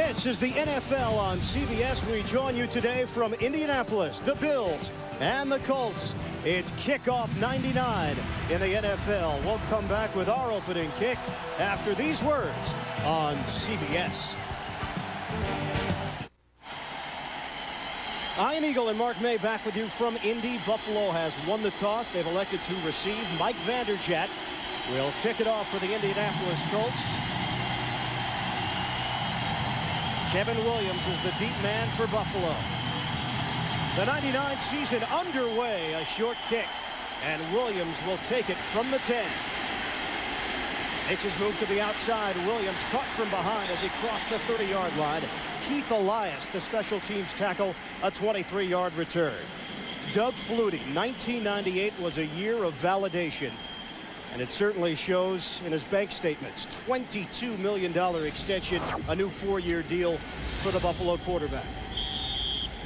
This is the NFL on CBS. We join you today from Indianapolis, the Bills and the Colts. It's kickoff 99 in the NFL. We'll come back with our opening kick after these words on CBS. Ian Eagle and Mark May back with you from Indy. Buffalo has won the toss. They've elected to receive. Mike Vanderjagt will kick it off for the Indianapolis Colts. Kevin Williams is the deep man for Buffalo. The 99 season underway, a short kick, and Williams will take it from the 10. Pitches move to the outside. Williams caught from behind as he crossed the 30-yard line. Keith Elias, the special teams tackle, a 23-yard return. Doug Flutie, 1998 was a year of validation. And it certainly shows in his bank statements. $22 million extension, a new 4-year deal for the Buffalo quarterback.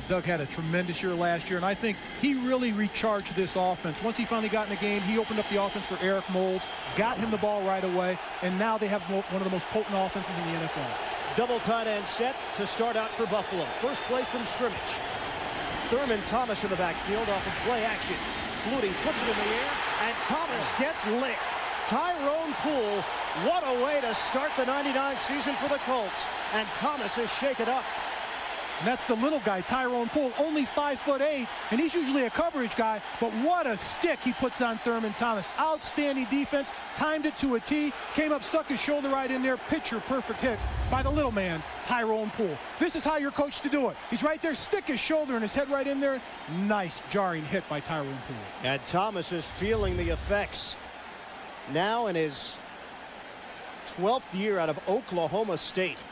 Doug had a tremendous year last year, and I think he really recharged this offense. Once he finally got in the game, he opened up the offense for Eric Moulds, got him the ball right away, and now they have one of the most potent offenses in the NFL. Double tight end set to start out for Buffalo. First play from scrimmage. Thurman Thomas in the backfield off of play action. Flutie puts it in the air, and Thomas gets licked. Tyrone Poole, what a way to start the 99 season for the Colts. And Thomas is shaken up. And that's the little guy, Tyrone Poole, only 5'8", and he's usually a coverage guy, but what a stick he puts on Thurman Thomas. Outstanding defense, timed it to a T, came up, stuck his shoulder right in there, picture perfect hit by the little man, Tyrone Poole. This is how you're coached to do it. He's right there, stick his shoulder and his head right in there. Nice jarring hit by Tyrone Poole. And Thomas is feeling the effects now in his 12th year out of Oklahoma State.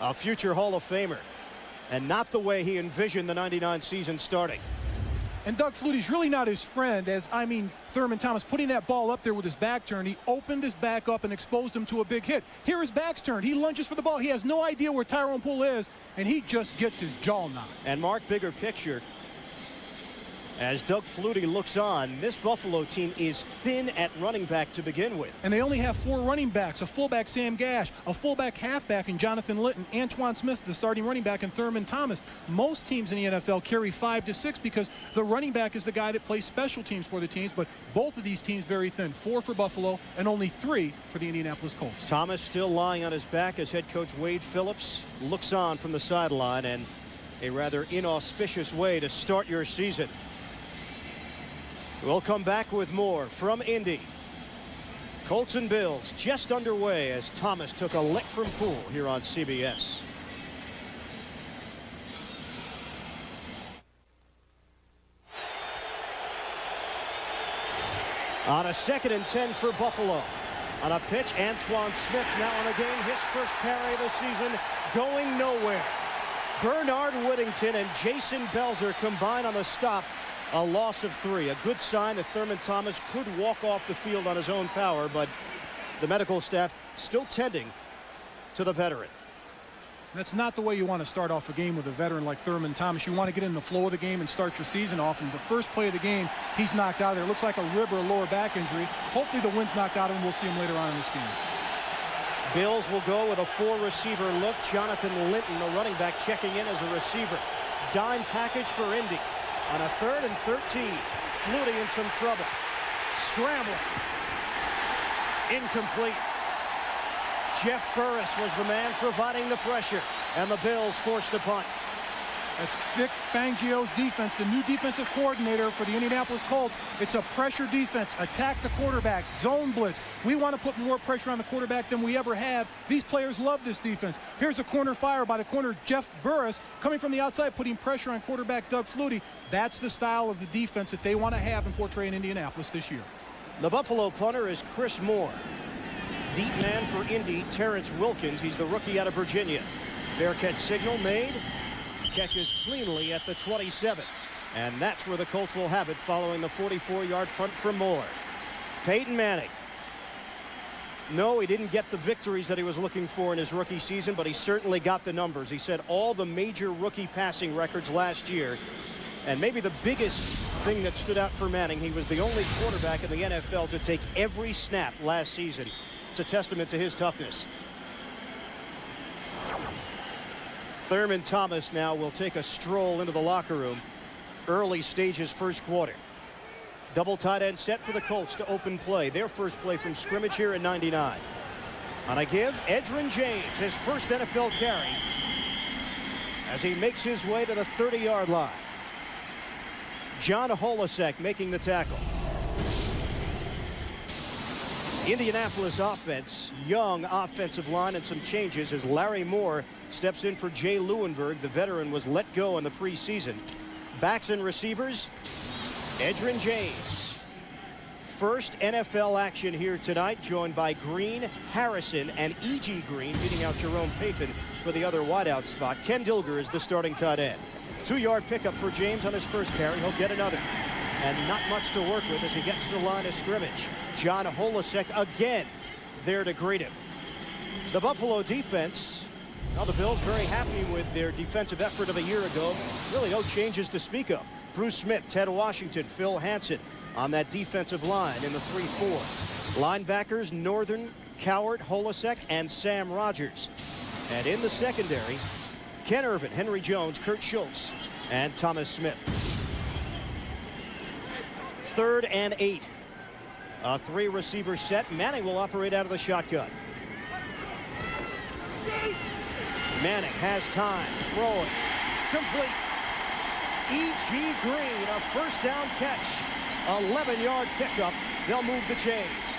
A future Hall of Famer, and not the way he envisioned the 99 season starting. And Doug Flutie's really not his friend, Thurman Thomas putting that ball up there with his back turned. He opened his back up and exposed him to a big hit. Here his back's turned. He lunges for the ball. He has no idea where Tyrone Poole is, and he just gets his jaw knocked. And Mark, bigger picture. As Doug Flutie looks on, this Buffalo team is thin at running back to begin with. And they only have 4 running backs, a fullback, Sam Gash, a fullback halfback in Jonathan Linton, Antoine Smith, the starting running back, and Thurman Thomas. Most teams in the NFL carry 5 to 6 because the running back is the guy that plays special teams for the teams, but both of these teams very thin. 4 for Buffalo and only 3 for the Indianapolis Colts. Thomas still lying on his back as head coach Wade Phillips looks on from the sideline, and a rather inauspicious way to start your season. We'll come back with more from Indy. Colts and Bills just underway as Thomas took a lick from Poole here on CBS. On a 2nd and 10 for Buffalo. On a pitch, Antoine Smith now on the game. His first carry of the season going nowhere. Bernard Whittington and Jason Belzer combine on the stop. A loss of 3. A good sign that Thurman Thomas could walk off the field on his own power, but the medical staff still tending to the veteran. That's not the way you want to start off a game with a veteran like Thurman Thomas. You want to get in the flow of the game and start your season off. And the first play of the game, he's knocked out of there. It looks like a rib or a lower back injury. Hopefully the wind's knocked out of him. We'll see him later on in this game. Bills will go with a 4-receiver look. Jonathan Linton, the running back, checking in as a receiver. Dime package for Indy. On a 3rd and 13, Flutie in some trouble. Scramble. Incomplete. Jeff Burris was the man providing the pressure, and the Bills forced a punt. That's Vic Fangio's defense, the new defensive coordinator for the Indianapolis Colts. It's a pressure defense. Attack the quarterback. Zone blitz. We want to put more pressure on the quarterback than we ever have. These players love this defense. Here's a corner fire by the corner, Jeff Burris, coming from the outside, putting pressure on quarterback Doug Flutie. That's the style of the defense that they want to have and portray in Indianapolis this year. The Buffalo punter is Chris Moore. Deep man for Indy, Terrence Wilkins. He's the rookie out of Virginia. Fair catch signal made. Catches cleanly at the 27. And that's where the Colts will have it following the 44-yard punt from Moore. Peyton Manning. No, he didn't get the victories that he was looking for in his rookie season, but he certainly got the numbers. He set all the major rookie passing records last year. And maybe the biggest thing that stood out for Manning, he was the only quarterback in the NFL to take every snap last season. It's a testament to his toughness. Thurman Thomas now will take a stroll into the locker room. Early stages first quarter. Double tight end set for the Colts to open play. Their first play from scrimmage here in 99. On a give, Edgerrin James, his first NFL carry, as he makes his way to the 30-yard line. John Holisek making the tackle. Indianapolis offense, young offensive line and some changes as Larry Moore steps in for Jay Lewinberg. The veteran was let go in the preseason. Backs and receivers, Edgerrin James. First NFL action here tonight, joined by Green, Harrison, and E.G. Green, beating out Jerome Pathan for the other wideout spot. Ken Dilger is the starting tight end. 2-yard pickup for James on his first carry. He'll get another. And not much to work with as he gets to the line of scrimmage. John Holisek again there to greet him. The Buffalo defense, well, the Bills very happy with their defensive effort of a year ago. Really no changes to speak of. Bruce Smith, Ted Washington, Phil Hansen on that defensive line in the 3-4. Linebackers, Northern, Coward, Holisek, and Sam Rogers. And in the secondary, Ken Irvin, Henry Jones, Kurt Schultz, and Thomas Smith. 3rd and 8. A 3-receiver set. Manning will operate out of the shotgun. Manning has time. Throwing. Complete. E.G. Green, a first down catch. 11-yard pickup. They'll move the chains.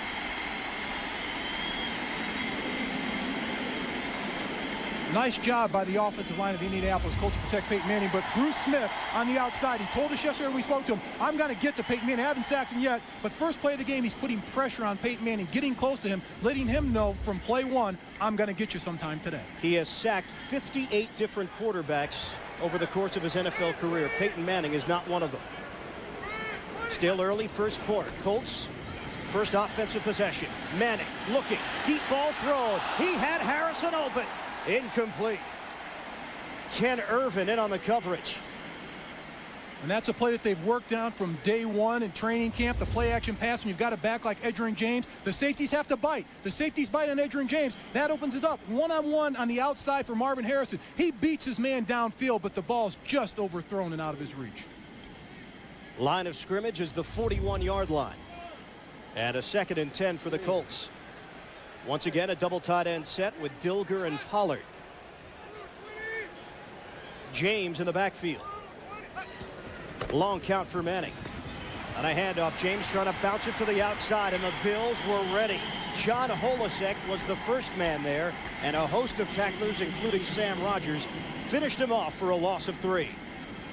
Nice job by the offensive line of the Indianapolis Colts to protect Peyton Manning, but Bruce Smith on the outside, he told us yesterday when we spoke to him, I'm going to get to Peyton Manning. I haven't sacked him yet, but first play of the game, he's putting pressure on Peyton Manning, getting close to him, letting him know from play one, I'm going to get you sometime today. He has sacked 58 different quarterbacks over the course of his NFL career. Peyton Manning is not one of them. Still early first quarter. Colts, first offensive possession. Manning looking, deep ball thrown. He had Harrison open. Incomplete. Ken Irvin in on the coverage. And that's a play that they've worked on from day one in training camp, the play action pass, and you've got a back like Edgerrin James. The safeties have to bite. The safeties bite on Edgerrin James. That opens it up. One-on-one on the outside for Marvin Harrison. He beats his man downfield, but the ball's just overthrown and out of his reach. Line of scrimmage is the 41-yard line. And a 2nd and 10 for the Colts. Once again, a double tight end set with Dilger and Pollard. James in the backfield. Long count for Manning. On a handoff, James trying to bounce it to the outside, and the Bills were ready. John Holisek was the first man there, and a host of tacklers, including Sam Rogers, finished him off for a loss of 3.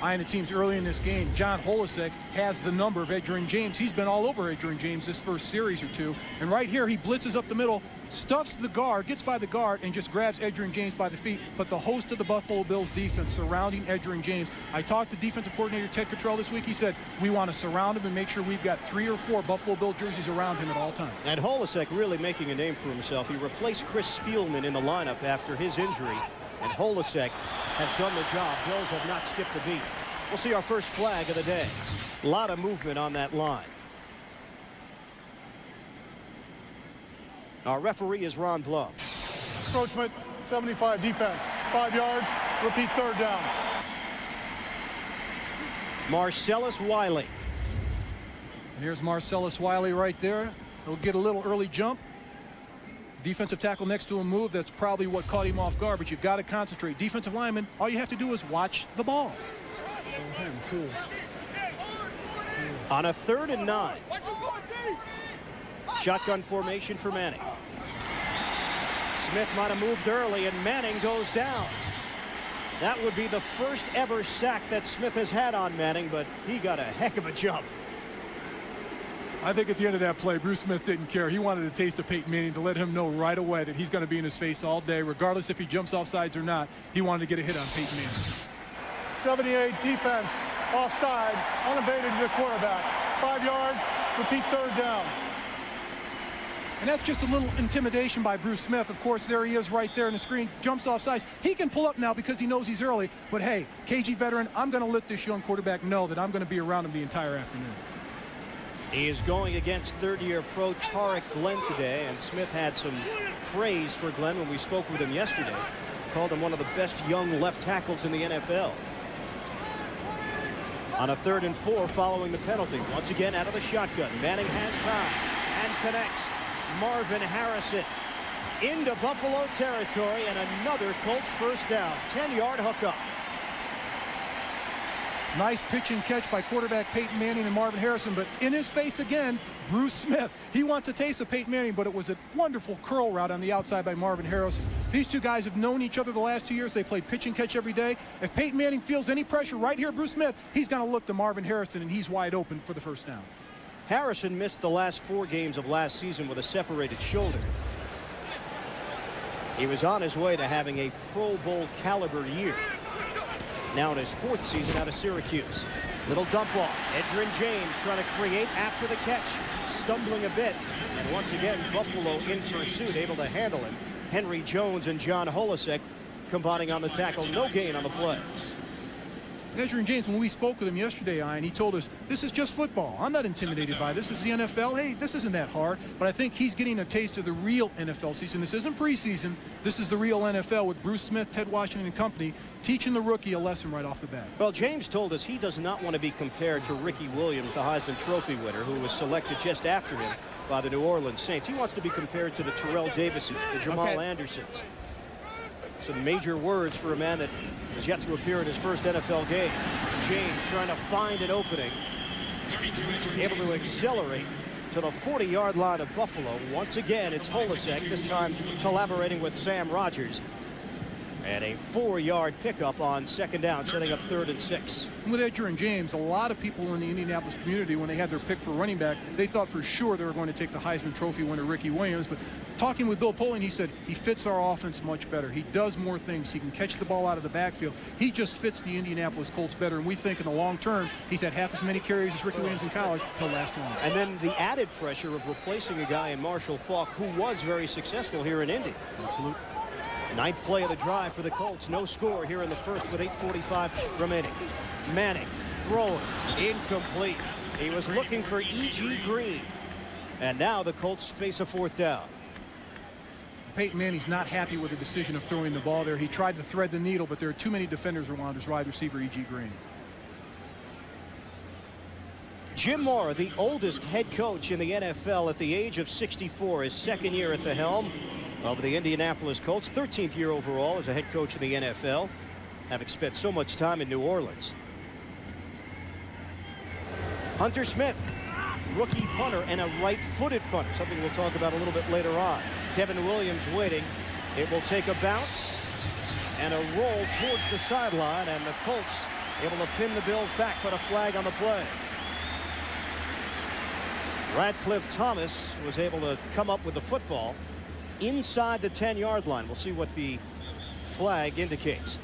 Eyeing the teams early in this game, John Holisek has the number of Edgerrin James. He's been all over Edgerrin James this first series or two. And right here, he blitzes up the middle, stuffs the guard, gets by the guard, and just grabs Edgerrin James by the feet. But the host of the Buffalo Bills defense surrounding Edgerrin James. I talked to defensive coordinator Ted Cottrell this week. He said, we want to surround him and make sure we've got 3 or 4 Buffalo Bill jerseys around him at all times. And Holisek really making a name for himself. He replaced Chris Spielman in the lineup after his injury. And Holisek has done the job. Bills have not skipped a beat. We'll see our first flag of the day. A lot of movement on that line. Our referee is Ron Blum. Encroachment, 75 defense. 5 yards, repeat 3rd down. Marcellus Wiley. And here's Marcellus Wiley right there. He'll get a little early jump. Defensive tackle next to him move. That's probably what caught him off guard, but you've got to concentrate. Defensive lineman, all you have to do is watch the ball. On a 3rd and 9. Shotgun formation for Manning. Smith might have moved early, and Manning goes down. That would be the first ever sack that Smith has had on Manning, but he got a heck of a jump. I think at the end of that play, Bruce Smith didn't care. He wanted a taste of Peyton Manning to let him know right away that he's going to be in his face all day, regardless if he jumps off sides or not. He wanted to get a hit on Peyton Manning. 78 defense, offside, unabated to the quarterback. 5 yards, repeat 3rd down. And that's just a little intimidation by Bruce Smith. Of course, there he is right there in the screen, jumps off sides. He can pull up now because he knows he's early. But hey, KG veteran, I'm going to let this young quarterback know that I'm going to be around him the entire afternoon. He is going against 3rd-year pro Tarek Glenn today, and Smith had some praise for Glenn when we spoke with him yesterday. called him one of the best young left tackles in the NFL. On a 3rd and 4 following the penalty. Once again out of the shotgun. Manning has time and connects. Marvin Harrison into Buffalo territory, and another Colts first down. 10-yard hookup. Nice pitch and catch by quarterback Peyton Manning and Marvin Harrison, but in his face again, Bruce Smith. He wants a taste of Peyton Manning, but it was a wonderful curl route on the outside by Marvin Harrison. These two guys have known each other the last 2 years. They played pitch and catch every day. If Peyton Manning feels any pressure right here, Bruce Smith, he's going to look to Marvin Harrison, and he's wide open for the first down. Harrison missed the last 4 games of last season with a separated shoulder. He was on his way to having a Pro Bowl caliber year. Now in his 4th season out of Syracuse. Little dump off. Edgerrin James trying to create after the catch. Stumbling a bit. And once again, Buffalo in pursuit, able to handle him. Henry Jones and John Holisek combining on the tackle. No gain on the play. Edgerrin James, when we spoke with him yesterday, Ian, he told us, this is just football. I'm not intimidated by this. This is the NFL. Hey, this isn't that hard. But I think he's getting a taste of the real NFL season. This isn't preseason. This is the real NFL with Bruce Smith, Ted Washington and company teaching the rookie a lesson right off the bat. Well, James told us he does not want to be compared to Ricky Williams, the Heisman Trophy winner, who was selected just after him by the New Orleans Saints. He wants to be compared to the Terrell Davises, the Jamal Andersons. Some major words for a man that has yet to appear in his first NFL game. James trying to find an opening, able to accelerate to the 40-yard line of Buffalo. Once again, it's Holisek, this time collaborating with Sam Rogers. And a 4-yard pickup on 2nd down, setting up 3rd and 6. With Edgerrin James, a lot of people in the Indianapolis community, when they had their pick for running back, they thought for sure they were going to take the Heisman Trophy winner, Ricky Williams. But talking with Bill Polian, he said he fits our offense much better. He does more things. He can catch the ball out of the backfield. He just fits the Indianapolis Colts better. And we think in the long term, he's had half as many carries as Ricky Williams in college. He'll last longer. And then the added pressure of replacing a guy in Marshall Faulk who was very successful here in Indy. Absolutely. 9th play of the drive for the Colts. No score here in the first with 8:45 remaining. Manning throwing incomplete. He was looking for E.G. Green. And now the Colts face a 4th down. Peyton Manning's not happy with the decision of throwing the ball there. He tried to thread the needle, but there are too many defenders around his wide receiver, E.G. Green. Jim Mora, the oldest head coach in the NFL at the age of 64, his 2nd year at the helm of the Indianapolis Colts, 13th year overall as a head coach in the NFL, having spent so much time in New Orleans. Hunter Smith, rookie punter and a right-footed punter, something we'll talk about a little bit later on. Kevin Williams waiting. It will take a bounce and a roll towards the sideline, and the Colts able to pin the Bills back, put a flag on the play. Radcliffe Thomas was able to come up with the football inside the 10-yard line. We'll see what the flag indicates.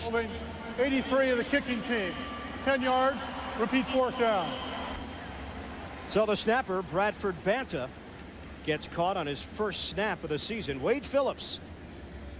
Holding 83 of the kicking team. 10 yards, repeat 4th down. So the snapper, Bradford Banta, gets caught on his first snap of the season. Wade Phillips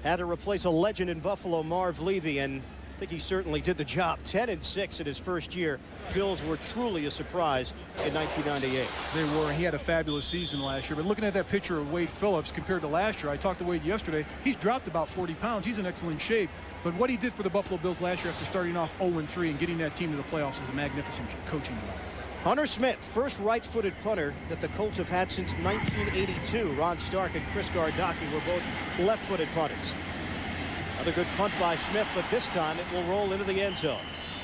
had to replace a legend in Buffalo, Marv Levy, and I think he certainly did the job. 10 and 6 in his first year. Bills were truly a surprise in 1998. They were. He had a fabulous season last year. But looking at that picture of Wade Phillips compared to last year, I talked to Wade yesterday. He's dropped about 40 pounds. He's in excellent shape. But what he did for the Buffalo Bills last year after starting off 0-3 and getting that team to the playoffs was a magnificent coaching job. Hunter Smith, first right-footed punter that the Colts have had since 1982. Ron Stark and Chris Gardocki were both left-footed punters. Another good punt by Smith, but this time it will roll into the end zone.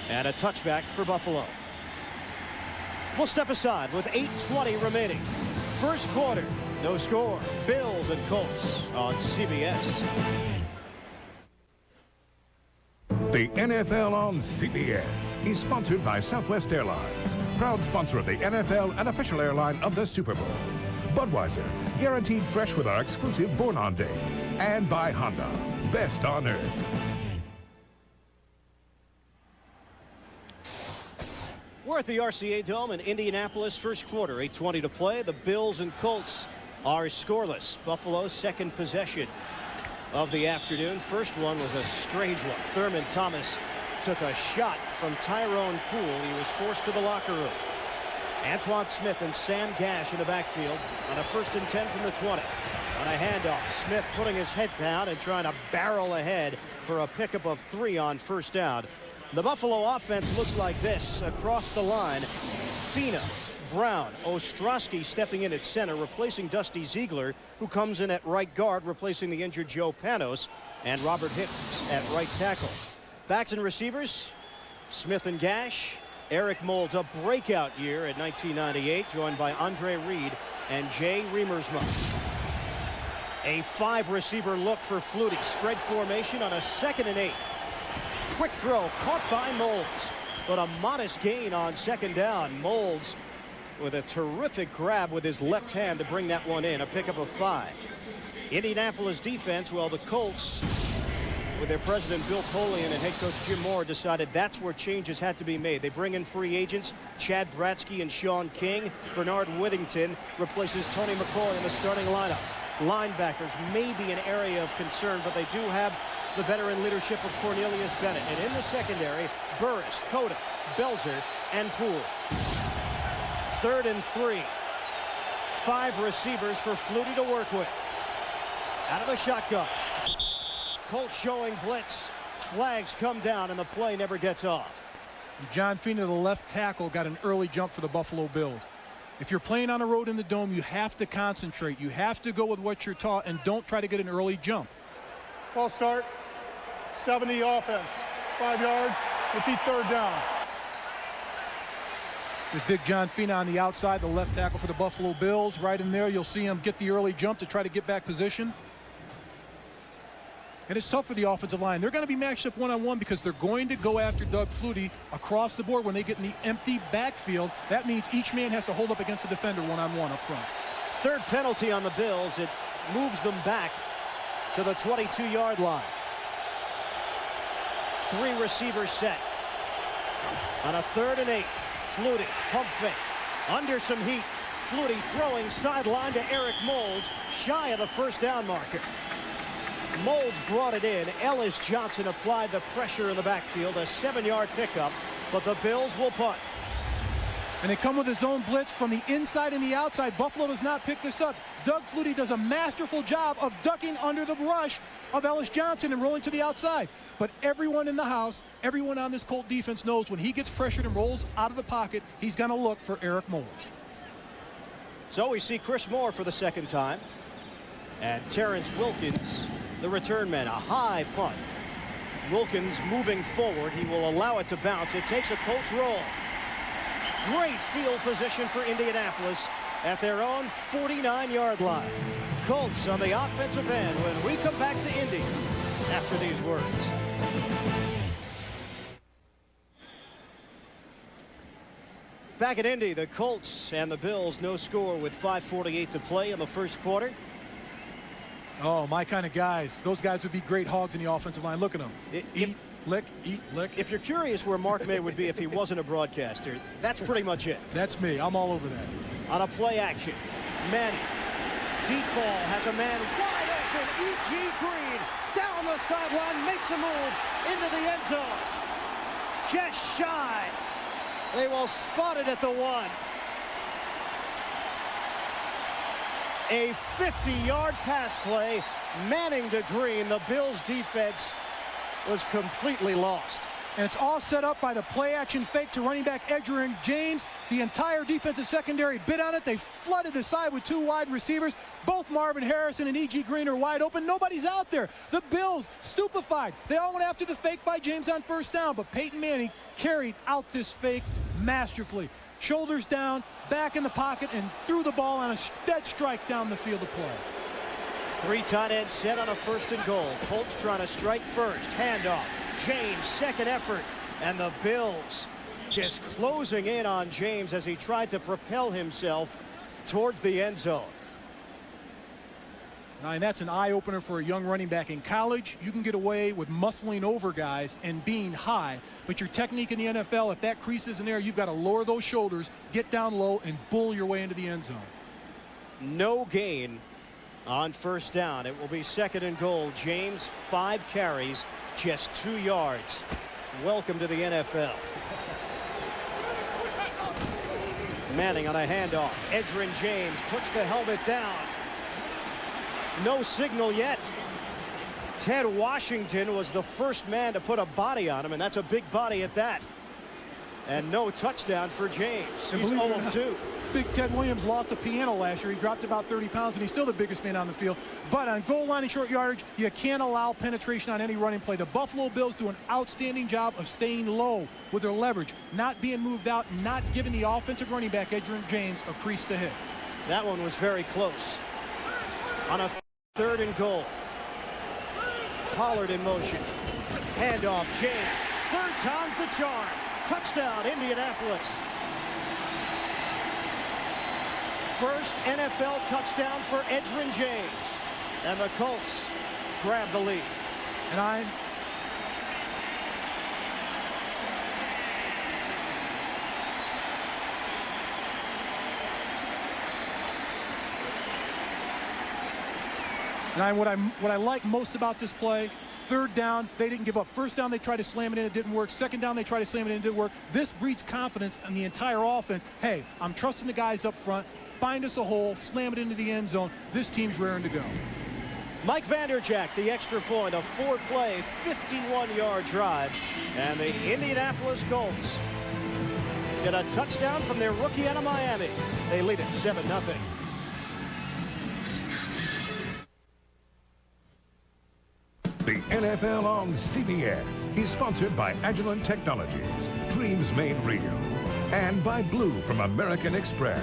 And a touchback for Buffalo. We'll step aside with 8:20 remaining. First quarter, no score. Bills and Colts on CBS. The NFL on CBS is sponsored by Southwest Airlines, proud sponsor of the NFL and official airline of the Super Bowl. Budweiser, guaranteed fresh with our exclusive Born On Day. And by Honda, best on earth. We're at the RCA Dome in Indianapolis, first quarter, 8:20 to play. The Bills and Colts are scoreless. Buffalo's second possession of the afternoon. First one was a strange one. Thurman Thomas took a shot from Tyrone Poole. He was forced to the locker room. Antoine Smith and Sam Gash in the backfield on a 1st and 10 from the 20. On a handoff, Smith putting his head down and trying to barrel ahead for a pickup of 3 on first down. The Buffalo offense looks like this across the line. Fina, Brown, Ostrowski stepping in at center, replacing Dusty Ziegler, who comes in at right guard, replacing the injured Joe Panos, and Robert Hicks at right tackle. Backs and receivers, Smith and Gash. Eric Moulds, a breakout year at 1998, joined by Andre Reed and Jay Remersma. A 5-receiver look for Flutie. Spread formation on a 2nd and 8. Quick throw caught by Moulds, but a modest gain on 2nd down. Moulds with a terrific grab with his left hand to bring that one in. A pickup of 5. Indianapolis defense, well, the Colts, with their president Bill Polian and head coach Jim Moore, decided that's where changes had to be made. They bring in free agents Chad Bratsky and Sean King. Bernard Whittington replaces Tony McCoy in the starting lineup. Linebackers may be an area of concern, but they do have the veteran leadership of Cornelius Bennett. And in the secondary, Burris, Cota, Belzer, and Poole. 3rd and 3. 5 receivers for Flutie to work with. Out of the shotgun. Colts showing blitz. Flags come down and the play never gets off. John Fina, the left tackle, got an early jump for the Buffalo Bills. If you're playing on the road in the Dome, you have to concentrate. You have to go with what you're taught and don't try to get an early jump. False start, 70 offense, 5 yards, repeat 3rd down. There's big John Fina on the outside, the left tackle for the Buffalo Bills. Right in there, you'll see him get the early jump to try to get back position. And it's tough for the offensive line. They're going to be matched up one-on-one because they're going to go after Doug Flutie across the board when they get in the empty backfield. That means each man has to hold up against the defender one-on-one up front. 3rd penalty on the Bills. It moves them back to the 22-yard line. 3 receivers set. On a 3rd and 8, Flutie, pump fake, under some heat. Flutie throwing sideline to Eric Moulds, shy of the 1st down marker. Moulds brought it in. Ellis Johnson applied the pressure in the backfield. A 7-yard pickup, but the Bills will punt. And they come with a zone blitz from the inside and the outside. Buffalo does not pick this up. Doug Flutie does a masterful job of ducking under the rush of Ellis Johnson and rolling to the outside. But everyone in the house, everyone on this Colt defense knows when he gets pressured and rolls out of the pocket, he's going to look for Eric Moulds. So we see Chris Moore for the 2nd time. And Terrence Wilkins, the return man. A high punt. Wilkins moving forward. He will allow it to bounce. It takes a Colts roll. Great field position for Indianapolis at their own 49-yard line. Colts on the offensive end when we come back to Indy after these words. Back at Indy, the Colts and the Bills, no score with 5:48 to play in the 1st quarter. Oh, my kind of guys. Those guys would be great hogs in the offensive line. Look at them. Eat, lick, eat, lick. If you're curious where Mark May would be if he wasn't a broadcaster, that's pretty much it. That's me. I'm all over that. On a play action, Manning. Deep ball has a man wide open. E.G. Green down the sideline, makes a move into the end zone. Just shy. They will spot it at the 1. A 50-yard pass play. Manning to Green. The Bills defense was completely lost. And it's all set up by the play-action fake to running back Edgerrin James. The entire defensive secondary bid on it. They flooded the side with 2 wide receivers. Both Marvin Harrison and E.G. Green are wide open. Nobody's out there. The Bills, stupefied. They all went after the fake by James on 1st down, but Peyton Manning carried out this fake masterfully. Shoulders down, back in the pocket, and threw the ball on a dead strike down the field of play. 3 tight ends set on a 1st and goal. Colts trying to strike first. Handoff. James, 2nd effort. And the Bills just closing in on James as he tried to propel himself towards the end zone. And that's an eye-opener for a young running back. In college, you can get away with muscling over guys and being high. But your technique in the NFL, if that crease isn't there, you've got to lower those shoulders, get down low, and bull your way into the end zone. No gain on 1st down. It will be 2nd and goal. James, 5 carries, just 2 yards. Welcome to the NFL. Manning on a handoff. Edgerrin James puts the helmet down. No signal yet. Ted Washington was the first man to put a body on him, and that's a big body at that. And no touchdown for James. He's 0 of 2. Big Ted Williams lost the piano last year. He dropped about 30 pounds, and he's still the biggest man on the field. But on goal line and short yardage, you can't allow penetration on any running play. The Buffalo Bills do an outstanding job of staying low with their leverage, not being moved out, not giving the offensive running back, Edgerrin James, a crease to hit. That one was very close. On a 3rd and goal. Pollard in motion. Handoff, James. 3rd time's the charm. Touchdown, Indianapolis. First NFL touchdown for Edgerrin James. And the Colts grab the lead. And what I like most about this play, 3rd down, they didn't give up. 1st down, they tried to slam it in, it didn't work. 2nd down, they tried to slam it in, it didn't work. This breeds confidence in the entire offense. Hey, I'm trusting the guys up front. Find us a hole, slam it into the end zone. This team's raring to go. Mike Vanderjagt, the extra point, a 4-play, 51-yard drive. And the Indianapolis Colts get a touchdown from their rookie out of Miami. They lead it 7-0. The NFL on CBS is sponsored by Agilent Technologies, dreams made real, and by Blue from American Express.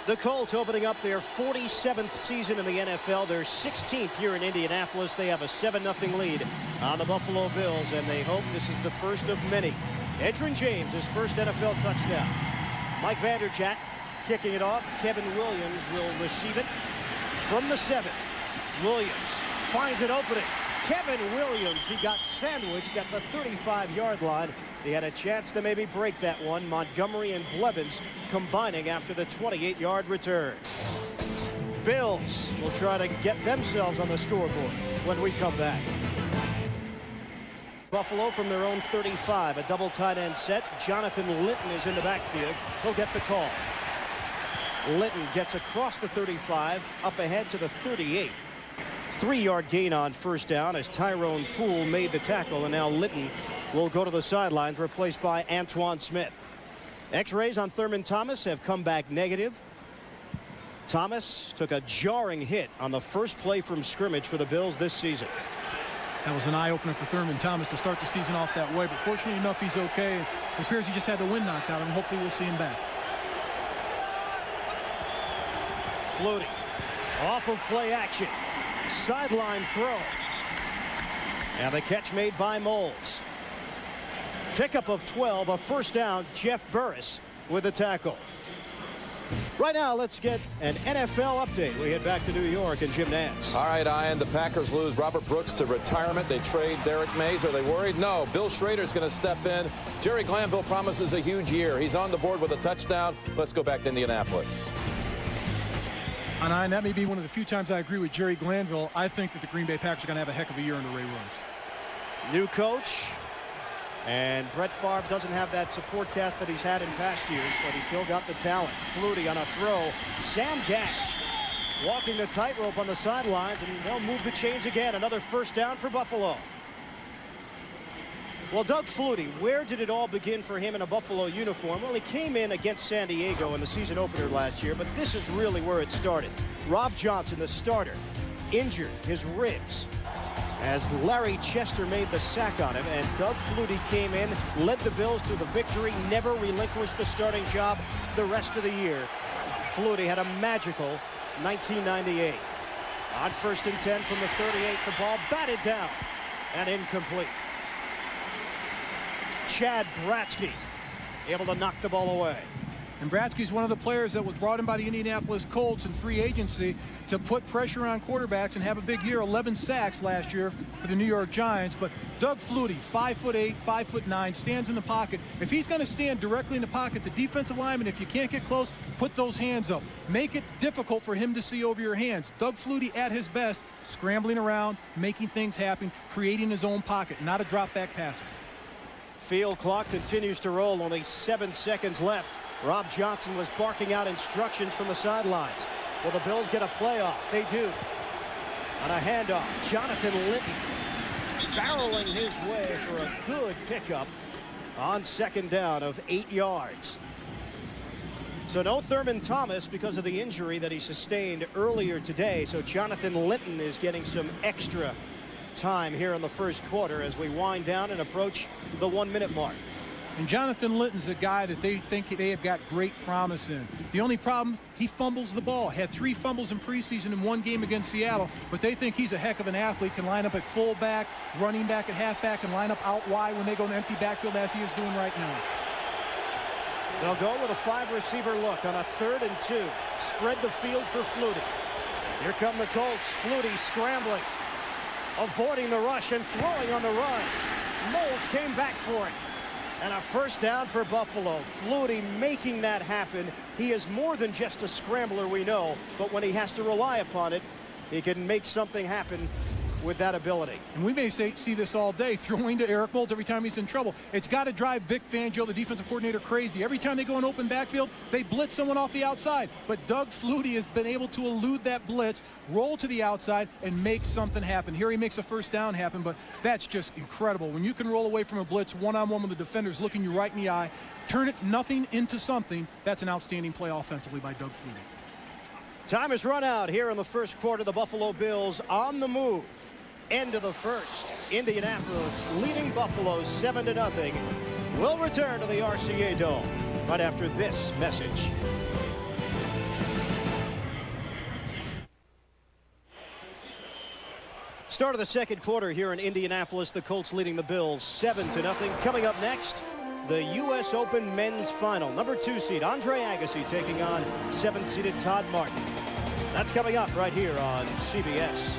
The Colts opening up their 47th season in the NFL, their 16th here in Indianapolis. They have a 7-0 lead on the Buffalo Bills, and they hope this is the first of many. Edgerrin James, his first NFL touchdown. Mike Vanderjagt kicking it off. Kevin Williams will receive it from the 7. Williams finds an opening. Kevin Williams, he got sandwiched at the 35-yard line. He had a chance to maybe break that one. Montgomery and Blevins combining after the 28-yard return. Bills will try to get themselves on the scoreboard when we come back. Buffalo from their own 35, a double tight end set. Jonathan Linton is in the backfield. He'll get the call. Linton gets across the 35, up ahead to the 38. 3-yard gain on 1st down as Tyrone Poole made the tackle, and now Linton will go to the sidelines, replaced by Antoine Smith. X-rays on Thurman Thomas have come back negative. Thomas took a jarring hit on the first play from scrimmage for the Bills this season. That was an eye-opener for Thurman Thomas to start the season off that way, but fortunately enough, he's okay. It appears he just had the wind knocked out of him. Hopefully we'll see him back. Flutie off of play action. Sideline throw. And the catch made by Moles. Pickup of 12, a 1st down. Jeff Burris with the tackle. Right now, let's get an NFL update. We head back to New York and Jim Nantz. All right, Ian, the Packers lose Robert Brooks to retirement. They trade Derek Mays. Are they worried? No. Bill Schrader's going to step in. Jerry Glanville promises a huge year. He's on the board with a touchdown. Let's go back to Indianapolis. And that may be one of the few times I agree with Jerry Glanville. I think that the Green Bay Packers are going to have a heck of a year under Ray Rhodes. New coach. And Brett Favre doesn't have that support cast that he's had in past years, but he's still got the talent. Flutie on a throw. Sam Gash walking the tightrope on the sidelines, and they'll move the chains again. Another 1st down for Buffalo. Well, Doug Flutie, where did it all begin for him in a Buffalo uniform? Well, he came in against San Diego in the season opener last year, but this is really where it started. Rob Johnson, the starter, injured his ribs as Larry Chester made the sack on him, and Doug Flutie came in, led the Bills to the victory, never relinquished the starting job the rest of the year. Flutie had a magical 1998. On 1st and 10 from the 38, the ball batted down and incomplete. Chad Bratsky able to knock the ball away. And Bratsky's one of the players that was brought in by the Indianapolis Colts in free agency to put pressure on quarterbacks and have a big year. 11 sacks last year for the New York Giants. But Doug Flutie, 5'8", 5'9", stands in the pocket. If he's going to stand directly in the pocket, the defensive lineman, if you can't get close, put those hands up. Make it difficult for him to see over your hands. Doug Flutie at his best, scrambling around, making things happen, creating his own pocket, not a drop back passer. Field clock continues to roll, only 7 seconds left Rob Johnson was barking out instructions from the sidelines. Will the Bills get a playoff? They do. On a handoff, Jonathan Linton barreling his way for a good pickup on second down of 8 yards. So no Thurman Thomas because of the injury that he sustained earlier today. So Jonathan Linton is getting some extra time here in the first quarter as we wind down and approach the 1-minute mark. And Jonathan Linton's a guy that they think they have got great promise in. The only problem, he fumbles the ball. Had 3 fumbles in preseason in 1 game against Seattle, but they think he's a heck of an athlete, can line up at fullback, running back at halfback, and line up out wide when they go in empty backfield as he is doing right now. They'll go with a 5-receiver look on a 3rd and 2. Spread the field for Flutie. Here come the Colts. Flutie scrambling, avoiding the rush and throwing on the run. Mold came back for it. And a first down for Buffalo. Flutie making that happen. He is more than just a scrambler, we know, but when he has to rely upon it, he can make something happen with that ability. And we may see this all day, throwing to Eric Moulds every time he's in trouble. It's got to drive Vic Fangio, the defensive coordinator, crazy. Every time they go in open backfield, they blitz someone off the outside. But Doug Flutie has been able to elude that blitz, roll to the outside, and make something happen. Here he makes a first down happen, but that's just incredible. When you can roll away from a blitz one-on-one with the defenders looking you right in the eye, turn it nothing into something, that's an outstanding play offensively by Doug Flutie. Time is run out here in the first quarter. The Buffalo Bills on the move. End of the first. Indianapolis leading Buffalo 7-0. We'll return to the RCA Dome right after this message. Start of the second quarter here in Indianapolis. The Colts leading the Bills 7-0. Coming up next, the U.S. Open men's final. Number 2 seed Andre Agassi taking on 7th-seeded Todd Martin. That's coming up right here on CBS.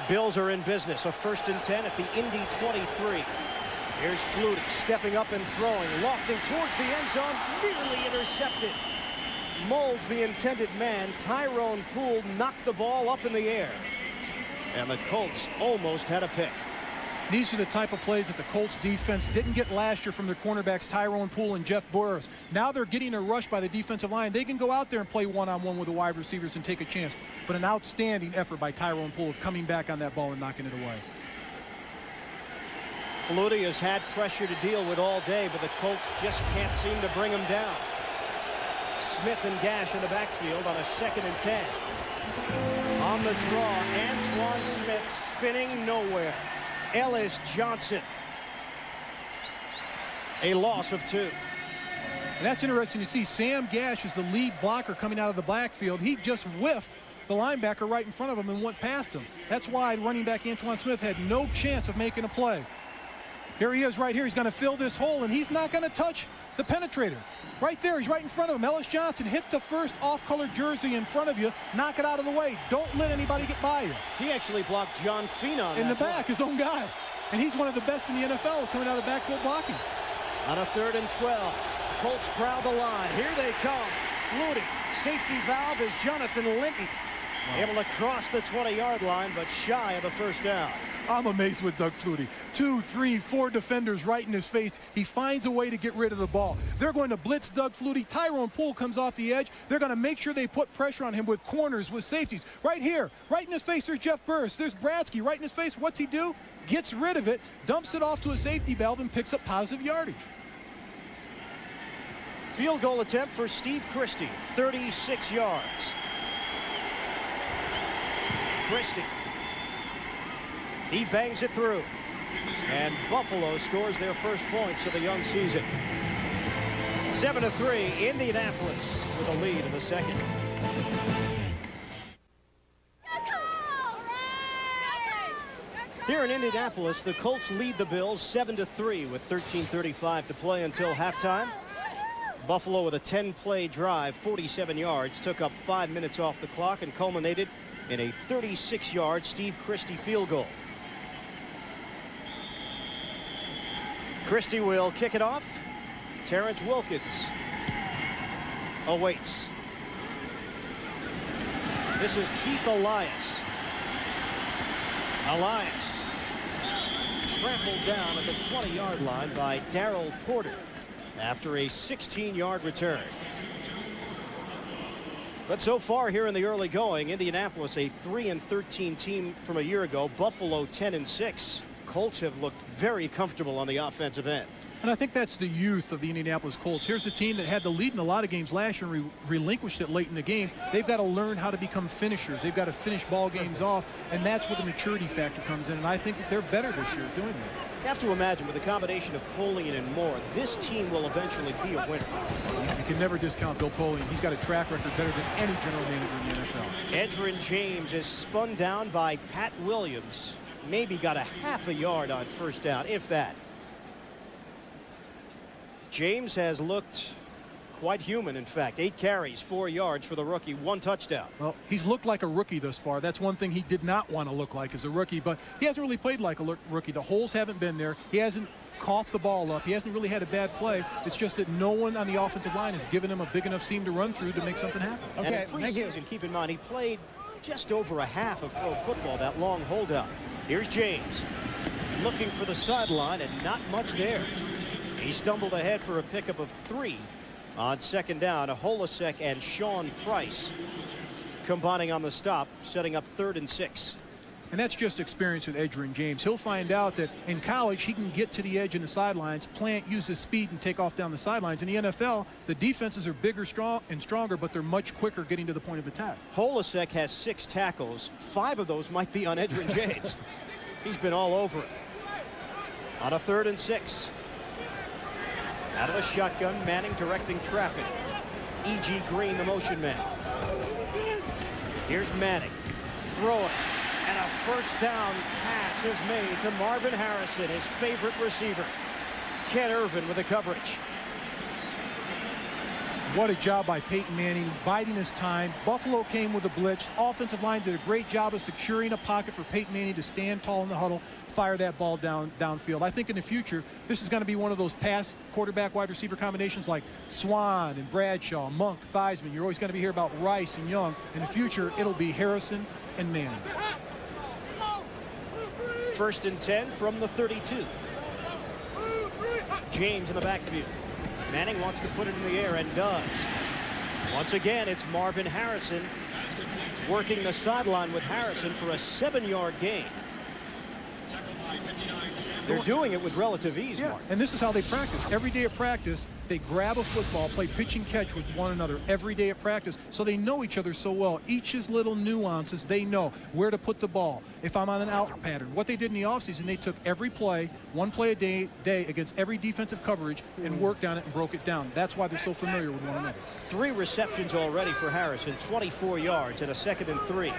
Bills are in business. A 1st and 10 at the Indy 23. Here's Flutie stepping up and throwing, lofting towards the end zone, nearly intercepted. Molds the intended man. Tyrone Poole knocked the ball up in the air. And the Colts almost had a pick. These are the type of plays that the Colts defense didn't get last year from their cornerbacks Tyrone Poole and Jeff Burris. Now they're getting a rush by the defensive line. They can go out there and play one-on-one with the wide receivers and take a chance. But an outstanding effort by Tyrone Poole of coming back on that ball and knocking it away. Flutie has had pressure to deal with all day, but the Colts just can't seem to bring him down. Smith and Gash in the backfield on a 2nd and 10. On the draw, Antoine Smith spinning nowhere. Ellis Johnson. A loss of 2. And that's interesting to see. Sam Gash is the lead blocker coming out of the backfield. He just whiffed the linebacker right in front of him and went past him. That's why running back Antoine Smith had no chance of making a play. Here he is right here. He's going to fill this hole, and he's not going to touch the penetrator. Right there, he's right in front of him. Ellis Johnson, hit the first off-color jersey in front of you. Knock it out of the way. Don't let anybody get by you. He actually blocked John Fina in the back, his own guy. And he's one of the best in the NFL coming out of the backfield blocking. On a 3rd and 12, Colts crowd the line. Here they come. Flutie. Safety valve is Jonathan Linton. Wow. Able to cross the 20-yard line, but shy of the first down. I'm amazed with Doug Flutie. 2, 3, 4 defenders right in his face. He finds a way to get rid of the ball. They're going to blitz Doug Flutie. Tyrone Poole comes off the edge. They're going to make sure they put pressure on him with corners, with safeties. Right here, right in his face, there's Jeff Burris. There's Bradsky right in his face. What's he do? Gets rid of it, dumps it off to a safety valve, and picks up positive yardage. Field goal attempt for Steve Christie, 36 yards. Christie. He bangs it through. And Buffalo scores their first points of the young season. 7-3, Indianapolis with a lead in the second. Here in Indianapolis, the Colts lead the Bills 7-3 with 13:35 to play until halftime. Buffalo with a 10-play drive, 47 yards, took up 5 minutes off the clock and culminated in a 36-yard Steve Christie field goal. Christie will kick it off. Terrence Wilkins awaits. This is Keith Elias. Elias trampled down at the 20-yard line by Darrell Porter. after a 16-yard return. But so far here in the early going, Indianapolis a 3-13 team from a year ago. Buffalo 10-6. Colts have looked very comfortable on the offensive end. And I think that's the youth of the Indianapolis Colts. Here's a team that had the lead in a lot of games last year and relinquished it late in the game. They've got to learn how to become finishers. They've got to finish ball games off, and that's where the maturity factor comes in. And I think that they're better this year doing that. You have to imagine with a combination of Polian and Moore, this team will eventually be a winner. You can never discount Bill Polian. He's got a track record better than any general manager in the NFL. Edgerrin James is spun down by Pat Williams. Maybe got a half a yard on first down, if that. James has looked quite human, in fact. 8 carries, 4 yards for the rookie, 1 touchdown. Well, he's looked like a rookie thus far. That's one thing he did not want to look like as a rookie, but he hasn't really played like a rookie. The holes haven't been there. He hasn't coughed the ball up. He hasn't really had a bad play. It's just that no one on the offensive line has given him a big enough seam to run through to make something happen. Okay, and in preseason, keep in mind, he played just over a half of pro football, that long holdout. Here's James looking for the sideline, and not much there. He stumbled ahead for a pickup of 3 on second down. Holisek and Sean Price combining on the stop, setting up 3rd and 6. And that's just experience with Edgerrin James. He'll find out that in college he can get to the edge and the sidelines, plant, use his speed, and take off down the sidelines. In the NFL, the defenses are bigger, strong, and stronger, but they're much quicker getting to the point of attack. Holisek has 6 tackles. 5 of those might be on Edgerrin James. He's been all over it. On a 3rd and 6. Out of the shotgun, Manning directing traffic. E.G. Green, the motion man. Here's Manning throwing, and a first down pass is made to Marvin Harrison, his favorite receiver. Ken Irvin with the coverage. What a job by Peyton Manning, biding his time. Buffalo came with a blitz. Offensive line did a great job of securing a pocket for Peyton Manning to stand tall in the huddle, fire that ball downfield. I think in the future, this is going to be one of those pass quarterback wide receiver combinations like Swan and Bradshaw, Monk, Theismann. You're always going to be hearing about Rice and Young. In the future, it'll be Harrison and Manning. 1st and 10 from the 32. James in the backfield. Manning wants to put it in the air and does. Once again, it's Marvin Harrison working the sideline with Harrison for a 7-yard gain. They're doing it with relative ease, Mark. And this is how they practice. Every day at practice, they grab a football, play pitch and catch with one another every day at practice, so they know each other so well. Each's little nuances, they know where to put the ball. If I'm on an out pattern, what they did in the offseason, they took every play, 1 play a day against every defensive coverage and worked on it and broke it down. That's why they're so familiar with one another. 3 receptions already for Harrison, 24 yards and a 2nd and 3.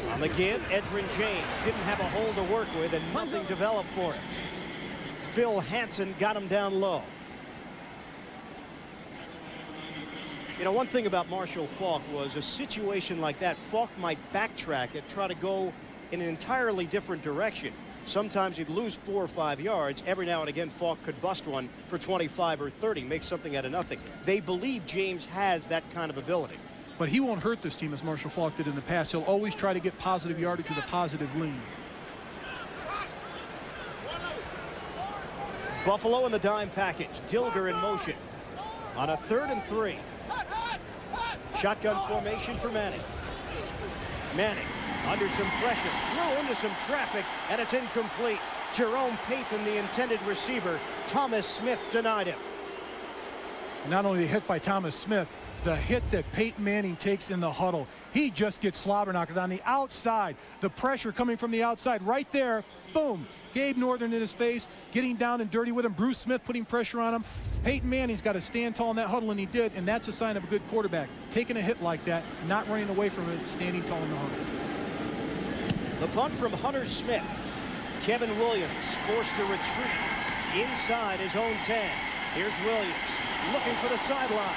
On the give, Edgerrin James didn't have a hole to work with and nothing developed for him. Phil Hansen got him down low. You know, one thing about Marshall Faulk was a situation like that, Faulk might backtrack and try to go in an entirely different direction. Sometimes he'd lose 4 or 5 yards. Every now and again, Faulk could bust one for 25 or 30, make something out of nothing. They believe James has that kind of ability. But he won't hurt this team as Marshall Faulk did in the past. He'll always try to get positive yardage with a positive lean. Buffalo in the dime package. Dilger in motion. On a 3rd and 3. Shotgun formation for Manning. Manning under some pressure. Threw into some traffic, and it's incomplete. Jerome Pathan, the intended receiver. Thomas Smith denied him. Not only the hit by Thomas Smith, the hit that Peyton Manning takes in the huddle. He just gets slobber-knocked on the outside. The pressure coming from the outside right there. Boom. Gabe Northern in his face, getting down and dirty with him. Bruce Smith putting pressure on him. Peyton Manning's got to stand tall in that huddle, and he did, and that's a sign of a good quarterback. Taking a hit like that, not running away from it, standing tall in the huddle. The punt from Hunter Smith. Kevin Williams forced to retreat inside his own 10. Here's Williams looking for the sideline.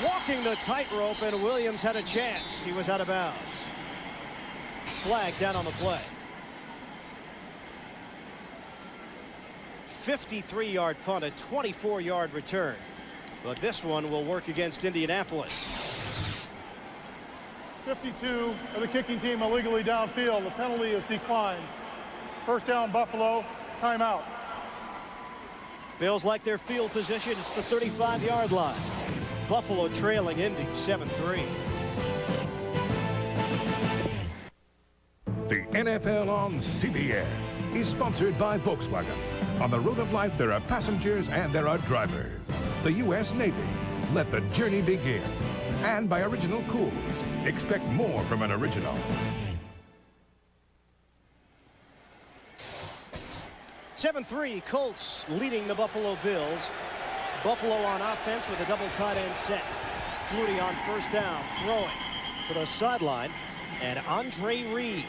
Walking the tightrope, and Williams had a chance. He was out of bounds. Flag down on the play. 53-yard punt, a 24-yard return. But this one will work against Indianapolis. 52 of the kicking team illegally downfield. The penalty is declined. First down, Buffalo. Timeout. Bills like their field position. It's the 35-yard line. Buffalo trailing Indy 7-3. The NFL on CBS is sponsored by Volkswagen. On the road of life, there are passengers and there are drivers. The U.S. Navy, let the journey begin. And by Original Cools, expect more from an original. (7-3) Colts leading the Buffalo Bills. Buffalo on offense with a double tight end set. Flutie on first down, throwing to the sideline, and Andre Reed.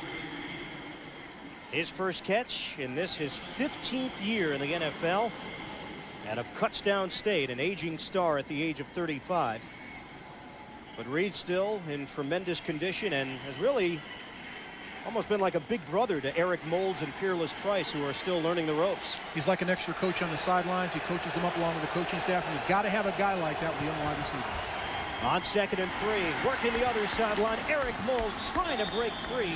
His first catch in this, his 15th year in the NFL, and of Kutztown State, an aging star at the age of 35. But Reed still in tremendous condition and has really almost been like a big brother to Eric Moulds and Peerless Price, who are still learning the ropes. He's like an extra coach on the sidelines. He coaches them up along with the coaching staff, and you've got to have a guy like that with the young wide receiver. On 2nd and 3, working the other sideline, Eric Moulds trying to break free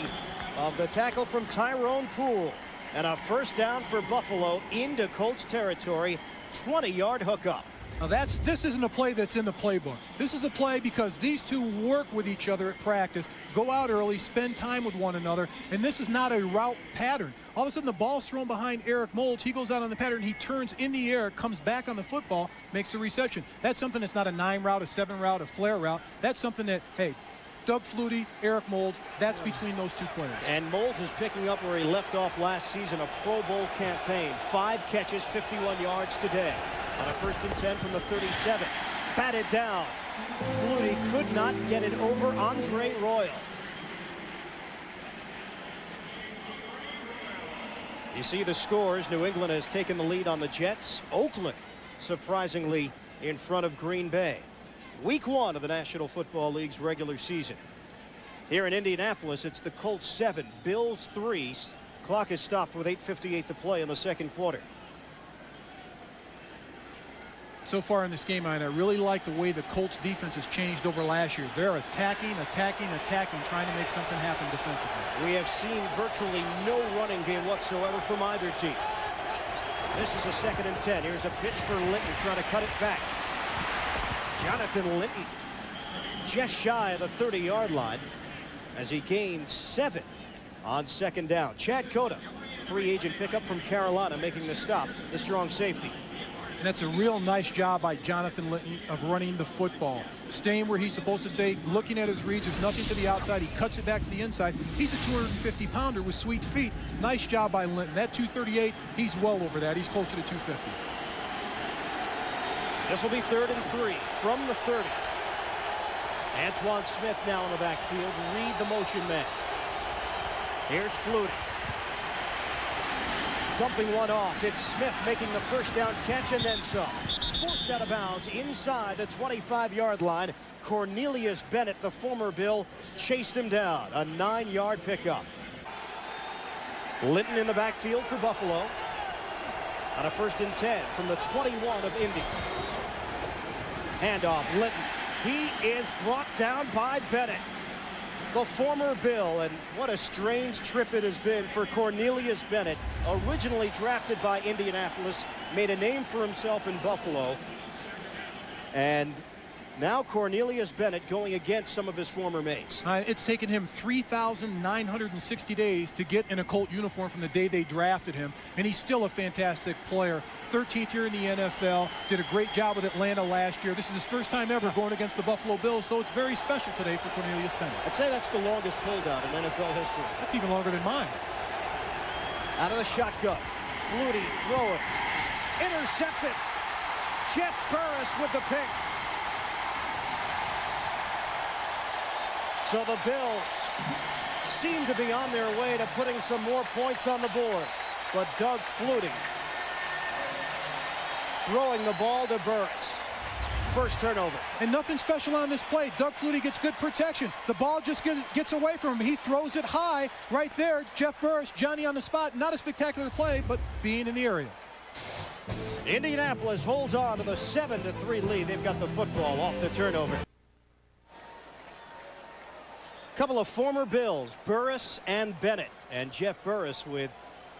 of the tackle from Tyrone Poole. And a first down for Buffalo into Colts territory, 20-yard hookup. Now this isn't a play that's in the playbook. This is a play because these two work with each other at practice, go out early, spend time with one another, and this is not a route pattern. All of a sudden the ball's thrown behind Eric Moulds. He goes out on the pattern, he turns in the air, comes back on the football, makes the reception. That's something that's not a 9 route, a 7 route, a flare route. That's something that, hey, Doug Flutie, Eric Moulds, that's between those two players. And Moulds is picking up where he left off last season, a Pro Bowl campaign. 5 catches, 51 yards today. On a 1st and 10 from the 37. Batted down. Flutie could not get it over Andre Royal. You see the scores. New England has taken the lead on the Jets. Oakland, surprisingly, in front of Green Bay. Week 1 of the National Football League's regular season. Here in Indianapolis, it's the Colts 7, Bills 3. Clock is stopped with 8:58 to play in the second quarter. So far in this game, I really like the way the Colts defense has changed over last year. They're attacking, trying to make something happen defensively. We have seen virtually no running game whatsoever from either team. This is a 2nd and 10. Here's a pitch for Linton trying to cut it back. Jonathan Linton just shy of the 30-yard line as he gained 7 on 2nd down. Chad Cota, free agent pickup from Carolina, making the stop, the strong safety. And that's a real nice job by Jonathan Linton of running the football. Staying where he's supposed to stay, looking at his reads. There's nothing to the outside. He cuts it back to the inside. He's a 250-pounder with sweet feet. Nice job by Linton. That 238, he's well over that. He's closer to 250. This will be 3rd and 3 from the 30. Antoine Smith now in the backfield. Reed the motion man. Here's Flutie. Dumping one off. It's Smith making the first down catch and then some. Forced out of bounds inside the 25-yard line. Cornelius Bennett, the former Bill, chased him down. A 9-yard pickup. Linton in the backfield for Buffalo. On a 1st and 10 from the 21 of Indy. Handoff, Linton. He is brought down by Bennett, the former Bill, and what a strange trip it has been for Cornelius Bennett, originally drafted by Indianapolis, made a name for himself in Buffalo, and now Cornelius Bennett going against some of his former mates. It's taken him 3,960 days to get in a Colt uniform from the day they drafted him, and he's still a fantastic player. 13th year in the NFL, did a great job with Atlanta last year. This is his first time ever going against the Buffalo Bills, so it's very special today for Cornelius Bennett. I'd say that's the longest holdout in NFL history. That's even longer than mine. Out of the shotgun, Flutie throwing, intercepted. Jeff Burris with the pick. So the Bills seem to be on their way to putting some more points on the board. But Doug Flutie throwing the ball to Burris. First turnover. And nothing special on this play. Doug Flutie gets good protection. The ball just gets away from him. He throws it high right there. Jeff Burris, Johnny on the spot. Not a spectacular play, but being in the area. Indianapolis holds on to the 7-3 lead. They've got the football off the turnover. Couple of former Bills, Burris and Bennett. And Jeff Burris with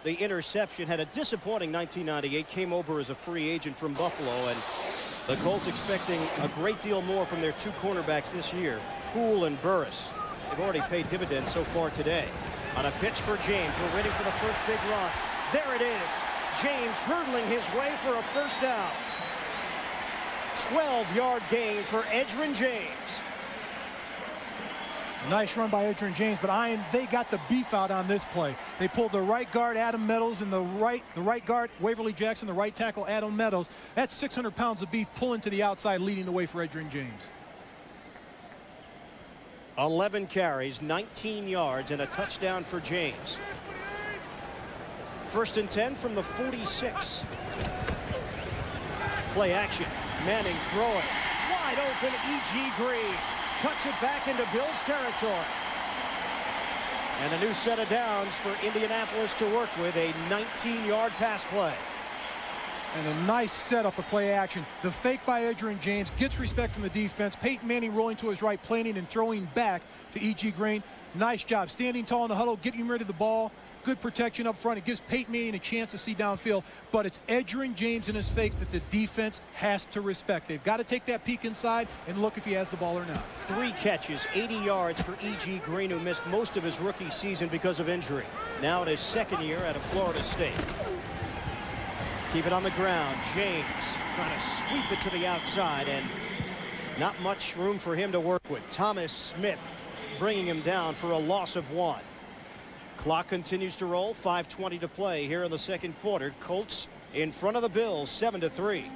the interception, had a disappointing 1998, came over as a free agent from Buffalo, and the Colts expecting a great deal more from their two cornerbacks this year, Poole and Burris. They've already paid dividends so far today. On a pitch for James, we're waiting for the first big run. There it is. James hurdling his way for a first down. 12-yard gain for Edgerrin James. Nice run by Edgerrin James, but they got the beef out on this play. They pulled the right guard, Adam Meadows, and the right guard, Waverly Jackson, the right tackle, Adam Meadows. That's 600 pounds of beef pulling to the outside, leading the way for Edgerrin James. 11 carries, 19 yards, and a touchdown for James. First and 10 from the 46. Play action. Manning throwing. Wide open, E.G. Green. Cuts it back into Bills territory. And a new set of downs for Indianapolis to work with, a 19-yard pass play. And a nice setup of play action. The fake by Edgerrin James gets respect from the defense. Peyton Manning rolling to his right, planting and throwing back to E.G. Green. Nice job. Standing tall in the huddle, getting rid of the ball. Good protection up front. It gives Peyton Manning a chance to see downfield. But it's Edgerrin James in his fake that the defense has to respect. They've got to take that peek inside and look if he has the ball or not. 3 catches, 80 yards for E.G. Green, who missed most of his rookie season because of injury. Now in his second year out of Florida State. Keep it on the ground. James trying to sweep it to the outside, and not much room for him to work with. Thomas Smith bringing him down for a loss of 1. Clock continues to roll. 5:20 to play here in the second quarter. Colts in front of the Bills, 7-3.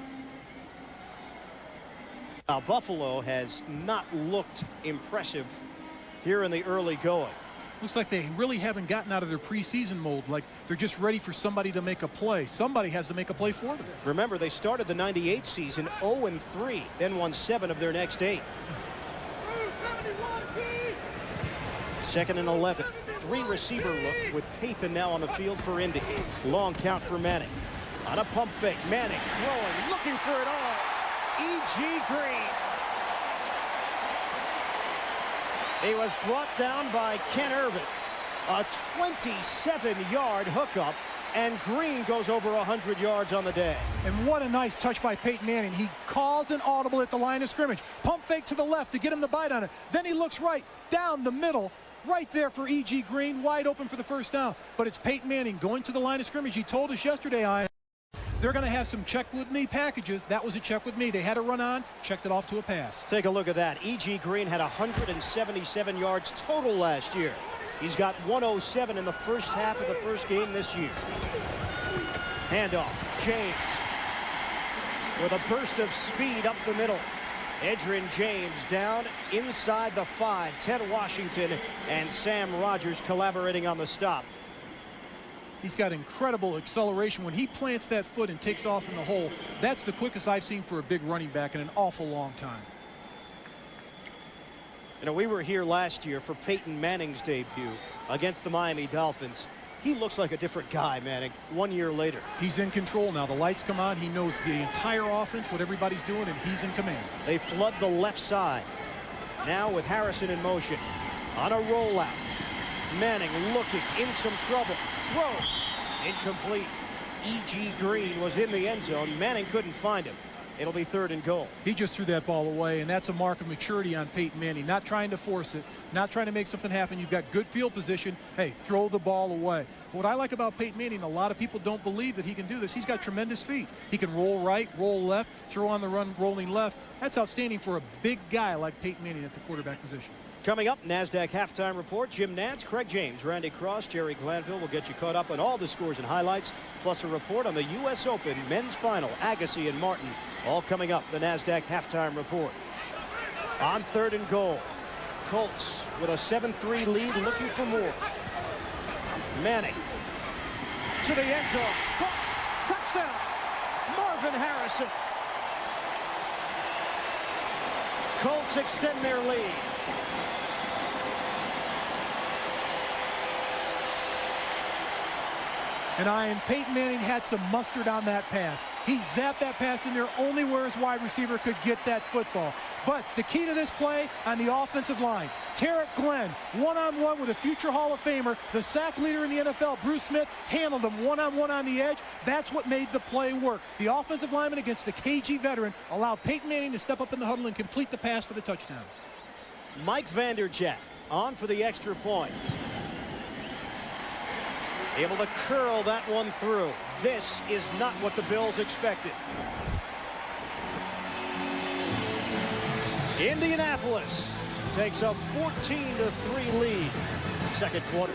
Now Buffalo has not looked impressive here in the early going. Looks like they really haven't gotten out of their preseason mold. Like they're just ready for somebody to make a play. Somebody has to make a play for them. Remember, they started the 98 season 0-3, then won 7 of their next 8. Second and 11. 3 receiver look with Pathan now on the field for Indy. Long count for Manning. On a pump fake, Manning throwing, looking for it all. E.G. Green. He was brought down by Ken Irvin. A 27-yard hookup, and Green goes over 100 yards on the day. And what a nice touch by Peyton Manning. He calls an audible at the line of scrimmage. Pump fake to the left to get him the bite on it. Then he looks right down the middle. Right there for E.G. Green, wide open for the first down. But it's Peyton Manning going to the line of scrimmage. He told us yesterday, they're going to have some check with me packages. That was a check with me. They had a run on, checked it off to a pass. Take a look at that. E.G. Green had 177 yards total last year. He's got 107 in the first half of the first game this year. Handoff. James with a burst of speed up the middle. Edgerrin James down inside the 5. Ted Washington and Sam Rogers collaborating on the stop. He's got incredible acceleration. When he plants that foot and takes off in the hole, that's the quickest I've seen for a big running back in an awful long time. You know, we were here last year for Peyton Manning's debut against the Miami Dolphins. He looks like a different guy, Manning, 1 year later. He's in control now. The lights come on. He knows the entire offense, what everybody's doing, and he's in command. They flood the left side. Now with Harrison in motion. On a rollout. Manning looking in some trouble. Throws. Incomplete. E.G. Green was in the end zone. Manning couldn't find him. It'll be 3rd and goal. He just threw that ball away, and that's a mark of maturity on Peyton Manning. Not trying to force it, not trying to make something happen. You've got good field position. Hey, throw the ball away. What I like about Peyton Manning, a lot of people don't believe that he can do this. He's got tremendous feet. He can roll right, roll left, throw on the run, rolling left. That's outstanding for a big guy like Peyton Manning at the quarterback position. Coming up, NASDAQ halftime report. Jim Nantz, Craig James, Randy Cross, Jerry Glanville will get you caught up on all the scores and highlights, plus a report on the U.S. Open men's final. Agassi and Martin, all coming up. The NASDAQ halftime report. On 3rd and goal, Colts with a 7-3 lead, looking for more. Manning to the end zone. Touchdown, Marvin Harrison. Colts extend their lead. And Peyton Manning had some mustard on that pass. He zapped that pass in there only where his wide receiver could get that football. But the key to this play on the offensive line, Tarek Glenn, one-on-one with a future Hall of Famer, the sack leader in the NFL, Bruce Smith, handled him one-on-one on the edge. That's what made the play work. The offensive lineman against the KG veteran allowed Peyton Manning to step up in the huddle and complete the pass for the touchdown. Mike Vanderjagt on for the extra point. Able to curl that one through. This is not what the Bills expected. Indianapolis takes a 14-3 lead. Second quarter.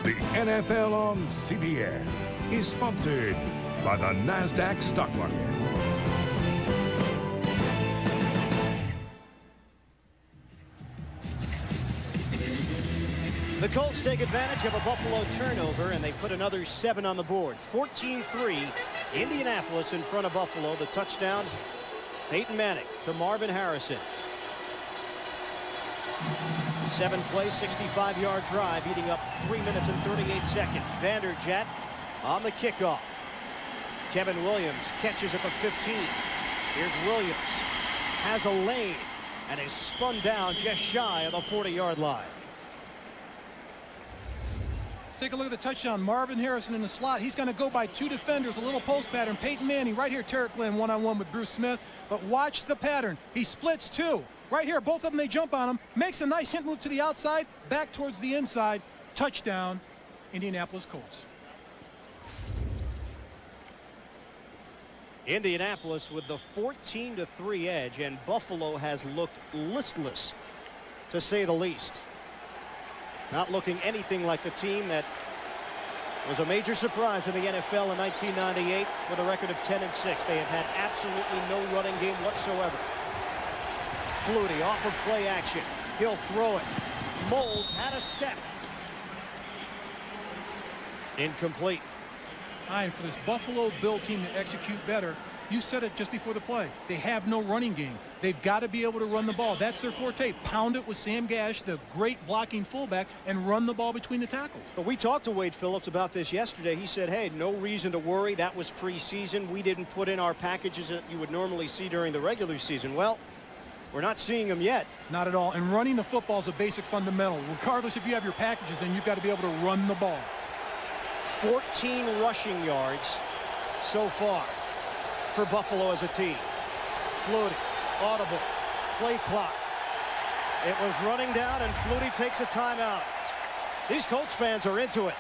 The NFL on CBS is sponsored by the NASDAQ stock market. The Colts take advantage of a Buffalo turnover, and they put another 7 on the board. 14-3, Indianapolis in front of Buffalo. The touchdown, Peyton Manning to Marvin Harrison. 7-play, 65-yard drive, eating up 3 minutes and 38 seconds. Vanderjagt on the kickoff. Kevin Williams catches at the 15. Here's Williams. Has a lane and is spun down just shy of the 40-yard line. Let's take a look at the touchdown. Marvin Harrison in the slot. He's going to go by 2 defenders, a little post pattern. Peyton Manning right here, Tarek Glenn one-on-one with Bruce Smith. But watch the pattern. He splits 2. Right here, both of them, they jump on him. Makes a nice hint move to the outside, back towards the inside. Touchdown, Indianapolis Colts. Indianapolis with the 14-3 edge, and Buffalo has looked listless, to say the least. Not looking anything like the team that was a major surprise in the NFL in 1998 with a record of 10-6. They have had absolutely no running game whatsoever. Flutie off of play action. He'll throw it. Moles had a step. Incomplete. And for this Buffalo Bill team to execute better, you said it just before the play. They have no running game. They've got to be able to run the ball. That's their forte. Pound it with Sam Gash, the great blocking fullback, and run the ball between the tackles. But we talked to Wade Phillips about this yesterday. He said, hey, no reason to worry. That was preseason. We didn't put in our packages that you would normally see during the regular season. Well, we're not seeing them yet. Not at all. And running the football is a basic fundamental. Regardless if you have your packages in, you've got to be able to run the ball. 14 rushing yards so far for Buffalo as a team. Flutie, audible, play clock. It was running down, and Flutie takes a timeout. These Colts fans are into it.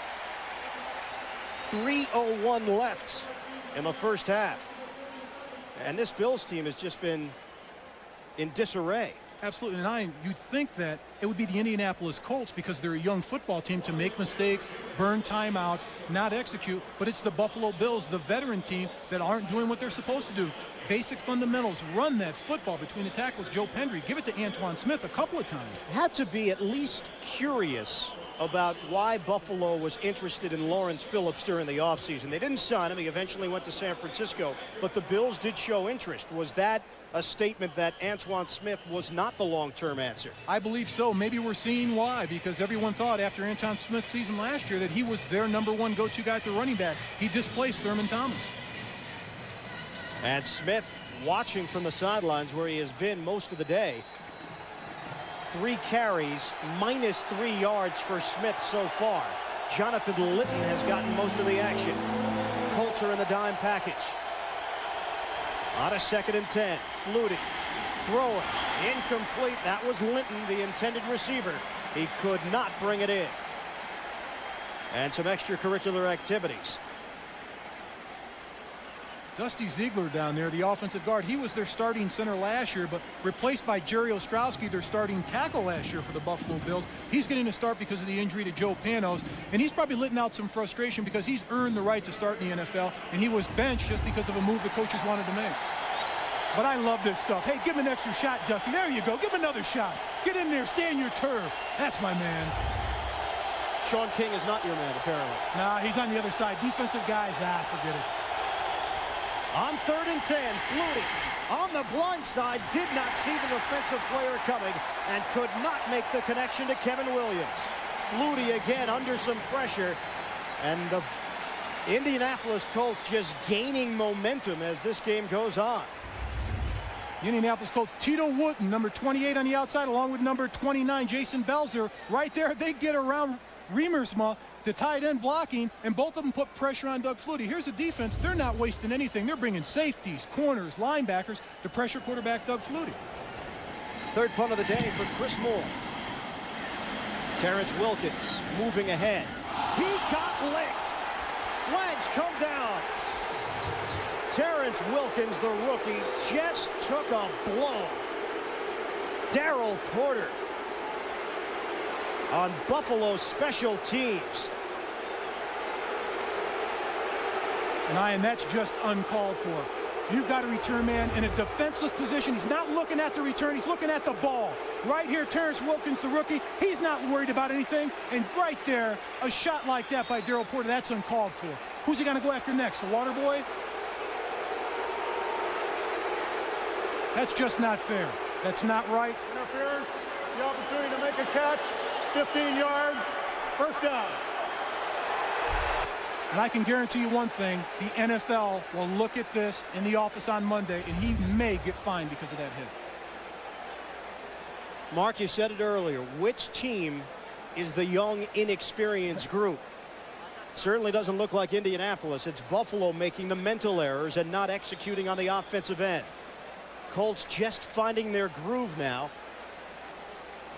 3:01 left in the first half. And this Bills team has just been in disarray. Absolutely. And you'd think that it would be the Indianapolis Colts, because they're a young football team, to make mistakes, burn timeouts, not execute. But it's the Buffalo Bills, the veteran team, that aren't doing what they're supposed to do. Basic fundamentals. Run that football between the tackles. Joe Pendry, give it to Antoine Smith a couple of times. Had to be at least curious about why Buffalo was interested in Lawrence Phillips during the offseason. They didn't sign him. He eventually went to San Francisco. But the Bills did show interest. Was that a statement that Antoine Smith was not the long-term answer? I believe so. Maybe we're seeing why, because everyone thought after Antoine Smith's season last year that he was their #1 go-to guy at the running back. He displaced Thurman Thomas. And Smith watching from the sidelines, where he has been most of the day. 3 carries, -3 yards for Smith so far. Jonathan Litton has gotten most of the action. Colts are in the dime package. On a 2nd and 10, Flutie throwing, incomplete. That was Linton, the intended receiver. He could not bring it in. And some extracurricular activities. Dusty Ziegler down there, the offensive guard. He was their starting center last year, but replaced by Jerry Ostrowski, their starting tackle last year for the Buffalo Bills. He's getting a start because of the injury to Joe Panos, and he's probably letting out some frustration because he's earned the right to start in the NFL, and he was benched just because of a move the coaches wanted to make. But I love this stuff. Hey, give him an extra shot, Dusty. There you go. Give him another shot. Get in there. Stay in your turf. That's my man. Sean King is not your man, apparently. Nah, he's on the other side. Defensive guys, forget it. On 3rd and 10, Flutie on the blind side, did not see the defensive player coming and could not make the connection to Kevin Williams. Flutie again under some pressure, and the Indianapolis Colts just gaining momentum as this game goes on. The Indianapolis Colts, Tito Wooten, number 28 on the outside, along with number 29, Jason Belzer. Right there, they get around Riemersma, the tight end blocking, and both of them put pressure on Doug Flutie. Here's the defense. They're not wasting anything. They're bringing safeties, corners, linebackers to pressure quarterback Doug Flutie. Third punt of the day for Chris Moore. Terrence Wilkins moving ahead. He got licked. Flags come down. Terrence Wilkins, the rookie, just took a blow. Darryl Porter on Buffalo special teams. And that's just uncalled for. You've got a return man in a defenseless position. He's not looking at the return. He's looking at the ball. Right here, Terrence Wilkins, the rookie, he's not worried about anything. And right there, a shot like that by Darryl Porter, that's uncalled for. Who's he going to go after next? The water boy? That's just not fair. That's not right. Interference, the opportunity to make a catch, 15 yards, first down. And I can guarantee you one thing, the NFL will look at this in the office on Monday, and he may get fined because of that hit. Mark, you said it earlier. Which team is the young, inexperienced group? Certainly doesn't look like Indianapolis. It's Buffalo making the mental errors and not executing on the offensive end. Colts just finding their groove now.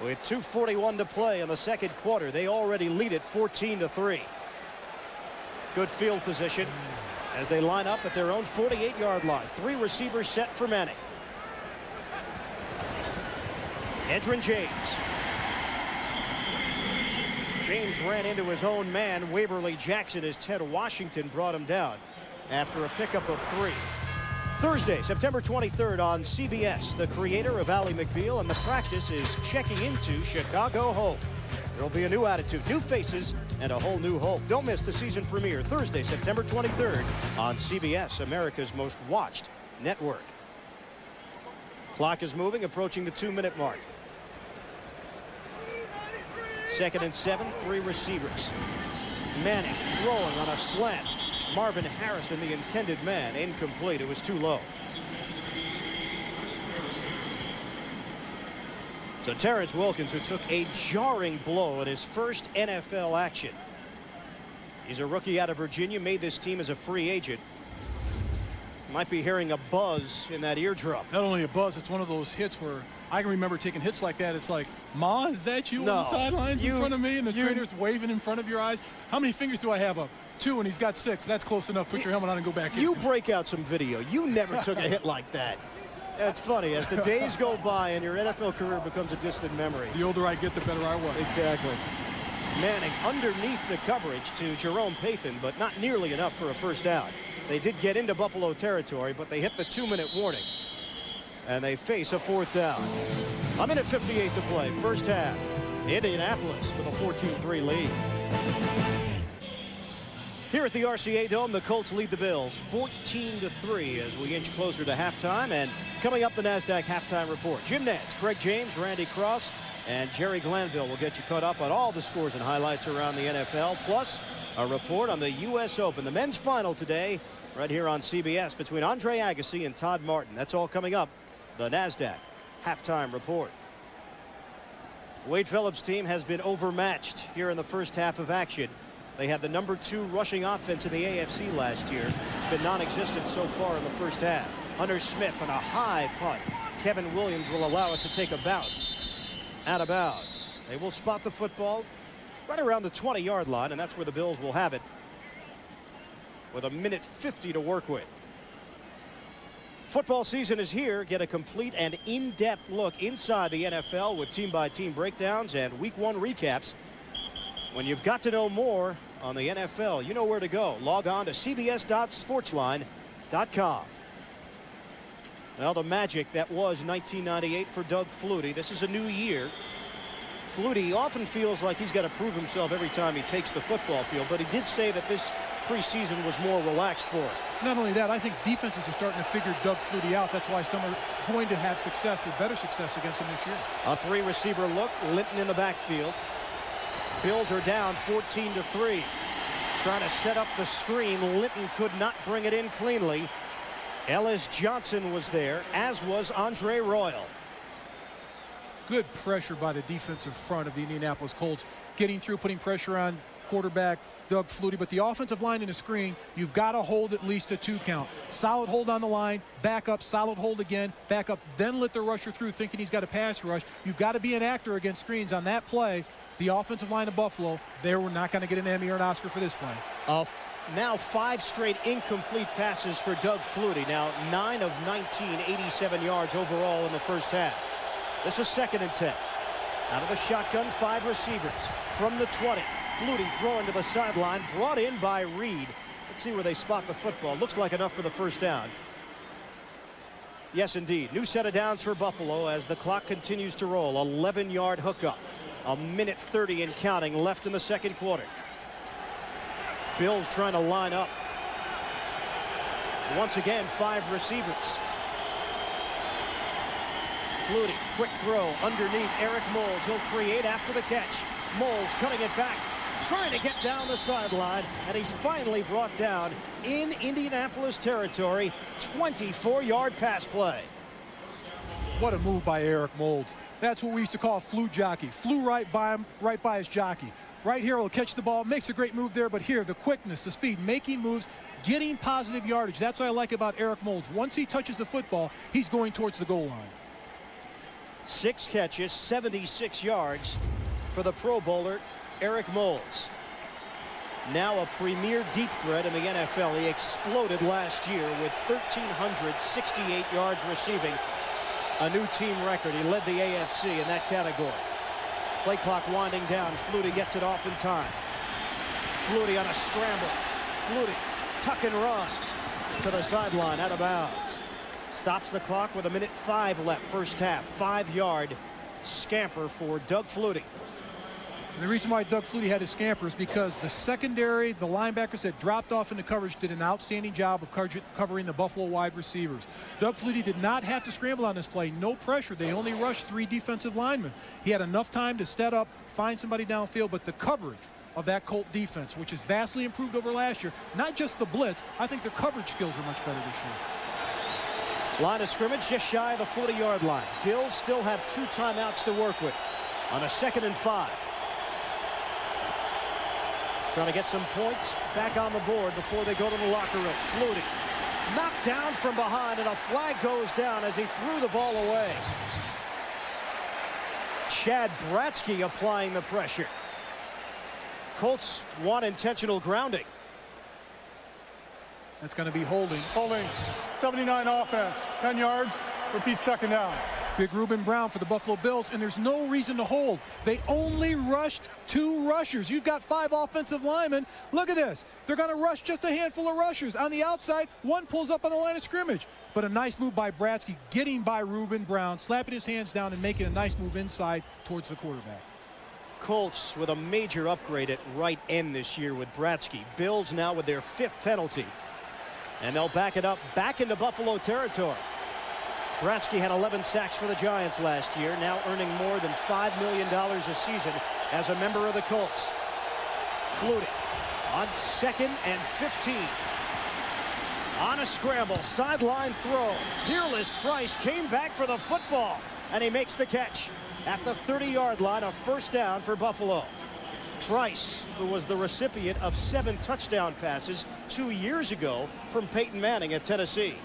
With 2:41 to play in the second quarter, they already lead it 14-3. Good field position as they line up at their own 48-yard line. Three receivers set for Manning. Edgerrin James. James ran into his own man, Waverly Jackson, as Ted Washington brought him down after a pickup of 3. Thursday, September 23rd on CBS, the creator of Ally McBeal and the practice is checking into Chicago Hope. There'll be a new attitude, new faces, and a whole new hope. Don't miss the season premiere Thursday, September 23rd on CBS, America's most watched network. Clock is moving, approaching the 2-minute mark. 2nd and 7, 3 receivers. Manning throwing on a slant. Marvin Harrison, the intended man, incomplete. It was too low. So Terrence Wilkins, who took a jarring blow in his first NFL action. He's a rookie out of Virginia, made this team as a free agent. Might be hearing a buzz in that eardrum. Not only a buzz, it's one of those hits where I can remember taking hits like that. It's like, Ma, is that you on the sidelines in front of me? And the trainer's waving in front of your eyes. How many fingers do I have up? 2, and he's got 6. That's close enough. Put your helmet on and go back in. You break out some video. You never took a hit like that. That's funny. As the days go by and your NFL career becomes a distant memory. The older I get, the better I was. Exactly. Manning underneath the coverage to Jerome Pathan, but not nearly enough for a first down. They did get into Buffalo territory, but they hit the 2-minute warning. And they face a 4th down. A minute 58 to play. First half. Indianapolis with a 14-3 lead. Here at the RCA Dome, the Colts lead the Bills 14-3 as we inch closer to halftime. And coming up, the NASDAQ halftime report. Jim Nantz, Greg James, Randy Cross, and Jerry Glanville will get you caught up on all the scores and highlights around the NFL, plus a report on the U.S. Open. The men's final today right here on CBS between Andre Agassi and Todd Martin. That's all coming up. The NASDAQ halftime report. Wade Phillips' team has been overmatched here in the first half of action. They had the number 2 rushing offense in the AFC last year. It's been non-existent so far in the first half. Hunter Smith on a high punt. Kevin Williams will allow it to take a bounce. Out of bounds. They will spot the football right around the 20-yard line, and that's where the Bills will have it with a minute 50 to work with. Football season is here. Get a complete and in-depth look inside the NFL with team-by-team breakdowns and Week 1 recaps. When you've got to know more on the NFL, you know where to go. Log on to cbs.sportsline.com. Well, the magic that was 1998 for Doug Flutie. This is a new year. Flutie often feels like he's got to prove himself every time he takes the football field, but he did say that this preseason was more relaxed for him. Not only that, I think defenses are starting to figure Doug Flutie out. That's why some are going to have success or better success against him this year. A 3-receiver look. Linton in the backfield. Bills are down 14-3. Trying to set up the screen. Litton could not bring it in cleanly. Ellis Johnson was there, as was Andre Royal. Good pressure by the defensive front of the Indianapolis Colts, getting through, putting pressure on quarterback Doug Flutie. But the offensive line in the screen, you've got to hold at least a 2 count. Solid hold on the line, back up, solid hold again, back up, then let the rusher through thinking he's got a pass rush. You've got to be an actor against screens on that play. The offensive line of Buffalo, they were not going to get an Emmy or an Oscar for this play. Now 5 straight incomplete passes for Doug Flutie. Now 9 of 19, 87 yards overall in the first half. This is 2nd and 10. Out of the shotgun, 5 receivers. From the 20, Flutie throwing to the sideline, brought in by Reed. Let's see where they spot the football. Looks like enough for the first down. Yes, indeed. New set of downs for Buffalo as the clock continues to roll. 11-yard hookup. 1:30 and counting left in the second quarter. Bills trying to line up. Once again, 5 receivers. Flutie, quick throw underneath Eric Moulds. He'll create after the catch. Moulds cutting it back, trying to get down the sideline, and he's finally brought down in Indianapolis territory. 24-yard pass play. What a move by Eric Moulds. That's what we used to call a flu jockey. Flew right by him, right by his jockey. Right here, he'll catch the ball, makes a great move there, but here, the quickness, the speed, making moves, getting positive yardage. That's what I like about Eric Moulds. Once he touches the football, he's going towards the goal line. 6 catches, 76 yards for the Pro Bowler, Eric Moulds. Now a premier deep threat in the NFL. He exploded last year with 1,368 yards receiving. A new team record. He led the AFC in that category. Play clock winding down. Flutie gets it off in time. Flutie on a scramble. Flutie, tuck and run to the sideline, out of bounds. Stops the clock with 1:05 left, first half. 5-yard scamper for Doug Flutie. And the reason why Doug Flutie had his scamper is because the secondary, the linebackers that dropped off into coverage did an outstanding job of covering the Buffalo wide receivers. Doug Flutie did not have to scramble on this play. No pressure. They only rushed 3 defensive linemen. He had enough time to step up, find somebody downfield, but the coverage of that Colt defense, which is vastly improved over last year, not just the blitz, I think the coverage skills are much better this year. Line of scrimmage just shy of the 40-yard line. Bills still have 2 timeouts to work with on a 2nd and 5. Trying to get some points back on the board before they go to the locker room. Flutie knocked down from behind, and a flag goes down as he threw the ball away. Chad Bratsky applying the pressure. Colts want intentional grounding. That's going to be holding. Holding. 79 offense. 10 yards. Repeat 2nd down. Big Ruben Brown for the Buffalo Bills, and there's no reason to hold. They only rushed 2 rushers. You've got 5 offensive linemen. Look at this. They're going to rush just a handful of rushers. On the outside, 1 pulls up on the line of scrimmage. But a nice move by Bratsky, getting by Ruben Brown, slapping his hands down and making a nice move inside towards the quarterback. Colts with a major upgrade at right end this year with Bratsky. Bills now with their 5th penalty. And they'll back it up back into Buffalo territory. Bratsky had 11 sacks for the Giants last year, now earning more than $5 million a season as a member of the Colts. Flutie on 2nd and 15. On a scramble, sideline throw. Peerless Price came back for the football, and he makes the catch at the 30-yard line, a first down for Buffalo. Price, who was the recipient of 7 touchdown passes 2 years ago from Peyton Manning at Tennessee.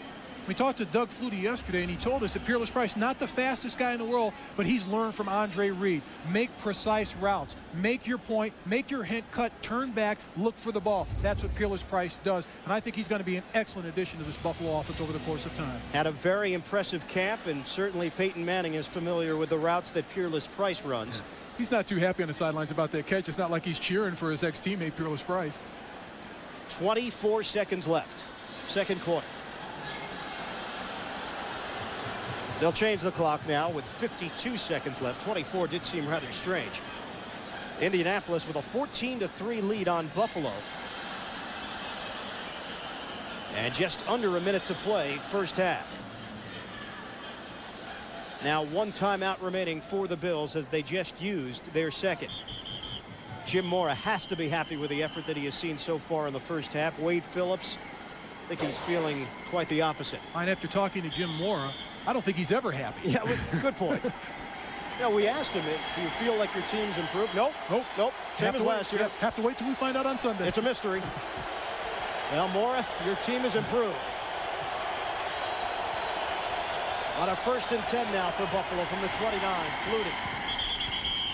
We talked to Doug Flutie yesterday, and he told us that Peerless Price, not the fastest guy in the world, but he's learned from Andre Reed. Make precise routes. Make your point. Make your hint cut. Turn back. Look for the ball. That's what Peerless Price does, and I think he's going to be an excellent addition to this Buffalo offense over the course of time. Had a very impressive camp, and certainly Peyton Manning is familiar with the routes that Peerless Price runs. He's not too happy on the sidelines about that catch. It's not like he's cheering for his ex-teammate, Peerless Price. 24 seconds left. Second quarter. They'll change the clock now with 52 seconds left. 24 did seem rather strange. Indianapolis with a 14-3 lead on Buffalo. And just under a minute to play, first half. Now 1 timeout remaining for the Bills as they just used their 2nd. Jim Mora has to be happy with the effort that he has seen so far in the first half. Wade Phillips, I think he's feeling quite the opposite. And after talking to Jim Mora, I don't think he's ever happy. Yeah, good point. We asked him, do you feel like your team's improved? Nope. Same as last year. Have to wait till we find out on Sunday. It's a mystery. Well, Mora, your team has improved. On a 1st and 10 now for Buffalo from the 29. Flutie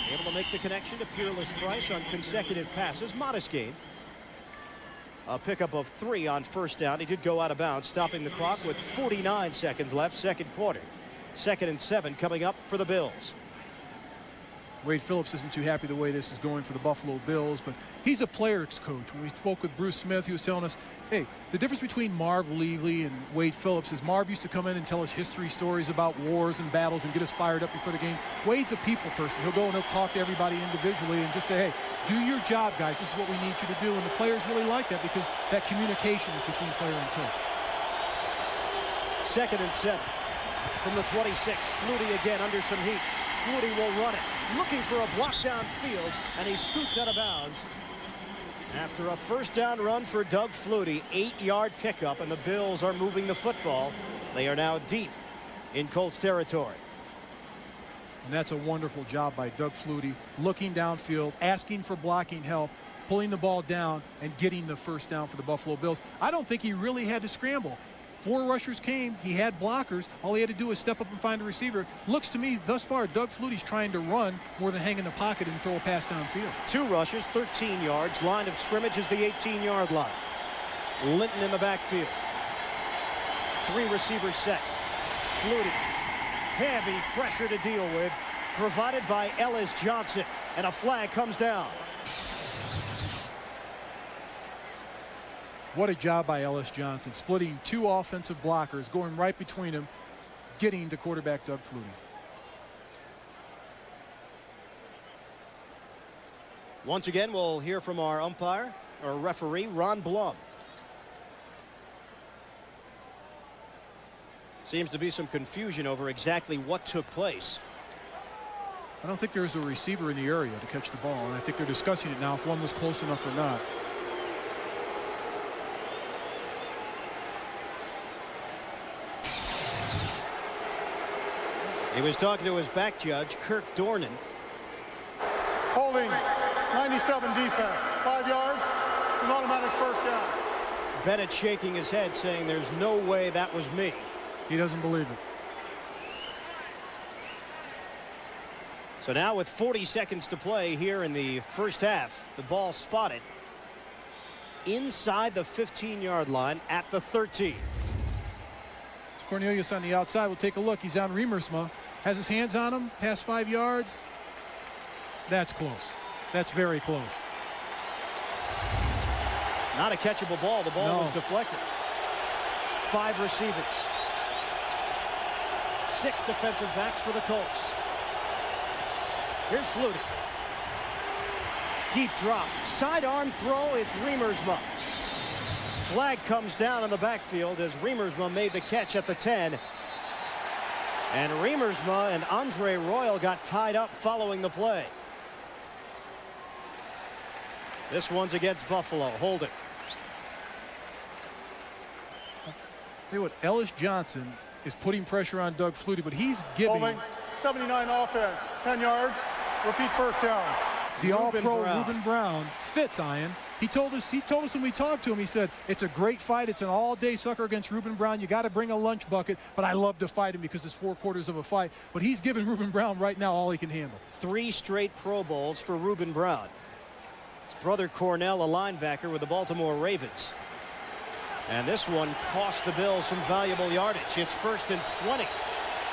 able to make the connection to Peerless Price on consecutive passes. Modest gain. A pickup of 3 on 1st down. He did go out of bounds, stopping the clock with 49 seconds left, 2nd quarter. 2nd and 7 coming up for the Bills. Wade Phillips isn't too happy the way this is going for the Buffalo Bills, but he's a player's coach. When we spoke with Bruce Smith, he was telling us, hey, the difference between Marv Levy and Wade Phillips is Marv used to come in and tell us history stories about wars and battles and get us fired up before the game. Wade's a people person. He'll go and he'll talk to everybody individually and just say, hey, do your job, guys. This is what we need you to do. And the players really like that because that communication is between player and coach. 2nd and 7 from the 26. Flutie again under some heat. Flutie will run it, looking for a block downfield, and he scoots out of bounds. After a 1st down run for Doug Flutie, 8-yard pickup, and the Bills are moving the football. They are now deep in Colts territory. And that's a wonderful job by Doug Flutie, looking downfield, asking for blocking help, pulling the ball down, and getting the 1st down for the Buffalo Bills. I don't think he really had to scramble. 4 rushers came. He had blockers. All he had to do was step up and find a receiver. Looks to me, thus far, Doug Flutie's trying to run more than hang in the pocket and throw a pass downfield. 2 rushes, 13 yards. Line of scrimmage is the 18-yard line. Linton in the backfield. 3 receivers set. Flutie. Heavy pressure to deal with, provided by Ellis Johnson. And a flag comes down. What a job by Ellis Johnson, splitting 2 offensive blockers, going right between them, getting to quarterback Doug Flutie. Once again, we'll hear from our umpire, or referee, Ron Blum. Seems to be some confusion over exactly what took place. I don't think there's a receiver in the area to catch the ball, and I think they're discussing it now if one was close enough or not. He was talking to his back judge, Kirk Dornan. Holding, 97 defense, 5 yards, an automatic 1st down. Bennett shaking his head, saying there's no way that was me. He doesn't believe it. So now with 40 seconds to play here in the 1st half, the ball spotted inside the 15-yard line at the 13. Cornelius on the outside. We'll take a look. He's on Riemersma. Has his hands on him. Past 5 yards. That's close. That's very close. Not a catchable ball. The ball was deflected. 5 receivers. 6 defensive backs for the Colts. Here's Flutie. Deep drop. Sidearm throw. It's Riemersma. Flag comes down in the backfield as Riemersma made the catch at the 10. And Riemersma and Andre Royal got tied up following the play. This one's against Buffalo. Hold it. Tell you what, Ellis Johnson is putting pressure on Doug Flutie, but he's giving. Holding, 79 offense, 10 yards, repeat 1st down. The all-pro Ruben Brown fits, Ian. He told us when we talked to him, he said, it's a great fight. It's an all-day sucker against Ruben Brown. You got to bring a lunch bucket, but I love to fight him because it's 4 quarters of a fight. But he's giving Ruben Brown right now all he can handle. 3 straight Pro Bowls for Ruben Brown. His brother Cornell, a linebacker with the Baltimore Ravens. And this one cost the Bills some valuable yardage. It's 1st and 20.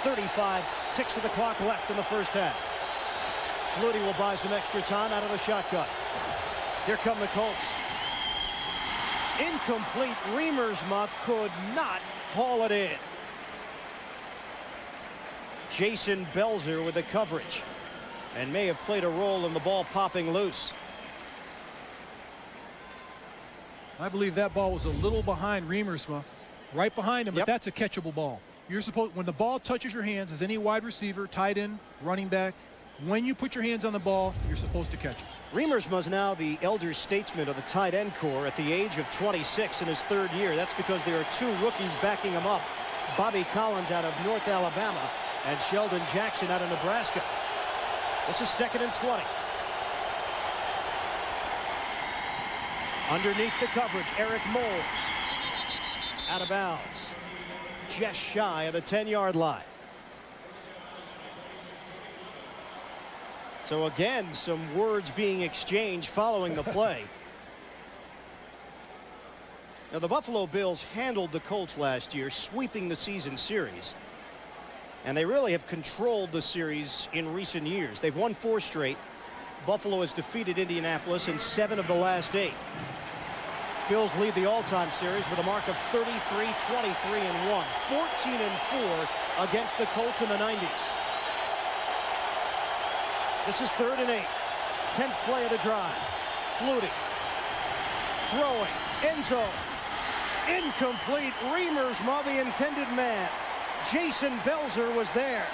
35 ticks of the clock left in the 1st half. Flutie will buy some extra time out of the shotgun. Here come the Colts. Incomplete. Riemersma could not haul it in. Jason Belzer with the coverage and may have played a role in the ball popping loose. I believe that ball was a little behind Riemersma, right behind him, but that's a catchable ball. You're supposed, when the ball touches your hands, as any wide receiver, tight end, running back, when you put your hands on the ball, you're supposed to catch it. Riemersma is now the elder statesman of the tight end corps at the age of 26 in his 3rd year. That's because there are 2 rookies backing him up. Bobby Collins out of North Alabama and Sheldon Jackson out of Nebraska. This is 2nd and 20. Underneath the coverage, Eric Moles out of bounds, just shy of the 10-yard line. So again, some words being exchanged following the play. Now, the Buffalo Bills handled the Colts last year, sweeping the season series. And they really have controlled the series in recent years. They've won 4 straight. Buffalo has defeated Indianapolis in 7 of the last 8. Bills lead the all-time series with a mark of 33-23-1, 14-4 against the Colts in the 90s. This is 3rd and 8. 10th play of the drive. Flutie. Throwing. End zone. Incomplete. Riemersma, the intended man. Jason Belzer was there.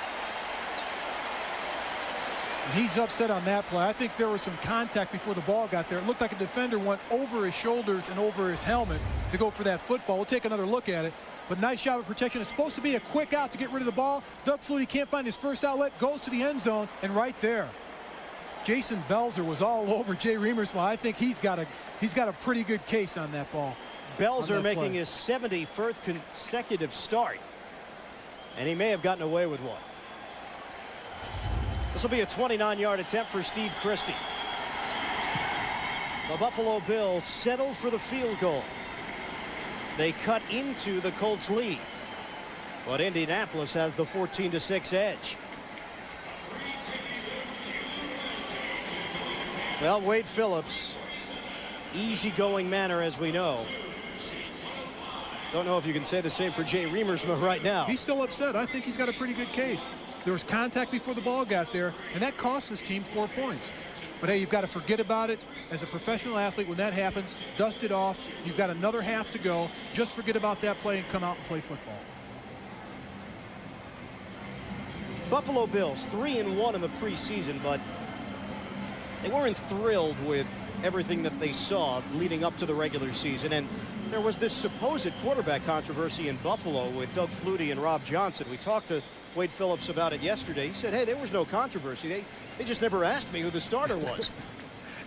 He's upset on that play. I think there was some contact before the ball got there. It looked like a defender went over his shoulders and over his helmet to go for that football. We'll take another look at it. But nice job of protection. It's supposed to be a quick out to get rid of the ball. Doug Flutie can't find his first outlet, goes to the end zone, and right there, Jason Belzer was all over Jay Riemersma. I think he's got a pretty good case on that ball. Belzer making his 71st consecutive start, and he may have gotten away with one. This will be a 29-yard attempt for Steve Christie. The Buffalo Bills settle for the field goal. They cut into the Colts lead, but Indianapolis has the 14-6 edge. Well, Wade Phillips, easygoing manner as we know. Don't know if you can say the same for Jay Riemersma right now. He's still upset. I think he's got a pretty good case. There was contact before the ball got there, and that cost his team 4 points. But hey, you've got to forget about it. As a professional athlete, when that happens, dust it off. You've got another half to go. Just forget about that play and come out and play football. Buffalo Bills 3-1 in the preseason, but they weren't thrilled with everything that they saw leading up to the regular season. And there was this supposed quarterback controversy in Buffalo with Doug Flutie and Rob Johnson. We talked to Wade Phillips about it yesterday. He said, hey, there was no controversy. They just never asked me who the starter was.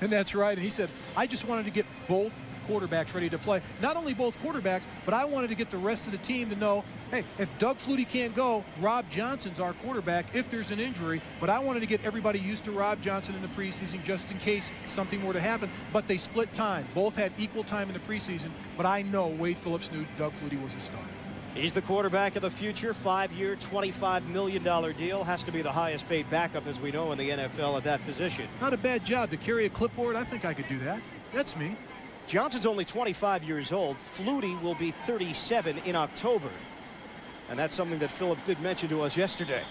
And that's right. And he said, I just wanted to get both quarterbacks ready to play. Not only both quarterbacks, but I wanted to get the rest of the team to know, hey, if Doug Flutie can't go, Rob Johnson's our quarterback if there's an injury. But I wanted to get everybody used to Rob Johnson in the preseason just in case something were to happen. But they split time. Both had equal time in the preseason. But I know Wade Phillips knew Doug Flutie was a starter. He's the quarterback of the future. 5-year, $25 million deal. Has to be the highest paid backup, as we know, in the NFL at that position. Not a bad job to carry a clipboard. I think I could do that. That's me. Johnson's only 25 years old. Flutie will be 37 in October. And that's something that Phillips did mention to us yesterday.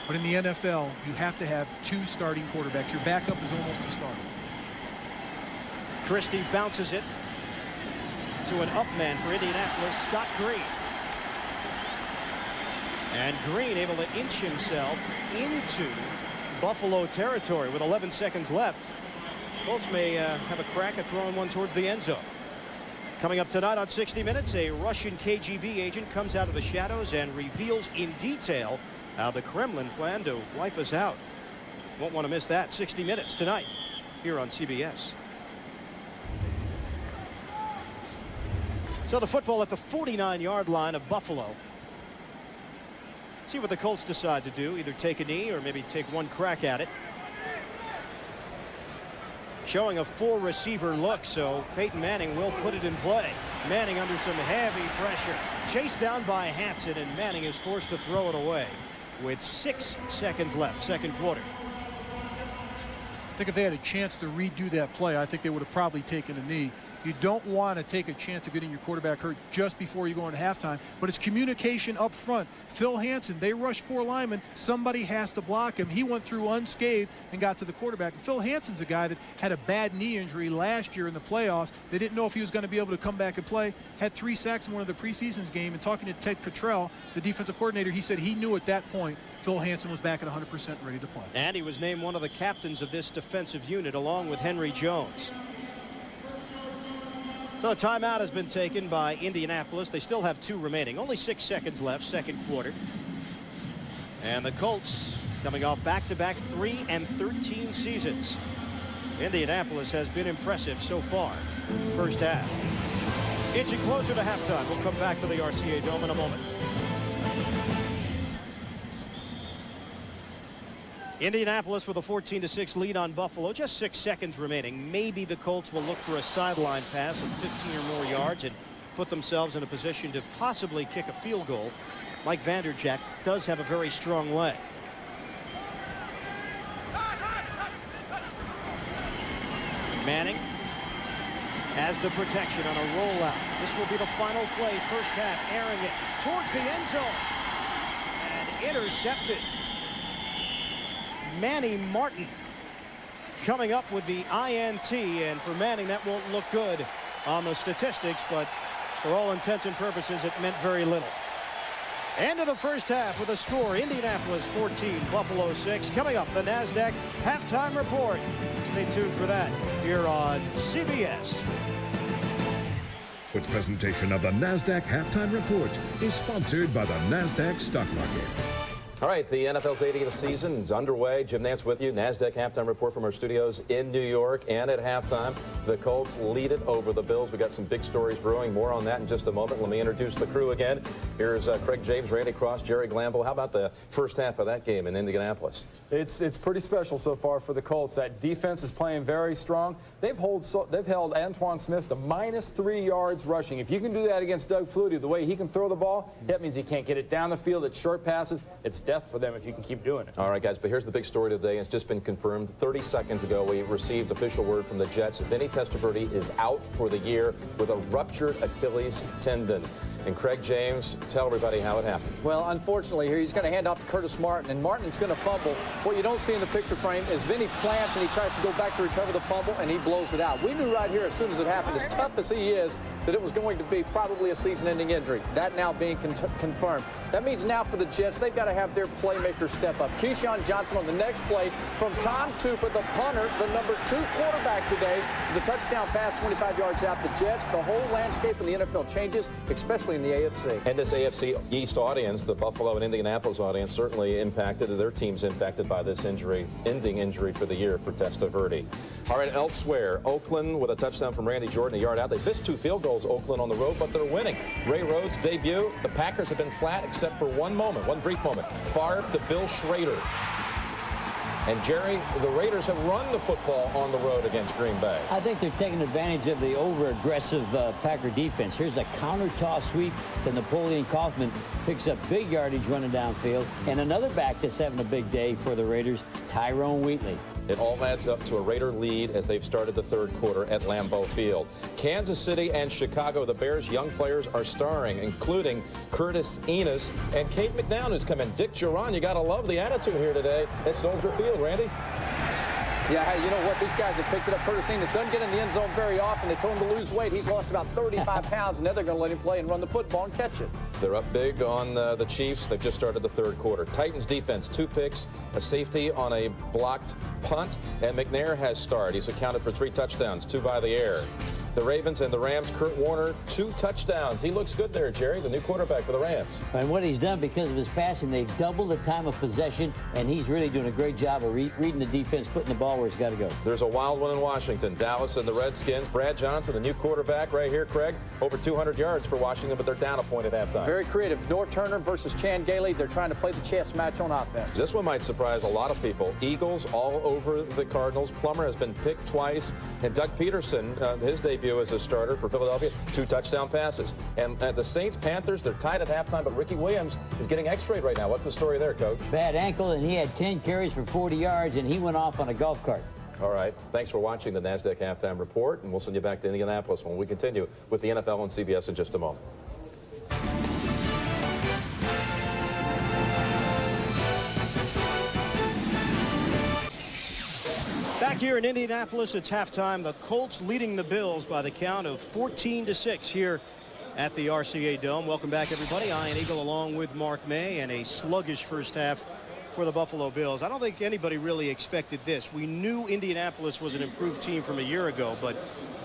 But in the NFL, you have to have 2 starting quarterbacks. Your backup is almost a starter. Christie bounces it to an up man for Indianapolis, Scott Green. And Green able to inch himself into Buffalo territory with 11 seconds left. Colts may have a crack at throwing one towards the end zone. Coming up tonight on 60 Minutes, a Russian KGB agent comes out of the shadows and reveals in detail how the Kremlin planned to wipe us out. Won't want to miss that. 60 Minutes tonight here on CBS. So the football at the 49-yard line of Buffalo. See what the Colts decide to do. Either take a knee or maybe take one crack at it. Showing a 4-receiver look, so Peyton Manning will put it in play. Manning under some heavy pressure. Chased down by Hanson, and Manning is forced to throw it away with 6 seconds left, second quarter. I think if they had a chance to redo that play, I think they would have probably taken a knee. You don't want to take a chance of getting your quarterback hurt just before you go into halftime, but it's communication up front. Phil Hansen, they rushed 4 linemen. Somebody has to block him. He went through unscathed and got to the quarterback. Phil Hansen's a guy that had a bad knee injury last year in the playoffs. They didn't know if he was going to be able to come back and play. Had 3 sacks in one of the preseason games, and talking to Ted Cottrell, the defensive coordinator, he said he knew at that point Phil Hansen was back at 100% ready to play. And he was named one of the captains of this defensive unit along with Henry Jones. So a timeout has been taken by Indianapolis. They still have 2 remaining. Only 6 seconds left, second quarter. And the Colts coming off back-to-back 3-13 seasons. Indianapolis has been impressive so far. First half. Inching closer to halftime. We'll come back to the RCA Dome in a moment. Indianapolis with a 14-6 lead on Buffalo. Just 6 seconds remaining. Maybe the Colts will look for a sideline pass of 15 or more yards and put themselves in a position to possibly kick a field goal. Mike Vanderjagt does have a very strong leg. Manning has the protection on a rollout. This will be the final play, first half, airing it towards the end zone. And intercepted. Manny Martin coming up with the INT, and for Manning that won't look good on the statistics, but for all intents and purposes it meant very little. End of the first half with a score, Indianapolis 14, Buffalo 6. Coming up, the NASDAQ halftime report. Stay tuned for that here on CBS. This presentation of the NASDAQ halftime report is sponsored by the NASDAQ stock market. All right, the NFL's 80th season is underway. Jim Nance with you. NASDAQ halftime report from our studios in New York. And at halftime, the Colts lead it over the Bills. We got some big stories brewing. More on that in just a moment. Let me introduce the crew again. Here's Craig James, Randy Cross, Jerry Glanville. How about the first half of that game in Indianapolis? It's pretty special so far for the Colts. That defense is playing very strong. They've held Antoine Smith to -3 yards rushing. If you can do that against Doug Flutie, the way he can throw the ball, that means he can't get it down the field. It's short passes. It's death for them if you can keep doing it. All right, guys, but here's the big story today. It's just been confirmed 30 seconds ago. We received official word from the Jets. Vinny Testaverde is out for the year with a ruptured Achilles tendon. And Craig James, tell everybody how it happened. Well, unfortunately here, he's going to hand off to Curtis Martin, and Martin's going to fumble. What you don't see in the picture frame is Vinny plants, and he tries to go back to recover the fumble, and he blows it out. We knew right here as soon as it happened, as tough as he is, that it was going to be probably a season-ending injury. That now being confirmed. That means now for the Jets, they've got to have their playmakers step up. Keyshawn Johnson on the next play from Tom Tupa, the punter, the number 2 quarterback today. The touchdown pass 25 yards out. The Jets, the whole landscape in the NFL changes, especially in the AFC. And this AFC East audience, the Buffalo and Indianapolis audience, certainly impacted. Their team's impacted by this injury, ending injury for the year for Testaverde. All right, elsewhere, Oakland with a touchdown from Randy Jordan, a yard out. They missed 2 field goals, Oakland on the road, but they're winning. Ray Rhodes' debut. The Packers have been flat except for one brief moment. Favre to Bill Schrader. And Jerry, the Raiders have run the football on the road against Green Bay. I think they're taking advantage of the over-aggressive Packer defense. Here's a counter-toss sweep to Napoleon Kaufman. Picks up big yardage running downfield. And another back that's having a big day for the Raiders, Tyrone Wheatley. It all adds up to a Raider lead as they've started the third quarter at Lambeau Field. Kansas City and Chicago, the Bears' young players are starring, including Curtis Enos and Kate McNown, who's come in. Dick Duran, you got to love the attitude here today at Soldier Field, Randy. Yeah, hey, you know what? These guys have picked it up. Curtis Enos doesn't get in the end zone very often. They told him to lose weight. He's lost about 35 pounds, and now they're going to let him play and run the football and catch it. They're up big on the Chiefs. They've just started the third quarter. Titans defense, 2 picks, a safety on a blocked punt, and McNair has starred. He's accounted for 3 touchdowns, 2 by the air. The Ravens and the Rams, Kurt Warner, 2 touchdowns. He looks good there, Jerry, the new quarterback for the Rams. And what he's done because of his passing, they've doubled the time of possession, and he's really doing a great job of reading the defense, putting the ball where it's got to go. There's a wild one in Washington. Dallas and the Redskins. Brad Johnson, the new quarterback right here, Craig. Over 200 yards for Washington, but they're down a point at halftime. Very creative. North Turner versus Chan Gailey. They're trying to play the chess match on offense. This one might surprise a lot of people. Eagles all over the Cardinals. Plummer has been picked twice. And Doug Peterson, his debut as a starter for Philadelphia, 2 touchdown passes. And the Saints, Panthers, they're tied at halftime, but Ricky Williams is getting x-rayed right now. What's the story there, Coach? Bad ankle, and he had 10 carries for 40 yards, and he went off on a golf cart. All right. Thanks for watching the NASDAQ Halftime Report, and we'll send you back to Indianapolis when we continue with the NFL on CBS in just a moment. Back here in Indianapolis, it's halftime. The Colts leading the Bills by the count of 14-6 here at the RCA Dome. Welcome back, everybody. Ian Eagle along with Mark May, and a sluggish first half for the Buffalo Bills. I don't think anybody really expected this. We knew Indianapolis was an improved team from a year ago, but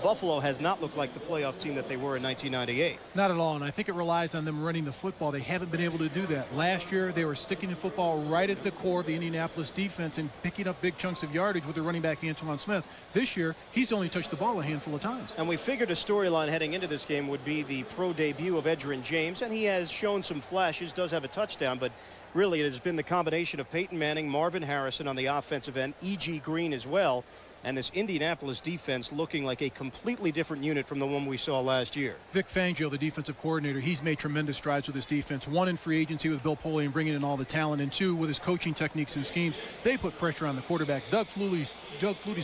Buffalo has not looked like the playoff team that they were in 1998. Not at all, and I think it relies on them running the football. They haven't been able to do that. Last year, they were sticking the football right at the core of the Indianapolis defense and picking up big chunks of yardage with their running back, Antoine Smith. This year, he's only touched the ball a handful of times. And we figured a storyline heading into this game would be the pro debut of Edgerrin James, and he has shown some flashes, does have a touchdown, but really, it has been the combination of Peyton Manning, Marvin Harrison on the offensive end, E.G. Green as well, and this Indianapolis defense looking like a completely different unit from the one we saw last year. Vic Fangio, the defensive coordinator, he's made tremendous strides with this defense. One, in free agency with Bill Polian and bringing in all the talent, and two, with his coaching techniques and schemes, they put pressure on the quarterback. Doug Flutie's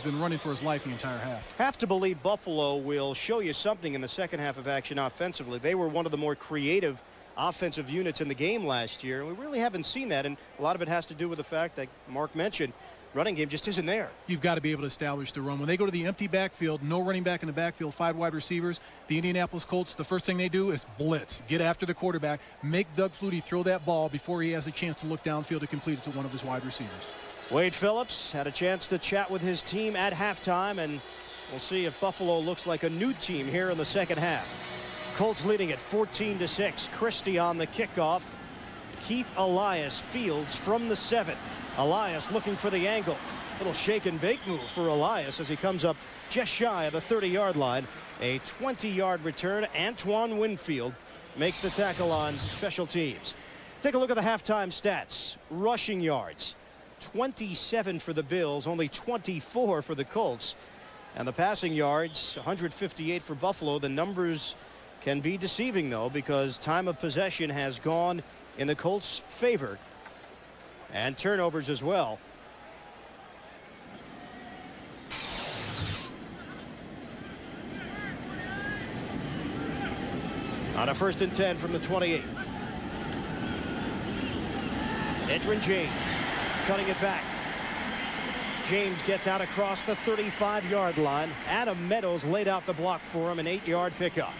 been running for his life the entire half. Have to believe Buffalo will show you something in the second half of action offensively. They were one of the more creative offensive units in the game last year. We really haven't seen that, and a lot of it has to do with the fact that Mark mentioned running game just isn't there. You've got to be able to establish the run. When they go to the empty backfield, no running back in the backfield, 5 wide receivers, the Indianapolis Colts, the first thing they do is blitz, get after the quarterback, make Doug Flutie throw that ball before he has a chance to look downfield to complete it to one of his wide receivers. Wade Phillips had a chance to chat with his team at halftime, and we'll see if Buffalo looks like a new team here in the second half. Colts leading at 14-6. Christie on the kickoff. Keith Elias fields from the 7. Elias looking for the angle. Little shake and bake move for Elias as he comes up just shy of the 30-yard line. A 20-yard return. Antoine Winfield makes the tackle on special teams. Take a look at the halftime stats. Rushing yards, 27 for the Bills, only 24 for the Colts. And the passing yards, 158 for Buffalo. The numbers can be deceiving, though, because time of possession has gone in the Colts' favor, and turnovers as well. On a 1st and 10 from the 28. Edgerrin James cutting it back. James gets out across the 35-yard line. Adam Meadows laid out the block for him, an 8-yard pickup.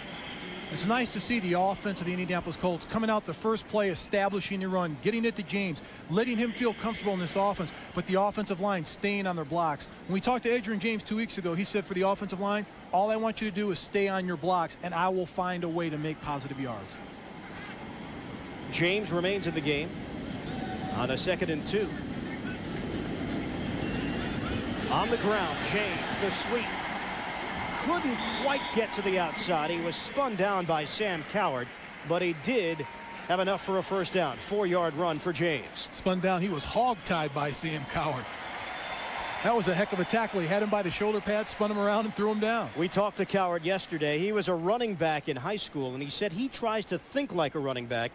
It's nice to see the offense of the Indianapolis Colts coming out the first play, establishing the run, getting it to James, letting him feel comfortable in this offense, but the offensive line staying on their blocks. When we talked to Edgerrin James 2 weeks ago, he said for the offensive line, all I want you to do is stay on your blocks, and I will find a way to make positive yards. James remains in the game on a 2nd and 2. On the ground, James, the sweep. Couldn't quite get to the outside. He was spun down by Sam Coward, but he did have enough for a first down. 4-yard run for James. Spun down. He was hog-tied by Sam Coward. That was a heck of a tackle. He had him by the shoulder pad, spun him around, and threw him down. We talked to Coward yesterday. He was a running back in high school, and he said he tries to think like a running back,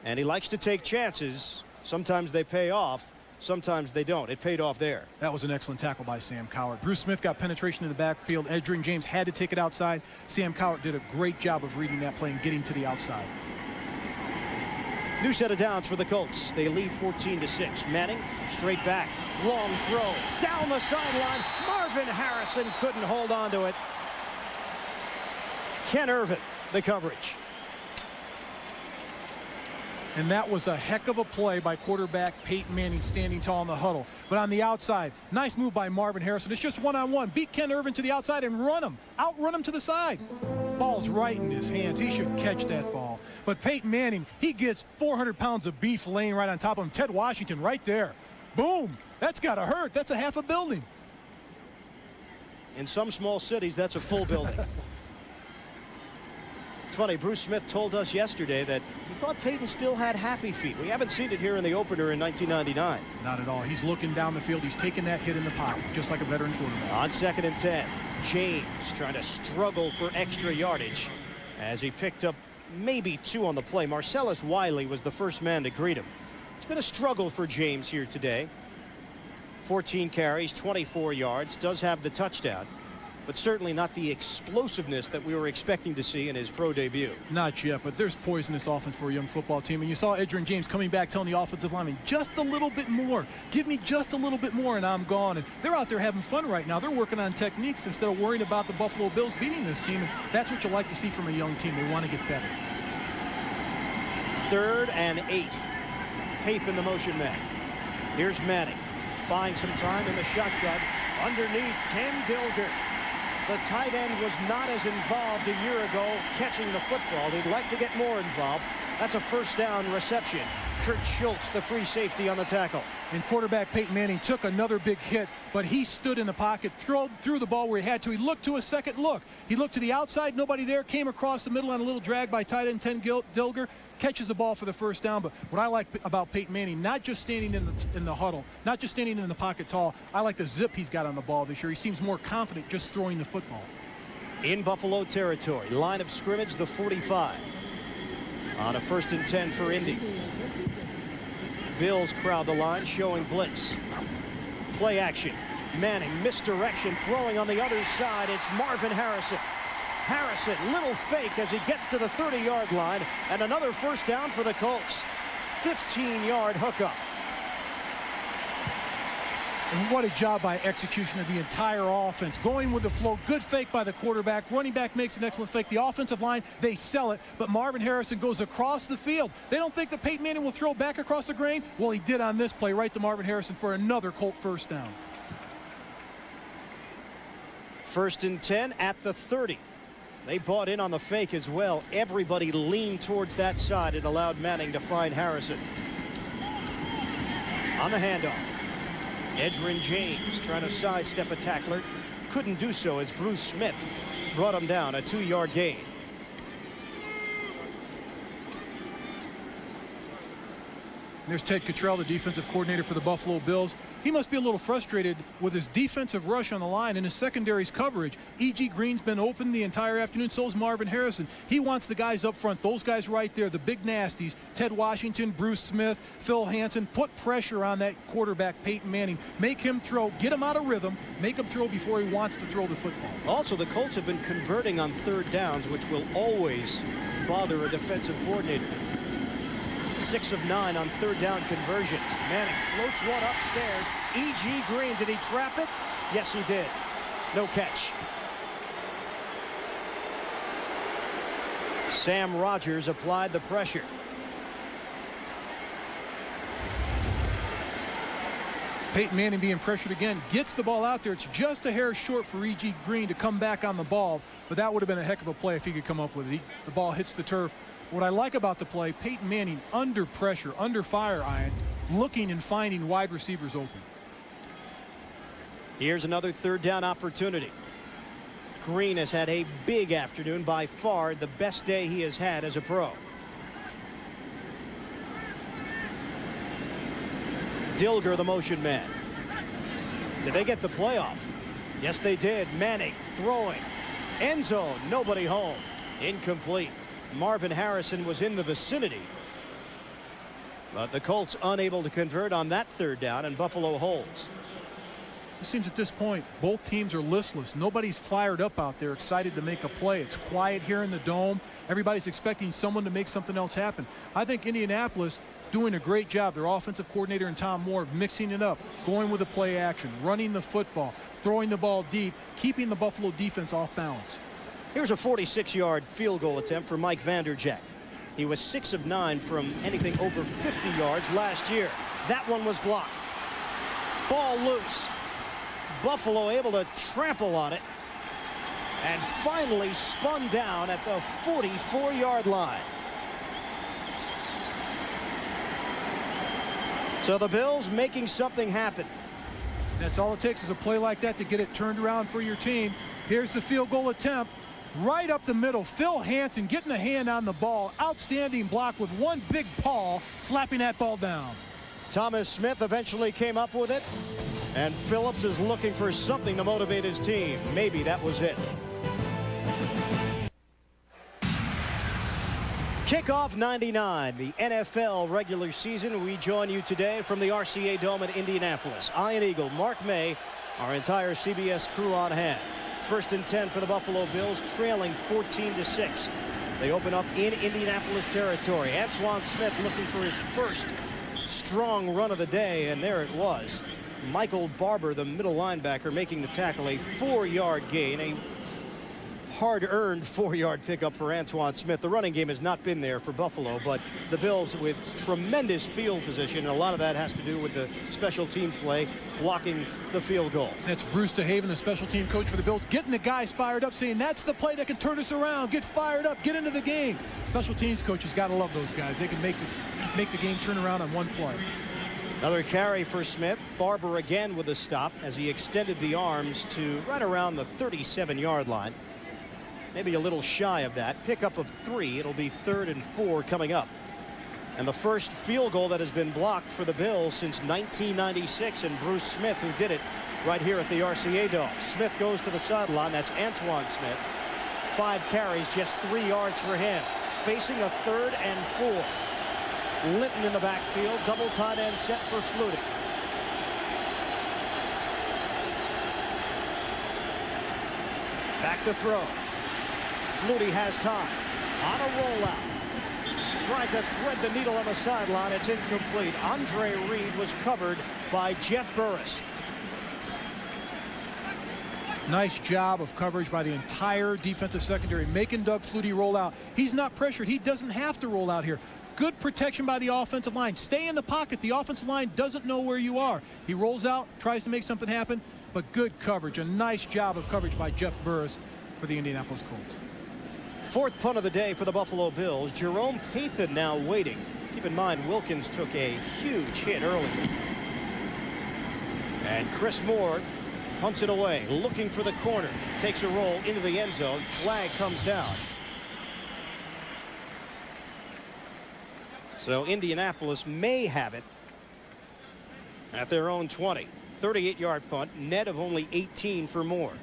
and he likes to take chances. Sometimes they pay off. Sometimes they don't. It paid off there. That was an excellent tackle by Sam Coward. Bruce Smith got penetration in the backfield. Edgerrin James had to take it outside. Sam Coward did a great job of reading that play and getting to the outside. New set of downs for the Colts. They lead 14-6. Manning straight back. Long throw. Down the sideline. Marvin Harrison couldn't hold on to it. Ken Irvin, the coverage. And that was a heck of a play by quarterback Peyton Manning, standing tall in the huddle. But on the outside, nice move by Marvin Harrison. It's just one-on-one. Beat Ken Irvin to the outside and run him. Outrun him to the side. Ball's right in his hands. He should catch that ball. But Peyton Manning, he gets 400 pounds of beef laying right on top of him. Ted Washington right there. Boom. That's got to hurt. That's a half a building. In some small cities, that's a full building. It's funny, Bruce Smith told us yesterday that he thought Peyton still had happy feet. We haven't seen it here in the opener in 1999. Not at all. He's looking down the field. He's taking that hit in the pocket, just like a veteran quarterback. On 2nd and 10, James trying to struggle for extra yardage as he picked up maybe 2 on the play. Marcellus Wiley was the first man to greet him. It's been a struggle for James here today. 14 carries, 24 yards, does have the touchdown, but certainly not the explosiveness that we were expecting to see in his pro debut. Not yet, but there's poisonous offense for a young football team. And you saw Edgerrin James coming back telling the offensive lineman, just a little bit more. Give me just a little bit more and I'm gone. And they're out there having fun right now. They're working on techniques instead of worrying about the Buffalo Bills beating this team. And that's what you like to see from a young team. They want to get better. 3rd and 8. Faith in the motion man. Here's Manning buying some time in the shotgun. Underneath, Ken Dilger. The tight end was not as involved a year ago catching the football. They'd like to get more involved. That's a first down reception. Kurt Schultz, the free safety on the tackle. And quarterback Peyton Manning took another big hit, but he stood in the pocket, threw the ball where he had to. He looked to a second look. He looked to the outside, nobody there, came across the middle on a little drag by tight end Ken Dilger, catches the ball for the first down. But what I like about Peyton Manning, not just standing in the huddle, not just standing in the pocket tall, I like the zip he's got on the ball this year. He seems more confident just throwing the football. In Buffalo territory, line of scrimmage, the 45. On a 1st and 10 for Indy. Bills crowd the line, showing blitz. Play action. Manning, misdirection, throwing on the other side. It's Marvin Harrison. Harrison, little fake as he gets to the 30-yard line, and another first down for the Colts. 15-yard hookup. And what a job by execution of the entire offense. Going with the flow, good fake by the quarterback. Running back makes an excellent fake. The offensive line, they sell it, but Marvin Harrison goes across the field. They don't think that Peyton Manning will throw back across the grain? Well, he did on this play, right to Marvin Harrison for another Colt first down. 1st and 10 at the 30. They bought in on the fake as well. Everybody leaned towards that side. It allowed Manning to find Harrison. On the handoff. Edgerrin James trying to sidestep a tackler. Couldn't do so as Bruce Smith brought him down, a 2-yard gain. And there's Ted Cottrell, the defensive coordinator for the Buffalo Bills. He must be a little frustrated with his defensive rush on the line and his secondary's coverage. E.G. Green's been open the entire afternoon, so is Marvin Harrison. He wants the guys up front, those guys right there, the big nasties, Ted Washington, Bruce Smith, Phil Hansen, put pressure on that quarterback, Peyton Manning. Make him throw, get him out of rhythm, make him throw before he wants to throw the football. Also, the Colts have been converting on 3rd downs, which will always bother a defensive coordinator. 6 of 9 on 3rd down conversions. Manning floats one upstairs. E.G. Green, did he trap it? Yes, he did. No catch. Sam Rogers applied the pressure. Peyton Manning being pressured again, gets the ball out there. It's just a hair short for E.G. Green to come back on the ball, but that would have been a heck of a play if he could come up with it. The ball hits the turf. What I like about the play, Peyton Manning under pressure, under fire iron, looking and finding wide receivers open. Here's another 3rd down opportunity. Green has had a big afternoon, by far the best day he has had as a pro. Dilger, the motion man. Did they get the playoff? Yes, they did. Manning throwing. End zone, nobody home. Incomplete. Marvin Harrison was in the vicinity, but the Colts unable to convert on that 3rd down, and Buffalo holds. It seems at this point both teams are listless. Nobody's fired up out there, excited to make a play. It's quiet here in the dome. Everybody's expecting someone to make something else happen. I think Indianapolis doing a great job, their offensive coordinator and Tom Moore, mixing it up, going with the play action, running the football, throwing the ball deep, keeping the Buffalo defense off balance. Here's a 46-yard field goal attempt for Mike Vanderjagt. He was 6 of 9 from anything over 50 yards last year. That one was blocked. Ball loose. Buffalo able to trample on it and finally spun down at the 44-yard line. So the Bills making something happen. That's all it takes is a play like that to get it turned around for your team. Here's the field goal attempt. Right up the middle, Phil Hansen getting a hand on the ball. Outstanding block with one big paw, slapping that ball down. Thomas Smith eventually came up with it, and Phillips is looking for something to motivate his team. Maybe that was it. Kickoff 99, the NFL regular season. We join you today from the RCA Dome in Indianapolis. Ian Eagle, Mark May, our entire CBS crew on hand. 1st and 10 for the Buffalo Bills, trailing 14-6. They open up in Indianapolis territory. Antoine Smith looking for his first strong run of the day, and there it was. Michael Barber, the middle linebacker, making the tackle. A 4-yard gain, a hard-earned 4-yard pickup for Antoine Smith. The running game has not been there for Buffalo, but the Bills with tremendous field position, and a lot of that has to do with the special teams play, blocking the field goal. That's Bruce DeHaven, the special team coach for the Bills, getting the guys fired up, saying that's the play that can turn us around. Get fired up, get into the game. Special teams coaches got to love those guys. They can make the game turn around on one play. Another carry for Smith. Barber again with a stop as he extended the arms to right around the 37-yard line. Maybe a little shy of that. Pickup of 3. It'll be 3rd and 4 coming up. And the first field goal that has been blocked for the Bills since 1996, and Bruce Smith, who did it right here at the RCA Dome. Smith goes to the sideline. That's Antoine Smith. 5 carries, just 3 yards for him. Facing a 3rd and 4. Linton in the backfield. Double tight end set for Flutie. Back to throw. Flutie has time on a rollout, trying to thread the needle on the sideline. It's incomplete. Andre Reed was covered by Jeff Burris. Nice job of coverage by the entire defensive secondary, making Doug Flutie roll out. He's not pressured. He doesn't have to roll out here. Good protection by the offensive line. Stay in the pocket. The offensive line doesn't know where you are. He rolls out, tries to make something happen, but good coverage. A nice job of coverage by Jeff Burris for the Indianapolis Colts. 4th punt of the day for the Buffalo Bills. Jerome Pathan now waiting. Keep in mind, Wilkins took a huge hit earlier. And Chris Moore punts it away, looking for the corner. Takes a roll into the end zone. Flag comes down. So Indianapolis may have it at their own 20. 38-yard punt, net of only 18 for Moore,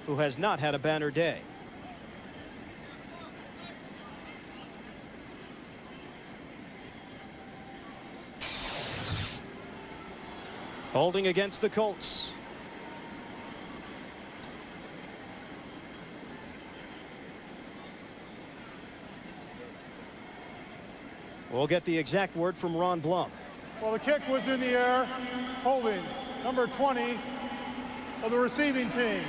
who has not had a banner day. Holding against the Colts. We'll get the exact word from Ron Blum. Well, the kick was in the air, holding number 20 of the receiving team.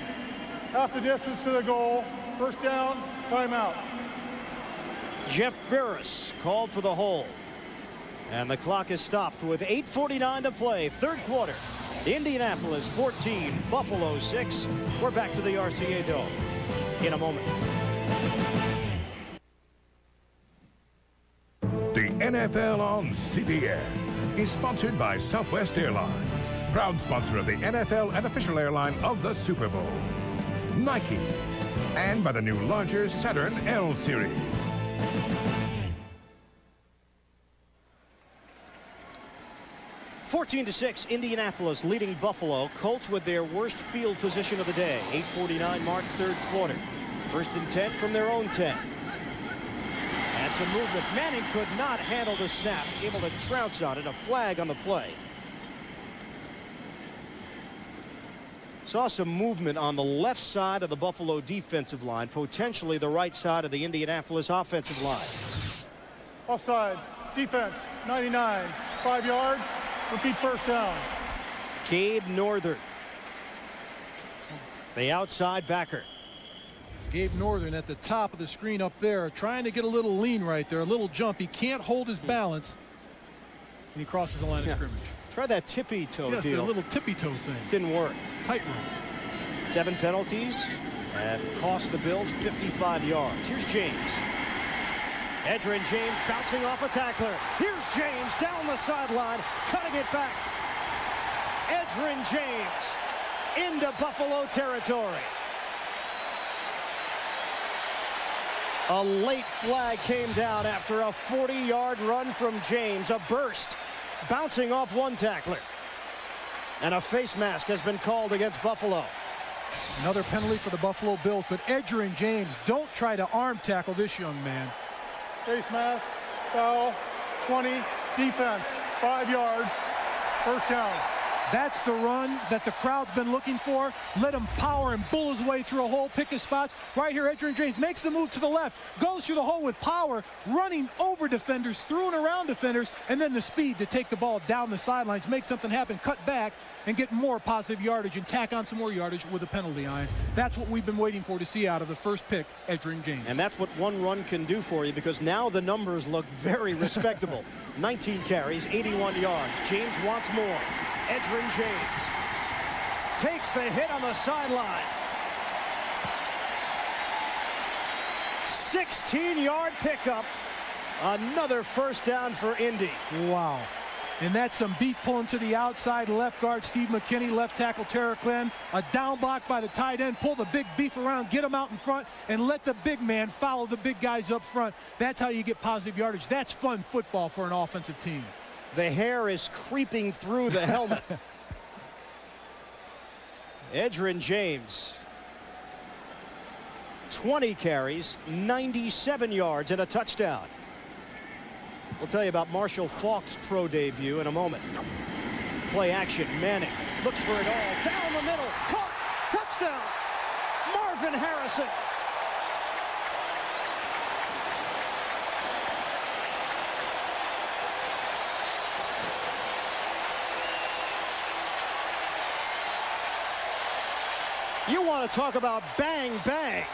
Half the distance to the goal. First down, timeout. Jeff Burris called for the hold. And the clock is stopped with 8:49 to play. 3rd quarter. Indianapolis 14, Buffalo 6. We're back to the RCA Dome in a moment. The NFL on CBS is sponsored by Southwest Airlines, proud sponsor of the NFL and official airline of the Super Bowl. Nike, and by the new larger Saturn L Series. (14-6), Indianapolis leading Buffalo. Colts with their worst field position of the day. 8:49 mark, 3rd quarter. 1st and 10 from their own 10. And some movement. Manning could not handle the snap, able to trounce on it. A flag on the play. Saw some movement on the left side of the Buffalo defensive line, potentially the right side of the Indianapolis offensive line. Offside, defense, 99, 5 yards, repeat first down. Gabe Northern, the outside backer. Gabe Northern at the top of the screen up there, trying to get a little lean right there, a little jump. He can't hold his balance, and he crosses the line of scrimmage. Try that tippy toe yes, deal. The little tippy toe thing. Didn't work. Tightrope. 7 penalties and cost the Bills 55 yards. Here's James. Edgerrin James bouncing off a tackler. Here's James down the sideline, cutting it back. Edgerrin James into Buffalo territory. A late flag came down after a 40-yard run from James. A burst, bouncing off one tackler. And a face mask has been called against Buffalo. Another penalty for the Buffalo Bills, but Edgerrin James, don't try to arm tackle this young man. face mask, foul, 20, defense, 5 yards, first down. That's the run that the crowd's been looking for. Let him power and bull his way through a hole, pick his spots. Right here, Edgerrin James makes the move to the left, goes through the hole with power, running over defenders, through and around defenders, and then the speed to take the ball down the sidelines, make something happen, cut back, and get more positive yardage and tack on some more yardage with a penalty on it. That's what we've been waiting for to see out of the first pick, Edgerrin James. And that's what one run can do for you, because now the numbers look very respectable. 19 carries, 81 yards. James wants more. Edgerrin James takes the hit on the sideline. 16-yard pickup. Another first down for Indy. Wow. And that's some beef pulling to the outside. Left guard Steve McKinney, left tackle Tara Glenn. A down block by the tight end. Pull the big beef around, get him out in front, and let the big man follow the big guys up front. That's how you get positive yardage. That's fun football for an offensive team. The hair is creeping through the helmet. Edgerrin James, 20 carries, 97 yards, and a touchdown. We'll tell you about Marshall Faulk's pro debut in a moment. Play action, Manning looks for it all, down the middle, caught, touchdown, Marvin Harrison. You want to talk about bang, bang.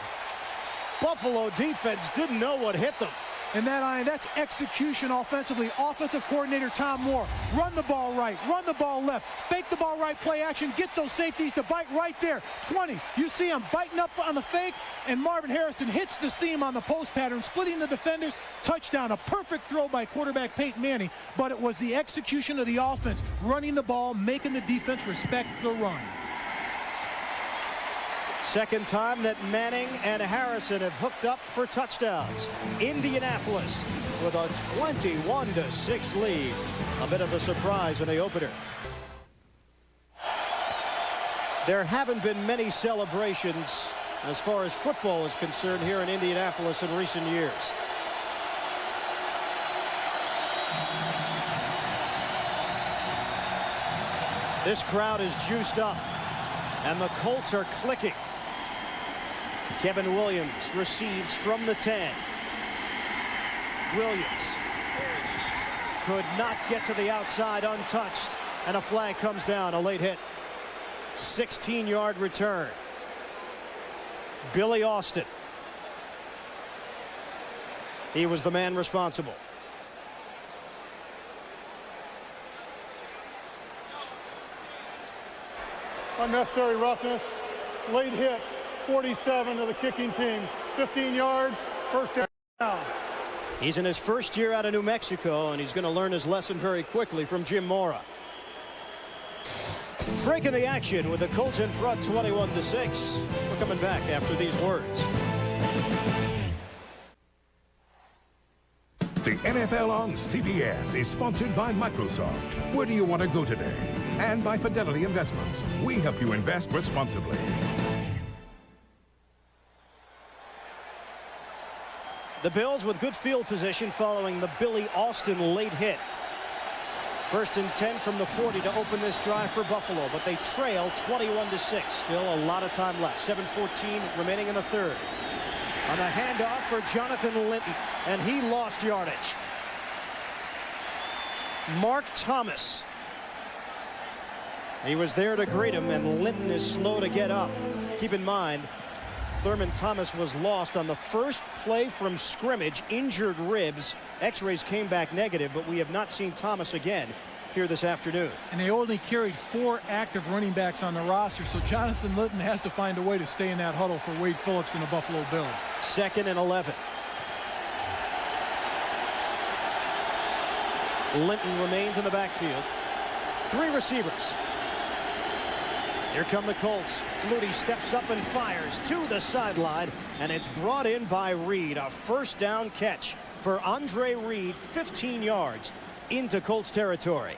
Buffalo defense didn't know what hit them. And that's execution offensively. Offensive coordinator Tom Moore. Run the ball right, run the ball left, fake the ball right, play action, get those safeties to bite right there. 20, you see him biting up on the fake, and Marvin Harrison hits the seam on the post pattern, splitting the defenders. Touchdown, a perfect throw by quarterback Peyton Manning, but it was the execution of the offense, running the ball, making the defense respect the run. Second time that Manning and Harrison have hooked up for touchdowns. Indianapolis with a 21-6 lead. A bit of a surprise in the opener. There haven't been many celebrations as far as football is concerned here in Indianapolis in recent years. This crowd is juiced up, and the Colts are clicking. Kevin Williams receives from the 10. Williams could not get to the outside untouched, and a flag comes down, a late hit. 16-yard return. Billy Austin. He was the man responsible. Unnecessary roughness, late hit. 47 of the kicking team, 15 yards, first down. He's in his first year out of New Mexico, and he's going to learn his lesson very quickly from Jim Mora. Break of the action with the Colts in front, 21-6. We're coming back after these words. The NFL on CBS is sponsored by Microsoft. Where do you want to go today? And by Fidelity Investments. We help you invest responsibly. The Bills with good field position following the Billy Austin late hit. First and 10 from the 40 to open this drive for Buffalo, but they trail 21-6. Still a lot of time left. 7:14 remaining in the third. On the handoff for Jonathan Linton, and he lost yardage. Mark Thomas. He was there to greet him, and Linton is slow to get up. Keep in mind, Thurman Thomas was lost on the first play from scrimmage, injured ribs. X-rays came back negative, but we have not seen Thomas again here this afternoon. And they only carried 4 active running backs on the roster, so Jonathan Linton has to find a way to stay in that huddle for Wade Phillips and the Buffalo Bills. 2nd and 11. Linton remains in the backfield. 3 receivers. Here come the Colts. Flutie steps up and fires to the sideline, and it's brought in by Reed. A first down catch for Andre Reed, 15 yards into Colts territory.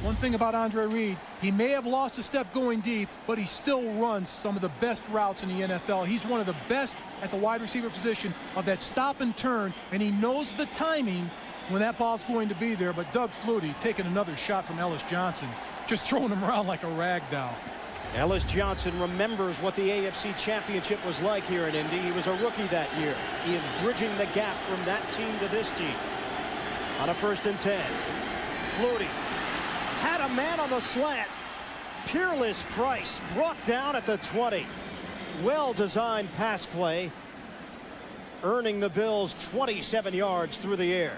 One thing about Andre Reed, he may have lost a step going deep, but he still runs some of the best routes in the NFL. He's one of the best at the wide receiver position of that stop and turn, and he knows the timing when that ball's going to be there. But Doug Flutie taking another shot from Ellis Johnson, just throwing him around like a rag doll. Ellis Johnson remembers what the AFC Championship was like here in Indy. He was a rookie that year. He is bridging the gap from that team to this team. On a 1st and 10, Flutie had a man on the slant. Peerless Price brought down at the 20. Well-designed pass play, earning the Bills 27 yards through the air.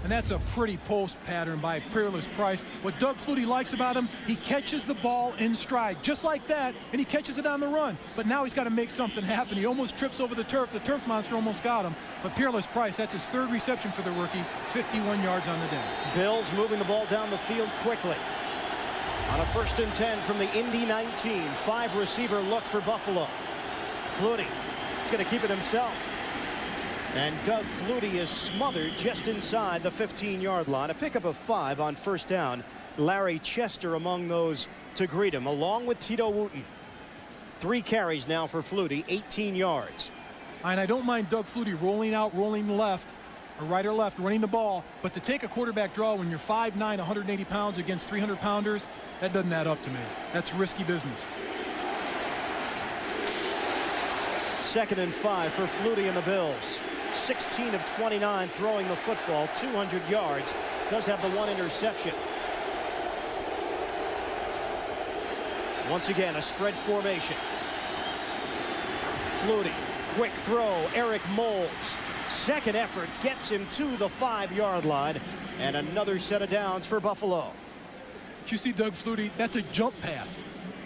And that's a pretty post pattern by Peerless Price. What Doug Flutie likes about him, he catches the ball in stride, just like that, and he catches it on the run. But now he's got to make something happen. He almost trips over the turf. The turf monster almost got him. But Peerless Price, that's his 3rd reception for the rookie, 51 yards on the day. Bills moving the ball down the field quickly. On a 1st and 10 from the Indy 19, 5-receiver look for Buffalo. Flutie is going to keep it himself. And Doug Flutie is smothered just inside the 15-yard line. A pickup of 5 on 1st down. Larry Chester among those to greet him, along with Tito Wooten. 3 carries now for Flutie, 18 yards. And I don't mind Doug Flutie rolling out, rolling left, or right or left, running the ball. But to take a quarterback draw when you're 5'9", 180 pounds against 300-pounders, that doesn't add up to me. That's risky business. 2nd and 5 for Flutie and the Bills. 16 of 29 throwing the football, 200 yards. Does have the 1 interception. Once again, a spread formation. Flutie, quick throw, Eric Moulds. 2nd effort gets him to the 5-yard line. And another set of downs for Buffalo. Did you see Doug Flutie? That's a jump pass.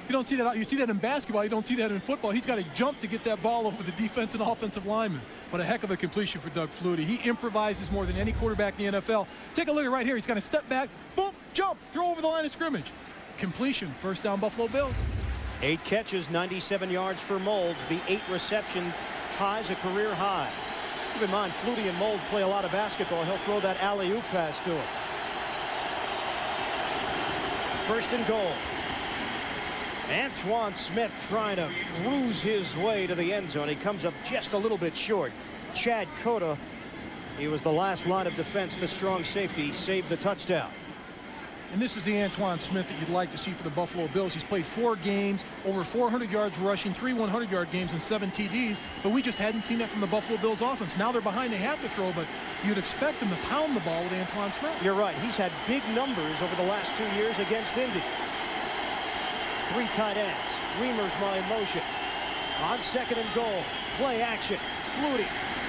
You don't see that. You see that in basketball. You don't see that in football. He's got to jump to get that ball over the defense and offensive lineman. But a heck of a completion for Doug Flutie. He improvises more than any quarterback in the NFL. Take a look at right here. He's got to step back, boom, jump, throw over the line of scrimmage. Completion, 1st down Buffalo Bills. 8 catches, 97 yards for Moulds. The 8 reception ties a career high. Keep in mind, Flutie and Moulds play a lot of basketball. He'll throw that alley-oop pass to him. 1st and goal. Antoine Smith trying to bruise his way to the end zone. He comes up just a little bit short. Chad Cota, he was the last line of defense. The strong safety saved the touchdown. And this is the Antoine Smith that you'd like to see for the Buffalo Bills. He's played 4 games, over 400 yards rushing, 3 100-yard games, and 7 TDs. But we just hadn't seen that from the Buffalo Bills offense. Now they're behind. They have to throw, but you'd expect them to pound the ball with Antoine Smith. You're right. He's had big numbers over the last 2 years against Indy. 3 tight ends. Riemersma in motion. On 2nd and goal. Play action. Flutie.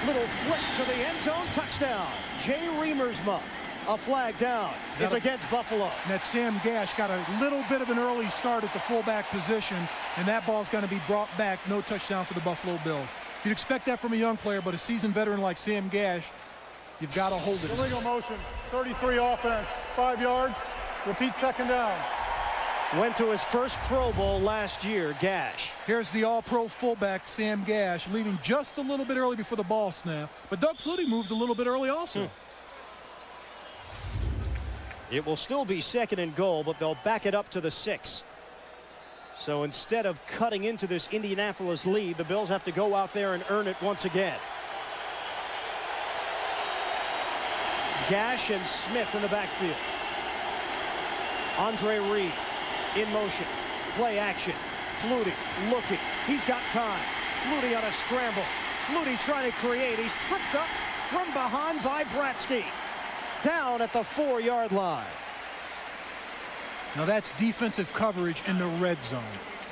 Little flick to the end zone. Touchdown. Jay Riemersma. A flag down. It's against Buffalo. That Sam Gash got a little bit of an early start at the fullback position, and that ball's going to be brought back. No touchdown for the Buffalo Bills. You'd expect that from a young player, but a seasoned veteran like Sam Gash, you've got to hold it. Illegal motion. 33 offense. 5 yards. Repeat 2nd down. Went to his first Pro Bowl last year, Gash. Here's the all-pro fullback, Sam Gash, leaving just a little bit early before the ball snap. But Doug Flutie moved a little bit early also. It will still be 2nd and goal, but they'll back it up to the 6. So instead of cutting into this Indianapolis lead, the Bills have to go out there and earn it once again. Gash and Smith in the backfield. Andre Reed in motion. Play action. Flutie looking. He's got time. Flutie on a scramble. Flutie trying to create. He's tripped up from behind by Bratsky. Down at the 4-yard line. Now that's defensive coverage in the red zone.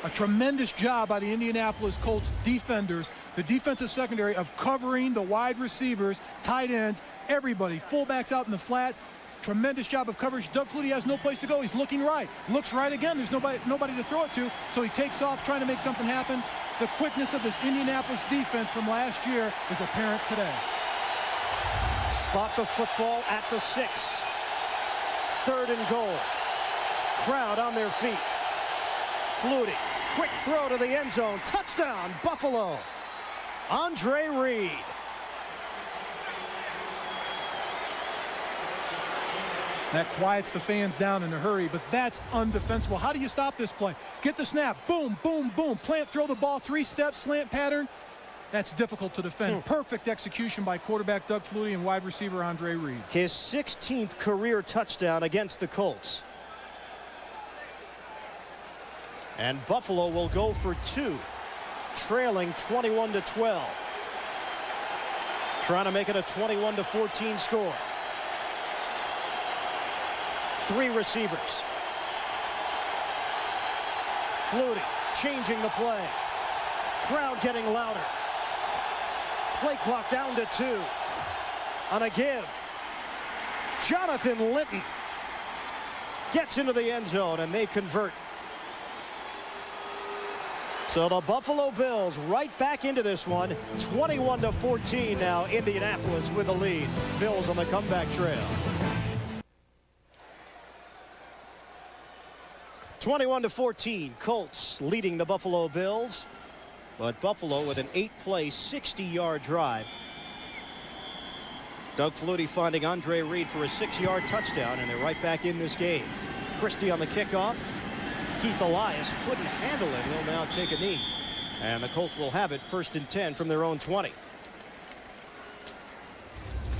A tremendous job by the Indianapolis Colts defenders, the defensive secondary, of covering the wide receivers, tight ends, everybody. Fullbacks out in the flat. Tremendous job of coverage. Doug Flutie has no place to go. He's looking right. Looks right again. There's nobody to throw it to. So he takes off trying to make something happen. The quickness of this Indianapolis defense from last year is apparent today. Spot the football at the 6. 3rd and goal. Crowd on their feet. Flutie. Quick throw to the end zone. Touchdown, Buffalo. Andre Reed. That quiets the fans down in a hurry, but that's undefensible. How do you stop this play? Get the snap. Boom, boom, boom. Plant, throw the ball, 3-step, slant pattern. That's difficult to defend. Perfect execution by quarterback Doug Flutie and wide receiver Andre Reed. His 16th career touchdown against the Colts. And Buffalo will go for 2, trailing 21-12. Trying to make it a 21-14 score. 3 receivers. Flutie changing the play. Crowd getting louder. Play clock down to 2. On a give. Jonathan Linton gets into the end zone and they convert. So the Buffalo Bills right back into this one. 21-14 now. Indianapolis with the lead. Bills on the comeback trail. 21-14. Colts leading the Buffalo Bills. But Buffalo with an 8-play, 60-yard drive. Doug Flutie finding Andre Reed for a 6-yard touchdown, and they're right back in this game. Christie on the kickoff. Keith Elias couldn't handle it. He'll now take a knee. And the Colts will have it 1st and 10 from their own 20.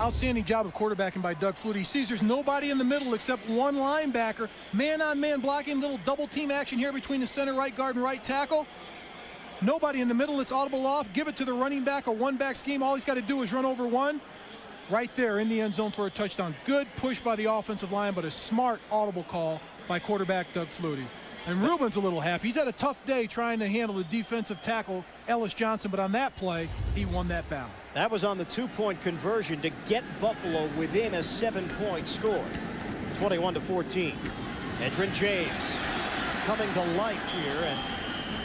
Outstanding job of quarterbacking by Doug Flutie. He sees there's nobody in the middle except one linebacker. Man-on-man blocking, little double-team action here between the center, right guard, and right tackle. Nobody in the middle. It's audible off. Give it to the running back, a one-back scheme. All he's got to do is run over one. Right there in the end zone for a touchdown. Good push by the offensive line, but a smart audible call by quarterback Doug Flutie. And Ruben's a little happy. He's had a tough day trying to handle the defensive tackle, Ellis Johnson, but on that play, he won that battle. That was on the 2-point conversion to get Buffalo within a 7-point score. 21-14. Edgerrin James coming to life here, and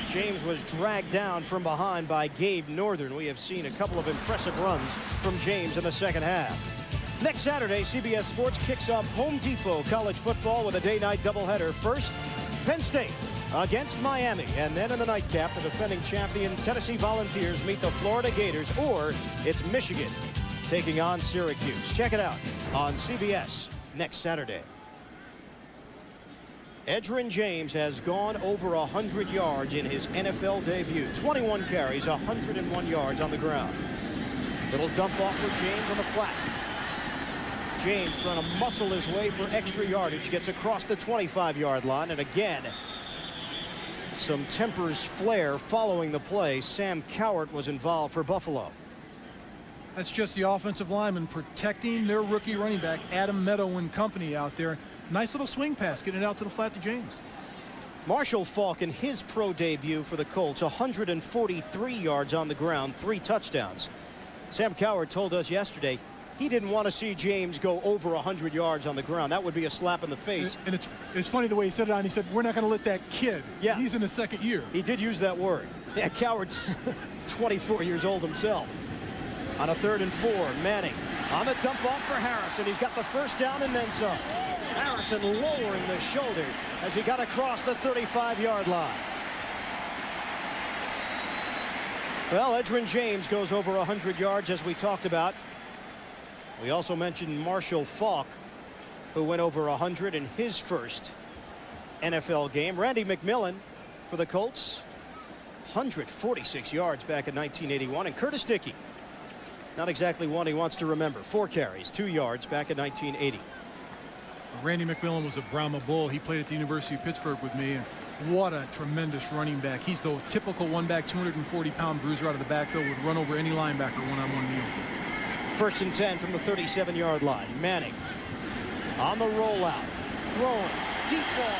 James was dragged down from behind by Gabe Northern. We have seen a couple of impressive runs from James in the second half. Next Saturday, CBS Sports kicks off Home Depot college football with a day-night doubleheader. First, Penn State against Miami, and then in the nightcap, the defending champion Tennessee Volunteers meet the Florida Gators, or it's Michigan taking on Syracuse. Check it out on CBS next Saturday. Edgerrin James has gone over 100 yards in his NFL debut. 21 carries, 101 yards on the ground. Little dump off for James on the flat. James trying to muscle his way for extra yardage. Gets across the 25-yard line. And again, some tempers flare following the play. Sam Cowart was involved for Buffalo. That's just the offensive lineman protecting their rookie running back, Adam Meadow and company out there. Nice little swing pass, getting it out to the flat to James. Marshall Faulk in his pro debut for the Colts, 143 yards on the ground, 3 touchdowns. Sam Cowart told us yesterday he didn't want to see James go over 100 yards on the ground. That would be a slap in the face. And it's funny the way he said it on. He said, we're not going to let that kid. Yeah. He's in his second year. He did use that word. Yeah, Cowart's 24 years old himself. On a 3rd and 4, Manning on the dump off for Harrison. He's got the first down and then some. Harrison lowering the shoulder as he got across the 35-yard line. Well, Edgerrin James goes over 100 yards, as we talked about. We also mentioned Marshall Faulk, who went over 100 in his first NFL game. Randy McMillan for the Colts, 146 yards back in 1981. And Curtis Dickey, not exactly one he wants to remember. 4 carries, 2 yards back in 1980. Randy McMillan was a Brahma Bull. He played at the University of Pittsburgh with me. And what a tremendous running back. He's the typical one-back, 240-pound bruiser out of the backfield, would run over any linebacker one-on-one kneel. 1st and 10 from the 37-yard line. Manning on the rollout, throwing, deep ball.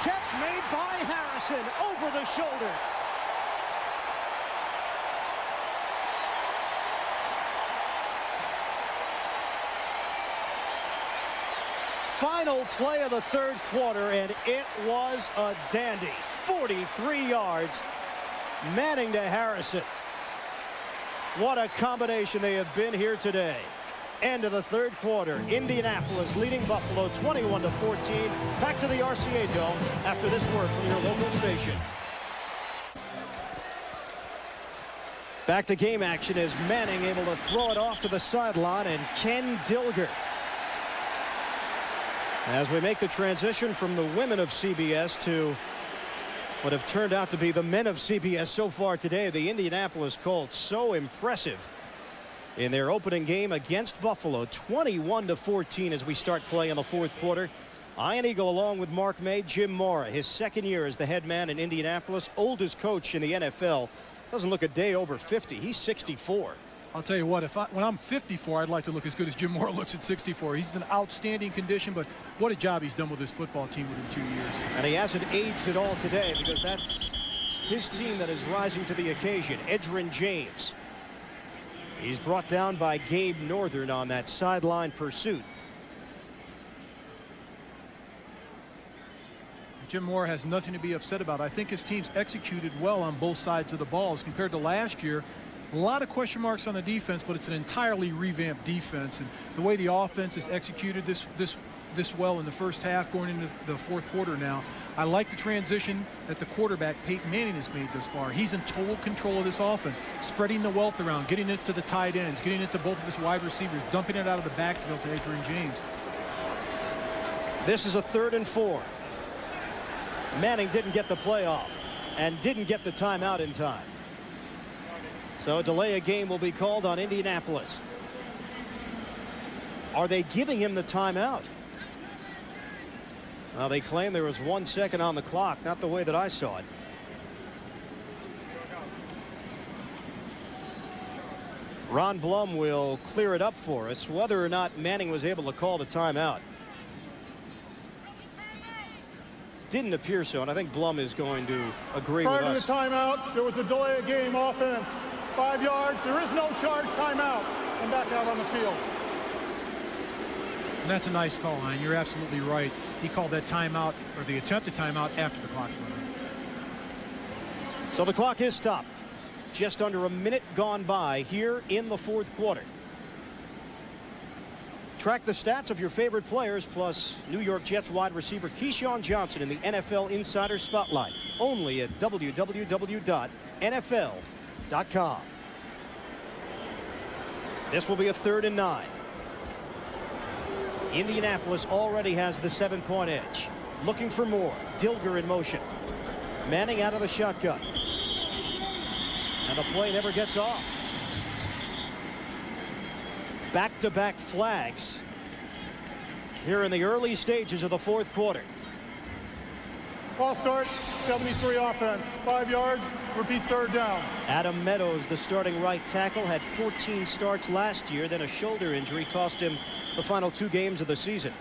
Catch made by Harrison over the shoulder. Final play of the 3rd quarter, and it was a dandy. 43 yards. Manning to Harrison. What a combination they have been here today. End of the 3rd quarter. Indianapolis leading Buffalo 21-14. Back to the RCA Dome after this word from your local station. Back to game action as Manning able to throw it off to the sideline, and Ken Dilger As we make the transition from the women of CBS to what have turned out to be the men of CBS so far today, the Indianapolis Colts, so impressive in their opening game against Buffalo, 21-14 as we start play in the fourth quarter. Ian Eagle along with Mark May, Jim Mora, his second year as the head man in Indianapolis, oldest coach in the NFL, doesn't look a day over 50. He's 64. I'll tell you what, when I'm 54, I'd like to look as good as Jim Mora looks at 64. He's in outstanding condition, but what a job he's done with this football team within 2 years. And he hasn't aged at all today because that's his team that is rising to the occasion. Edgerrin James. He's brought down by Gabe Northern on that sideline pursuit. Jim Mora has nothing to be upset about. I think his team's executed well on both sides of the ball as compared to last year. A lot of question marks on the defense, but it's an entirely revamped defense. And the way the offense is executed this well in the first half going into the fourth quarter now, I like the transition that the quarterback, Peyton Manning, has made thus far. He's in total control of this offense, spreading the wealth around, getting it to the tight ends, getting it to both of his wide receivers, dumping it out of the backfield to Edgerrin James. This is a 3rd and 4. Manning didn't get the play off and didn't get the timeout in time. So a delay of game will be called on Indianapolis. Are they giving him the timeout? Well, they claim there was 1 second on the clock, not the way that I saw it. Ron Blum will clear it up for us, whether or not Manning was able to call the timeout. Didn't appear so, and I think Blum is going to agree with us. Prior to the timeout, there was a delay of game offense. 5 yards. There is no charge timeout. And back out on the field. And that's a nice call, Hein. You're absolutely right. He called that timeout, or the attempted timeout, after the clock ran. So the clock is stopped. Just under a minute gone by here in the fourth quarter. Track the stats of your favorite players plus New York Jets wide receiver Keyshawn Johnson in the NFL Insider Spotlight. Only at www.nfl.com. This will be a 3rd and 9. Indianapolis already has the 7-point edge. Looking for more. Dilger in motion. Manning out of the shotgun. And the play never gets off. Back-to-back flags here in the early stages of the fourth quarter. Ball start, 73 offense. 5 yards, repeat 3rd down. Adam Meadows, the starting right tackle, had 14 starts last year. Then a shoulder injury cost him the final 2 games of the season.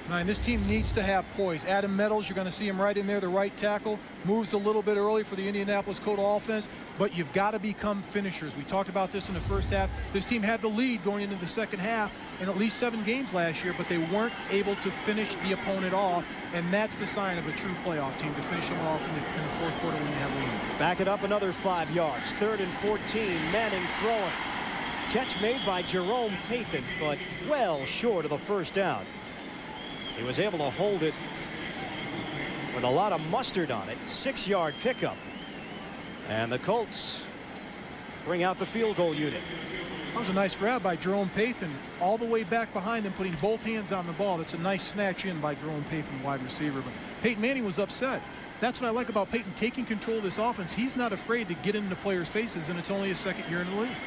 And this team needs to have poise. Adam Meadows, you're going to see him right in there, the right tackle. Moves a little bit early for the Indianapolis Colts offense, but you've got to become finishers. We talked about this in the first half. This team had the lead going into the second half in at least 7 games last year, but they weren't able to finish the opponent off, and that's the sign of a true playoff team, to finish them off in the fourth quarter when you have lead. Back it up another 5 yards. 3rd and 14. Manning throwing. Catch made by Jerome Pathan, but well short of the first down. He was able to hold it with a lot of mustard on it. 6-yard pickup. And the Colts bring out the field goal unit. That was a nice grab by Jerome Pathan, all the way back behind him, putting both hands on the ball. That's a nice snatch in by Jerome Pathan, wide receiver. But Peyton Manning was upset. That's what I like about Peyton, taking control of this offense. He's not afraid to get into players' faces, and it's only his 2nd year in the league.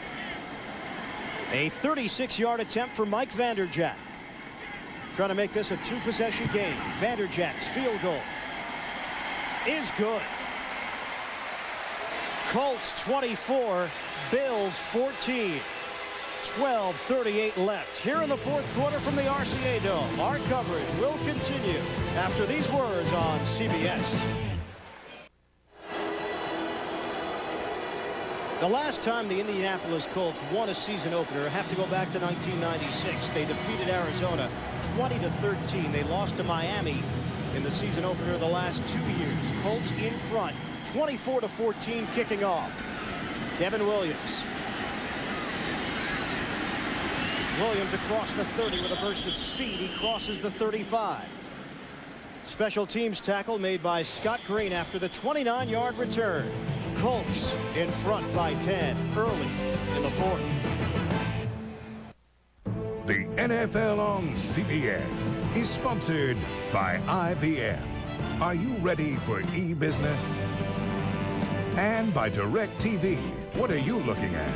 A 36-yard attempt for Mike Vanderjagt. Trying to make this a 2-possession game. Vanderjagt's field goal is good. Colts 24, Bills 14. 12:38 left here in the fourth quarter from the RCA Dome. Our coverage will continue after these words on CBS. The last time the Indianapolis Colts won a season opener, have to go back to 1996. They defeated Arizona 20-13. They lost to Miami in the season opener of the last 2 years. Colts in front, 24-14, kicking off. Kevin Williams. Williams across the 30 with a burst of speed. He crosses the 35. Special teams tackle made by Scott Green after the 29-yard return. Colts in front by 10 early in the fourth. The NFL on CBS is sponsored by IBM. Are you ready for e-business? And by DirecTV. What are you looking at?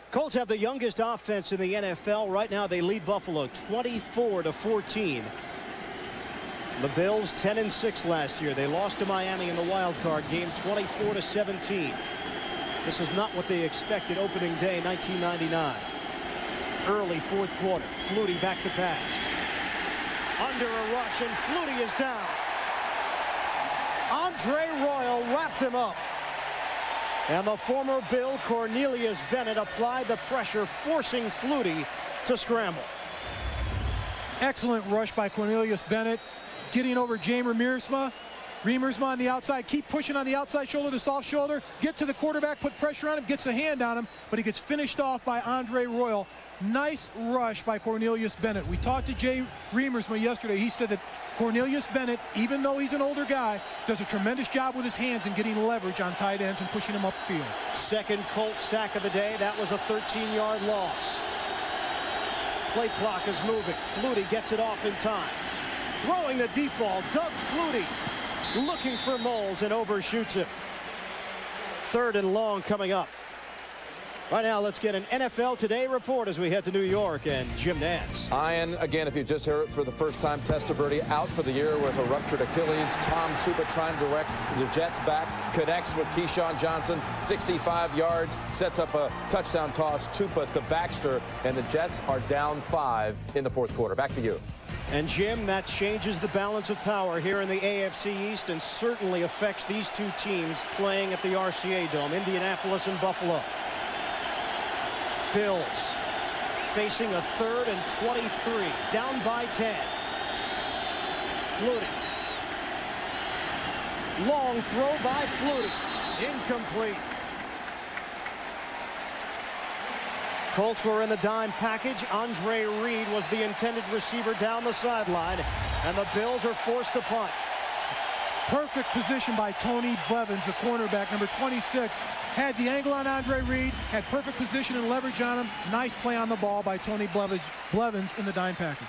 Colts have the youngest offense in the NFL. Right now they lead Buffalo 24-14. The Bills 10-6 last year. They lost to Miami in the wild card game 24-17. This is not what they expected opening day 1999. Early fourth quarter. Flutie back to pass. Under a rush, and Flutie is down. Andre Royal wrapped him up. And the former Bill, Cornelius Bennett, applied the pressure, forcing Flutie to scramble. Excellent rush by Cornelius Bennett. Getting over James Remersma on the outside. Keep pushing on the outside shoulder, the soft shoulder. Get to the quarterback, put pressure on him, gets a hand on him, but he gets finished off by Andre Royal. Nice rush by Cornelius Bennett. We talked to Jay Remersma yesterday. He said that Cornelius Bennett, even though he's an older guy, does a tremendous job with his hands and getting leverage on tight ends and pushing him upfield. Second Colts sack of the day. That was a 13-yard loss. Play clock is moving. Flutie gets it off in time. Throwing the deep ball, Doug Flutie looking for Moles and overshoots him. Third and long coming up. Right now, let's get an NFL Today report as we head to New York and Jim Nantz. Ian, again, if you just heard it for the first time, Testaverde out for the year with a ruptured Achilles. Tom Tupa trying to direct the Jets back, connects with Keyshawn Johnson, 65 yards, sets up a touchdown toss, Tupa to Baxter, and the Jets are down 5 in the fourth quarter. Back to you. And Jim, that changes the balance of power here in the AFC East and certainly affects these two teams playing at the RCA Dome, Indianapolis and Buffalo. Bills facing a 3rd and 23, down by 10. Flutie. Long throw by Flutie. Incomplete. Colts were in the dime package. Andre Reed was the intended receiver down the sideline, and the Bills are forced to punt. Perfect position by Tony Blevins, the cornerback, number 26. Had the angle on Andre Reed, had perfect position and leverage on him. Nice play on the ball by Tony Blevins in the dime package.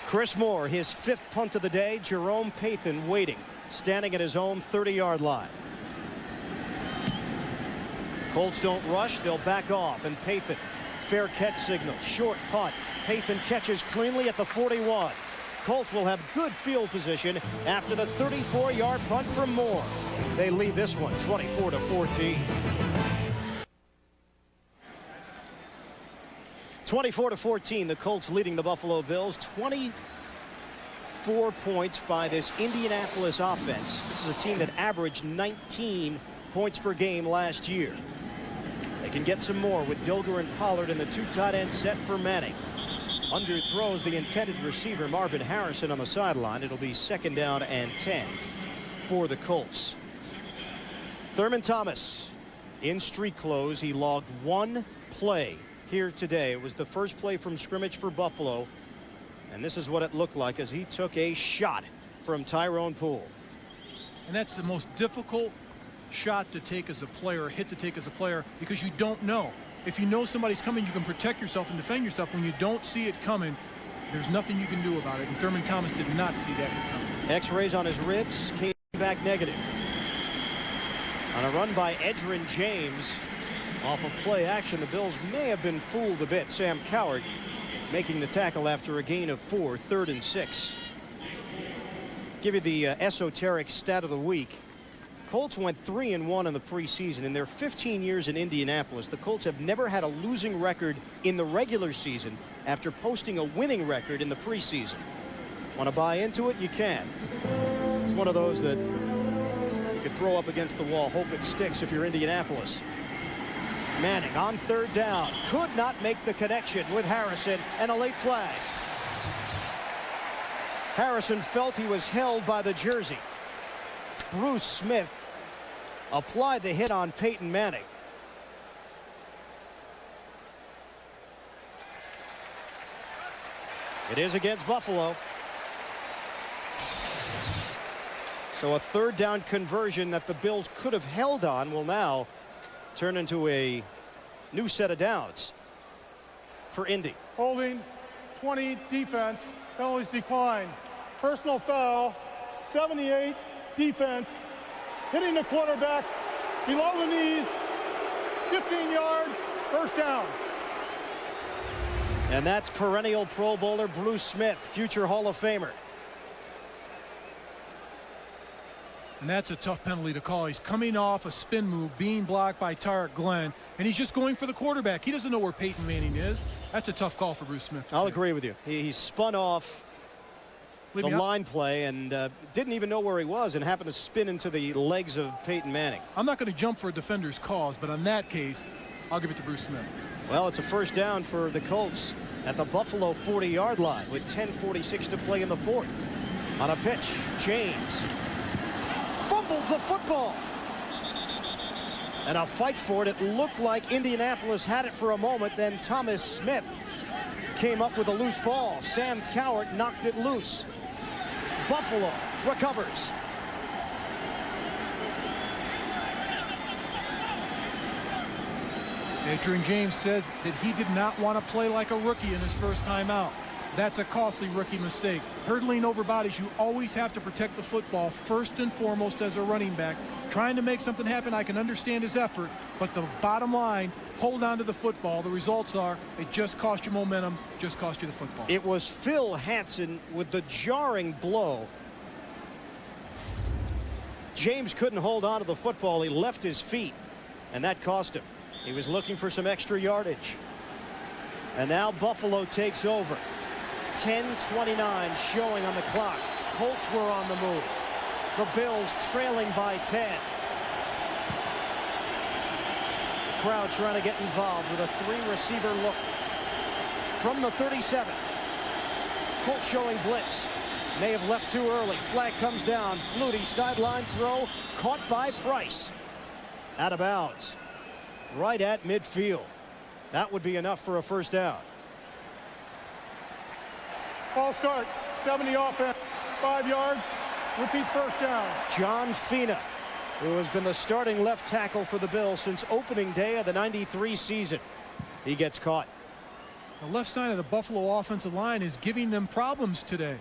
Chris Moore, his 5th punt of the day. Jerome Pathan waiting, standing at his own 30-yard line. Colts don't rush, they'll back off, and Pathan, fair catch signal, short punt. Pathan catches cleanly at the 41. Colts will have good field position after the 34-yard punt from Moore. They lead this one 24-14. 24-14, the Colts leading the Buffalo Bills. 24 points by this Indianapolis offense. This is a team that averaged 19 points per game last year. They can get some more with Dilger and Pollard in the 2 tight end set for Manning. Underthrows the intended receiver, Marvin Harrison, on the sideline. It'll be 2nd down and 10 for the Colts. Thurman Thomas in street clothes. He logged 1 play here today. It was the first play from scrimmage for Buffalo. And this is what it looked like as he took a shot from Tyrone Poole. And that's the most difficult shot to take as a player, hit to take as a player, because you don't know. If you know somebody's coming, you can protect yourself and defend yourself. When you don't see it coming, there's nothing you can do about it. And Thurman Thomas did not see that coming. X-rays on his ribs came back negative. On a run by Edgerrin James off of play action, the Bills may have been fooled a bit. Sam Coward making the tackle after a gain of 4, 3rd and 6. Give you the esoteric stat of the week. Colts went 3-1 in the preseason. In their 15 years in Indianapolis, the Colts have never had a losing record in the regular season after posting a winning record in the preseason. Want to buy into it? You can. It's one of those that you could throw up against the wall, hope it sticks if you're Indianapolis. Manning on 3rd down, could not make the connection with Harrison, and a late flag. Harrison felt he was held by the jersey. Bruce Smith applied the hit on Peyton Manning. It is against Buffalo. So a 3rd down conversion that the Bills could have held on will now turn into a new set of downs for Indy. Holding, 20 defense, penalties decline. Personal foul, 78 defense, hitting the quarterback below the knees, 15 yards, first down. And that's perennial Pro Bowler Bruce Smith, future Hall of Famer. And that's a tough penalty to call. He's coming off a spin move, being blocked by Tarek Glenn, and he's just going for the quarterback. He doesn't know where Peyton Manning is. That's a tough call for Bruce Smith. I'll agree with you. He spun off the line play and didn't even know where he was and happened to spin into the legs of Peyton Manning. I'm not going to jump for a defender's cause, but on that case, I'll give it to Bruce Smith. Well, it's a first down for the Colts at the Buffalo 40-yard line with 10:46 to play in the fourth. On a pitch, James fumbles the football. And a fight for it. It looked like Indianapolis had it for a moment. Then Thomas Smith came up with a loose ball. Sam Cowart knocked it loose. Buffalo recovers. Adrian James said that he did not want to play like a rookie in his first time out. That's a costly rookie mistake. Hurdling over bodies, you always have to protect the football first and foremost as a running back. Trying to make something happen, I can understand his effort, but the bottom line, hold on to the football. The results are, it just cost you momentum, just cost you the football. It was Phil Hansen with the jarring blow. James couldn't hold on to the football. He left his feet, and that cost him. He was looking for some extra yardage. And now Buffalo takes over. 10:29 showing on the clock. Colts were on the move. The Bills trailing by 10. The crowd trying to get involved with a three-receiver look from the 37. Colts showing blitz. May have left too early. Flag comes down. Flutie sideline throw caught by Price. Out of bounds. Right at midfield. That would be enough for a first down. Ball start, 70 offense, 5 yards, repeat first down. John Fina, who has been the starting left tackle for the Bills since opening day of the '93 season. He gets caught. The left side of the Buffalo offensive line is giving them problems today.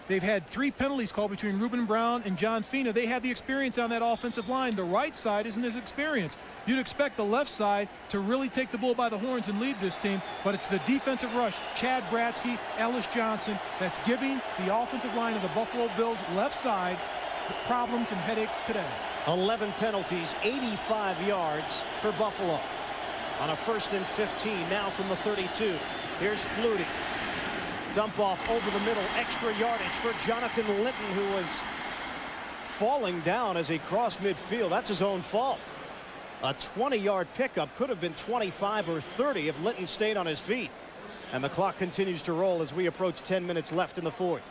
They've had 3 penalties called between Reuben Brown and John Fina. They have the experience on that offensive line. The right side isn't as experienced. You'd expect the left side to really take the bull by the horns and lead this team, but it's the defensive rush, Chad Bratzky, Ellis Johnson, that's giving the offensive line of the Buffalo Bills left side problems and headaches today. 11 penalties, 85 yards for Buffalo. On a 1st and 15 now from the 32. Here's Flutie. Dump off over the middle, extra yardage for Jonathan Linton, who was falling down as he crossed midfield. That's his own fault. A 20-yard pickup, could have been 25 or 30 if Linton stayed on his feet. And the clock continues to roll as we approach 10 minutes left in the fourth.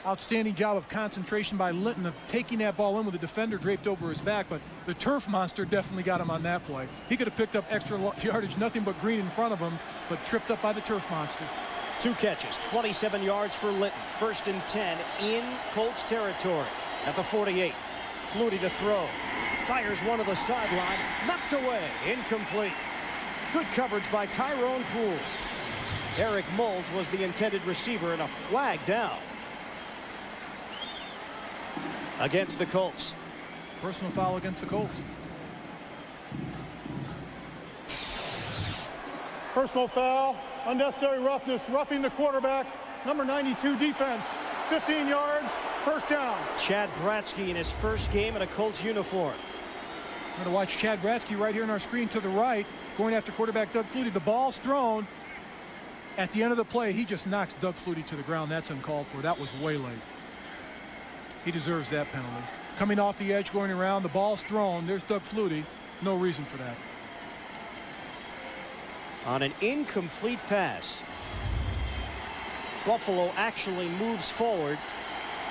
Outstanding job of concentration by Linton of taking that ball in with the defender draped over his back, but the turf monster definitely got him on that play. He could have picked up extra yardage, nothing but green in front of him, but tripped up by the turf monster. 2 catches, 27 yards for Linton. 1st and 10 in Colts territory at the 48. Flutie to throw. Fires one to the sideline. Knocked away. Incomplete. Good coverage by Tyrone Poole. Eric Moulds was the intended receiver, and a flag down against the Colts. Personal foul against the Colts. Personal foul, unnecessary roughness, roughing the quarterback, number 92 defense, 15 yards, first down. Chad Bratzky in his first game in a Colts uniform. We're going to watch Chad Bratzky right here on our screen to the right, going after quarterback Doug Flutie. The ball's thrown. At the end of the play, he just knocks Doug Flutie to the ground. That's uncalled for. That was way late. He deserves that penalty. Coming off the edge, going around, the ball's thrown. There's Doug Flutie. No reason for that. On an incomplete pass, Buffalo actually moves forward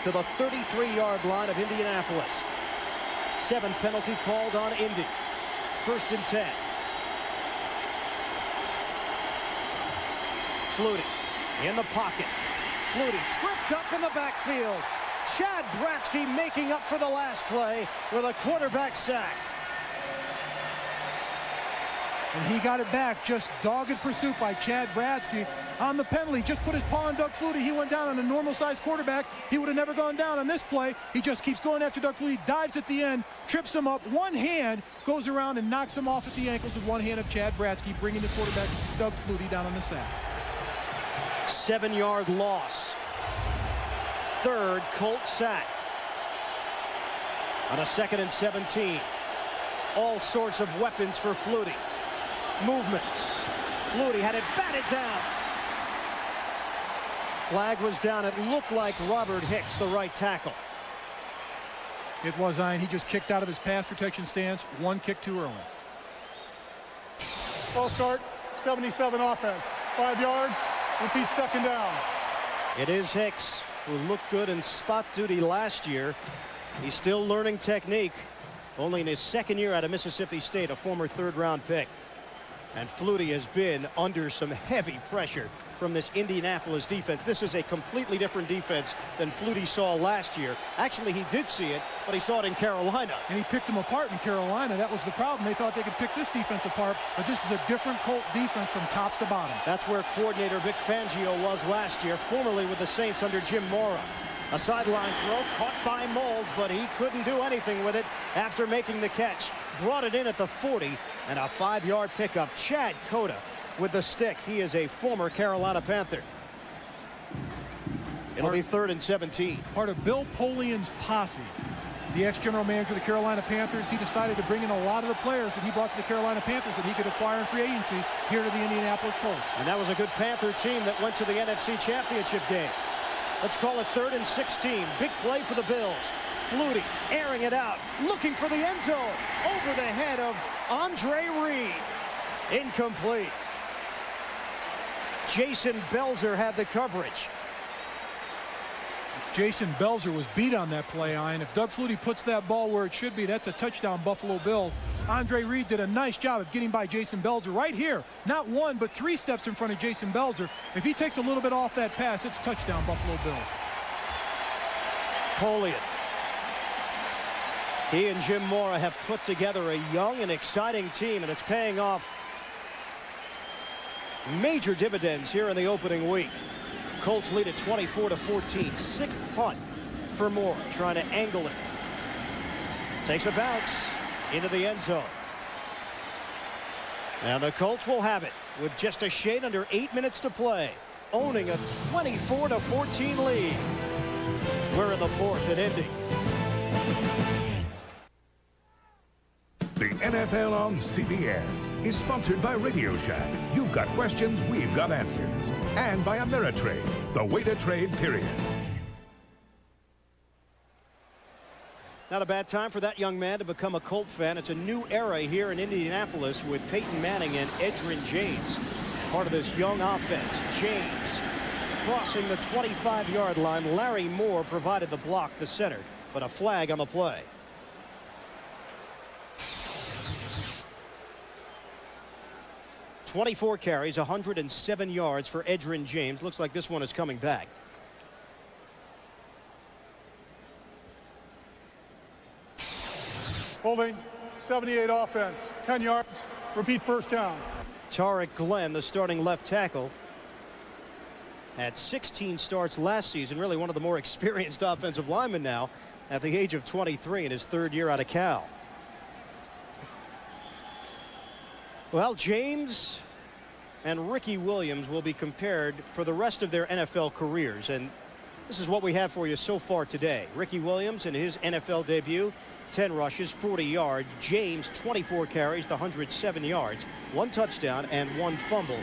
to the 33-yard line of Indianapolis. 7th penalty called on Indy. 1st and 10. Flutie in the pocket. Flutie tripped up in the backfield. Chad Bratzky making up for the last play with a quarterback sack. And he got it back. Just dogged pursuit by Chad Bradsky on the penalty. Just put his paw on Doug Flutie. He went down on a normal-sized quarterback. He would have never gone down on this play. He just keeps going after Doug Flutie, dives at the end, trips him up. One hand goes around and knocks him off at the ankles with one hand of Chad Bradsky, bringing the quarterback Doug Flutie down on the sack. 7-yard loss. Third Colts sack. On a 2nd and 17. All sorts of weapons for Flutie. Movement. Flutie had it batted down. Flag was down. It looked like Robert Hicks, the right tackle. It was Ian. He just kicked out of his pass protection stance. One kick too early. False start, 77 offense. 5 yards, repeat 2nd down. It is Hicks, who looked good in spot duty last year. He's still learning technique. Only in his 2nd year out of Mississippi State, a former 3rd-round pick. And Flutie has been under some heavy pressure from this Indianapolis defense. This is a completely different defense than Flutie saw last year. Actually, he did see it, but he saw it in Carolina. And he picked them apart in Carolina. That was the problem. They thought they could pick this defense apart, but this is a different Colt defense from top to bottom. That's where coordinator Vic Fangio was last year, formerly with the Saints under Jim Mora. A sideline throw caught by Moulds, but he couldn't do anything with it after making the catch. Brought it in at the 40, and a 5-yard pickup. Chad Cota with the stick. He is a former Carolina Panther. It'll be 3rd and 17. Part of Bill Polian's posse, the ex-general manager of the Carolina Panthers. He decided to bring in a lot of the players that he brought to the Carolina Panthers that he could acquire in free agency here to the Indianapolis Colts. And that was a good Panther team that went to the NFC Championship game. Let's call it 3rd and 16. Big play for the Bills. Flutie airing it out, looking for the end zone. Over the head of Andre Reed. Incomplete. Jason Belzer had the coverage. Jason Belzer was beat on that play, Ian. If Doug Flutie puts that ball where it should be, that's a touchdown, Buffalo Bills. Andre Reed did a nice job of getting by Jason Belzer right here. Not 1, but 3 steps in front of Jason Belzer. If he takes a little bit off that pass, it's touchdown, Buffalo Bills. Polian. He and Jim Mora have put together a young and exciting team, and it's paying off major dividends here in the opening week. Colts lead at 24-14. 6th punt for Mora, trying to angle it. Takes a bounce into the end zone. And the Colts will have it with just a shade under 8 minutes to play, owning a 24-14 lead. We're in the 4th at Indy. The NFL on CBS is sponsored by Radio Shack. You've got questions, we've got answers. And by Ameritrade, the way to trade, period. Not a bad time for that young man to become a Colt fan. It's a new era here in Indianapolis with Peyton Manning and Edgerrin James. Part of this young offense. James crossing the 25-yard line. Larry Moore provided the block, the center, but a flag on the play. .24 carries, 107 yards for Edgerrin James. Looks like this one is coming back. Holding, 78 offense, 10 yards, repeat 1st down. Tarek Glenn, the starting left tackle, had 16 starts last season. Really one of the more experienced offensive linemen now at the age of 23 in his 3rd year out of Cal. Well, James and Ricky Williams will be compared for the rest of their NFL careers, and this is what we have for you so far today. Ricky Williams in his NFL debut, 10 rushes, 40 yards. James, 24 carries, 107 yards, 1 touchdown and 1 fumble.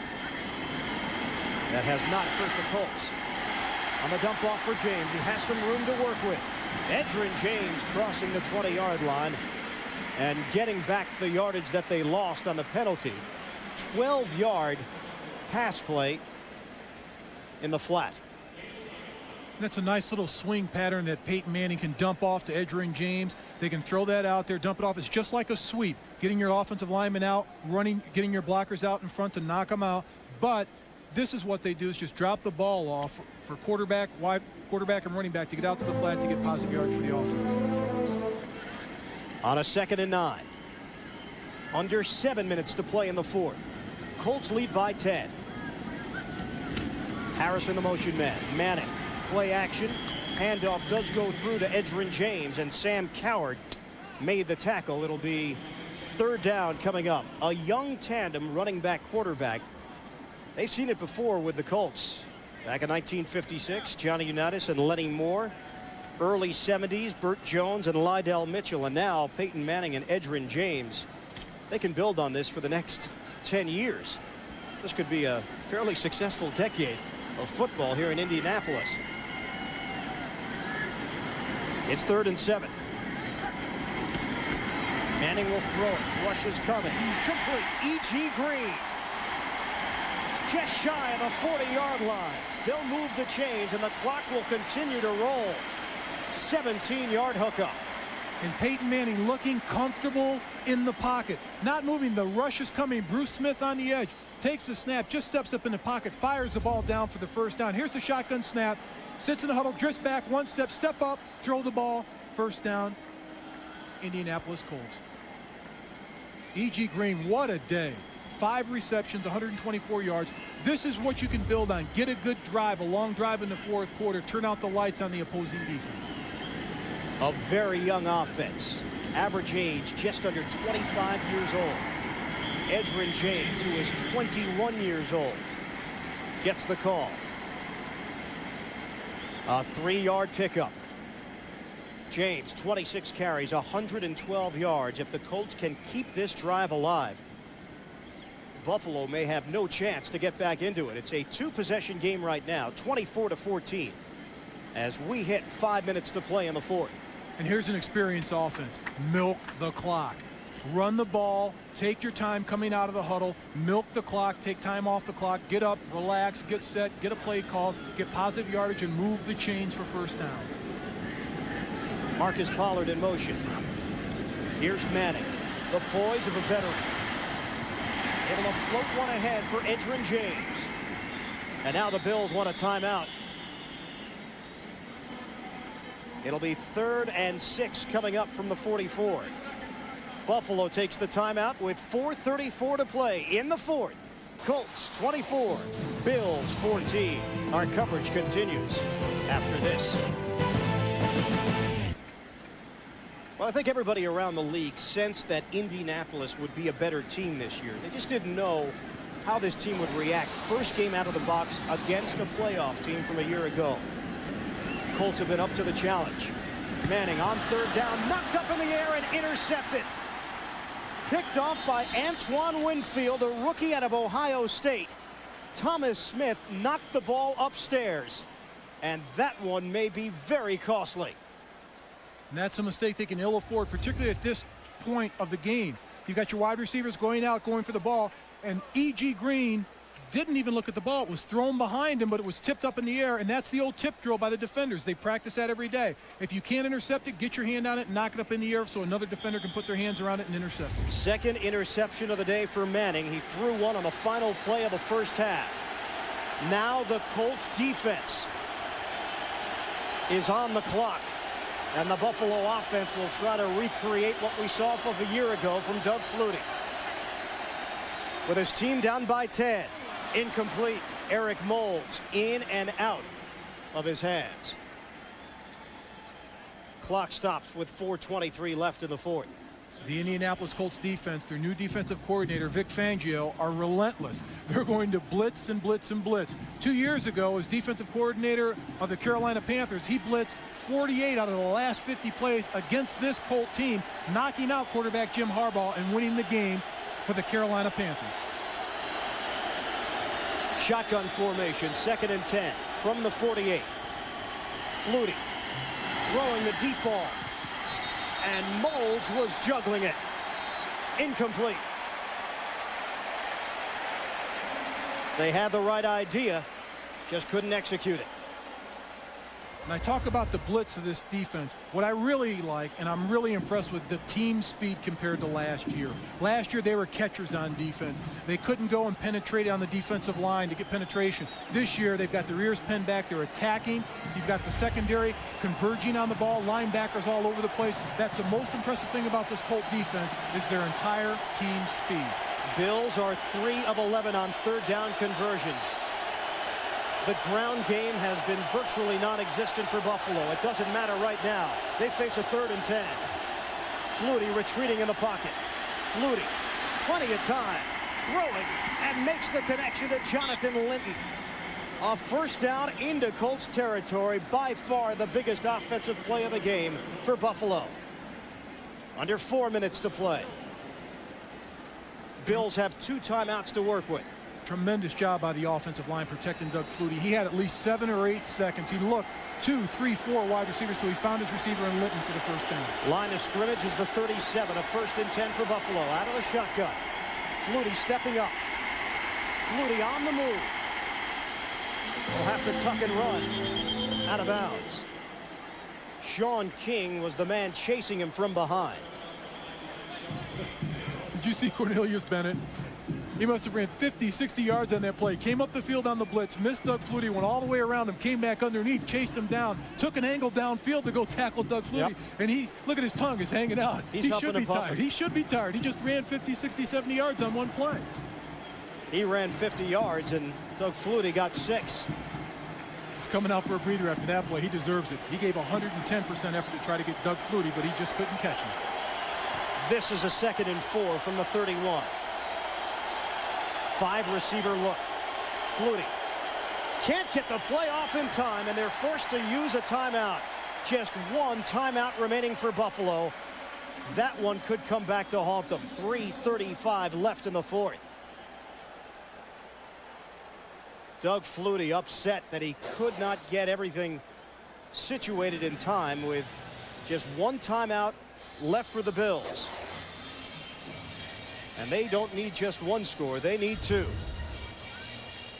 That has not hurt the Colts. On the dump off for James, he has some room to work with. Edgerrin James crossing the 20-yard line and getting back the yardage that they lost on the penalty. 12-yard pass play in the flat. That's a nice little swing pattern that Peyton Manning can dump off to Edgerrin James. They can throw that out there, dump it off. It's just like a sweep, getting your offensive linemen out, running, getting your blockers out in front to knock them out. But this is what they do, is just drop the ball off for quarterback, wide quarterback and running back to get out to the flat to get positive yards for the offense. On a 2nd and 9. Under 7 minutes to play in the fourth. Colts lead by 10. Harrison, the motion man. Manning, play action. Handoff does go through to Edgerrin James, and Sam Coward made the tackle. It'll be third down coming up. A young tandem running back quarterback. They've seen it before with the Colts. Back in 1956, Johnny Unitas and Lenny Moore. Early 70s, Burt Jones and Lydell Mitchell. And now Peyton Manning and Edgerrin James. They can build on this for the next 10 years. This could be a fairly successful decade of football here in Indianapolis. It's 3rd and 7. Manning will throw it. Rush is coming. Complete. E.G. Green. Just shy of the 40-yard line. They'll move the chains, and the clock will continue to roll. 17-yard hookup. And Peyton Manning looking comfortable in the pocket. Not moving. The rush is coming. Bruce Smith on the edge. Takes the snap. Just steps up in the pocket. Fires the ball down for the first down. Here's the shotgun snap. Sits in the huddle. Drifts back. One step. Step up. Throw the ball. First down. Indianapolis Colts. E.G. Green, what a day. 5 receptions, 124 yards. This is what you can build on. Get a good drive, a long drive in the fourth quarter. Turn out the lights on the opposing defense. A very young offense. Average age just under 25 years old. Edgerrin James, who is 21 years old, gets the call. A 3-yard pickup. James, 26 carries, 112 yards. If the Colts can keep this drive alive, Buffalo may have no chance to get back into it. It's a 2-possession game right now, 24-14, as we hit 5 minutes to play in the fourth. And here's an experienced offense. Milk the clock. Run the ball. Take your time coming out of the huddle. Milk the clock. Take time off the clock. Get up, relax, get set, get a play call, get positive yardage, and move the chains for first downs. Marcus Pollard in motion. Here's Manning, the poise of a veteran. Able to float one ahead for Edgerrin James. And now the Bills want a timeout. It'll be 3rd and 6 coming up from the 44. Buffalo takes the timeout with 4:34 to play in the fourth. Colts 24, Bills 14. Our coverage continues after this. Well, I think everybody around the league sensed that Indianapolis would be a better team this year. They just didn't know how this team would react. First game out of the box against a playoff team from a year ago. Colts have been up to the challenge. Manning on 3rd down, knocked up in the air and intercepted. Picked off by Antoine Winfield, the rookie out of Ohio State. Thomas Smith knocked the ball upstairs, and that one may be very costly. And that's a mistake they can ill afford, particularly at this point of the game. You got your wide receivers going out, going for the ball, and E.G. Green didn't even look at the ball. It was thrown behind him, but it was tipped up in the air, and that's the old tip drill by the defenders. They practice that every day. If you can't intercept it, get your hand on it and knock it up in the air so another defender can put their hands around it and intercept it. Second interception of the day for Manning. He threw one on the final play of the first half. Now the Colts defense is on the clock, and the Buffalo offense will try to recreate what we saw from a year ago from Doug Flutie. With his team down by 10. Incomplete. Eric Moulds in and out of his hands. Clock stops with 4:23 left in the fourth. The Indianapolis Colts defense, their new defensive coordinator, Vic Fangio, are relentless. They're going to blitz and blitz and blitz. 2 years ago, as defensive coordinator of the Carolina Panthers, he blitzed 48 out of the last 50 plays against this Colt team, knocking out quarterback Jim Harbaugh and winning the game for the Carolina Panthers. Shotgun formation, 2nd and 10 from the 48. Flutie throwing the deep ball, and Moulds was juggling it. Incomplete. They had the right idea, just couldn't execute it. And I talk about the blitz of this defense. What I really like, and I'm really impressed with, the team speed compared to last year. Last year, they were catchers on defense. They couldn't go and penetrate on the defensive line to get penetration. This year, they've got their ears pinned back. They're attacking. You've got the secondary converging on the ball, linebackers all over the place. That's the most impressive thing about this Colt defense is their entire team speed. Bills are 3 of 11 on third down conversions. The ground game has been virtually non-existent for Buffalo. It doesn't matter right now. They face a 3rd and 10. Flutie retreating in the pocket. Flutie, plenty of time, throwing, and makes the connection to Jonathan Linton. A first down into Colts territory, by far the biggest offensive play of the game for Buffalo. Under 4 minutes to play. Bills have 2 timeouts to work with. Tremendous job by the offensive line protecting Doug Flutie. He had at least 7 or 8 seconds. He looked 2, 3, 4 wide receivers till he found his receiver in Linton for the first down. Line of scrimmage is the 37, a 1st and 10 for Buffalo. Out of the shotgun. Flutie stepping up. Flutie on the move. Will have to tuck and run. Out of bounds. Sean King was the man chasing him from behind. Did you see Cornelius Bennett? He must have ran 50, 60 yards on that play. Came up the field on the blitz, missed Doug Flutie, went all the way around him, came back underneath, chased him down, took an angle downfield to go tackle Doug Flutie. Yep. And look at his tongue is hanging out. He should be tired. He should be tired. He just ran 50, 60, 70 yards on one play. He ran 50 yards, and Doug Flutie got 6. He's coming out for a breather after that play. He deserves it. He gave 110% effort to try to get Doug Flutie, but he just couldn't catch him. This is a 2nd and 4 from the 31. 5 receiver look. Flutie can't get the play off in time, and they're forced to use a timeout. Just 1 timeout remaining for Buffalo. That one could come back to haunt them. 3:35 left in the 4th. Doug Flutie upset that he could not get everything situated in time with just 1 timeout left for the Bills. And they don't need just 1 score, they need 2.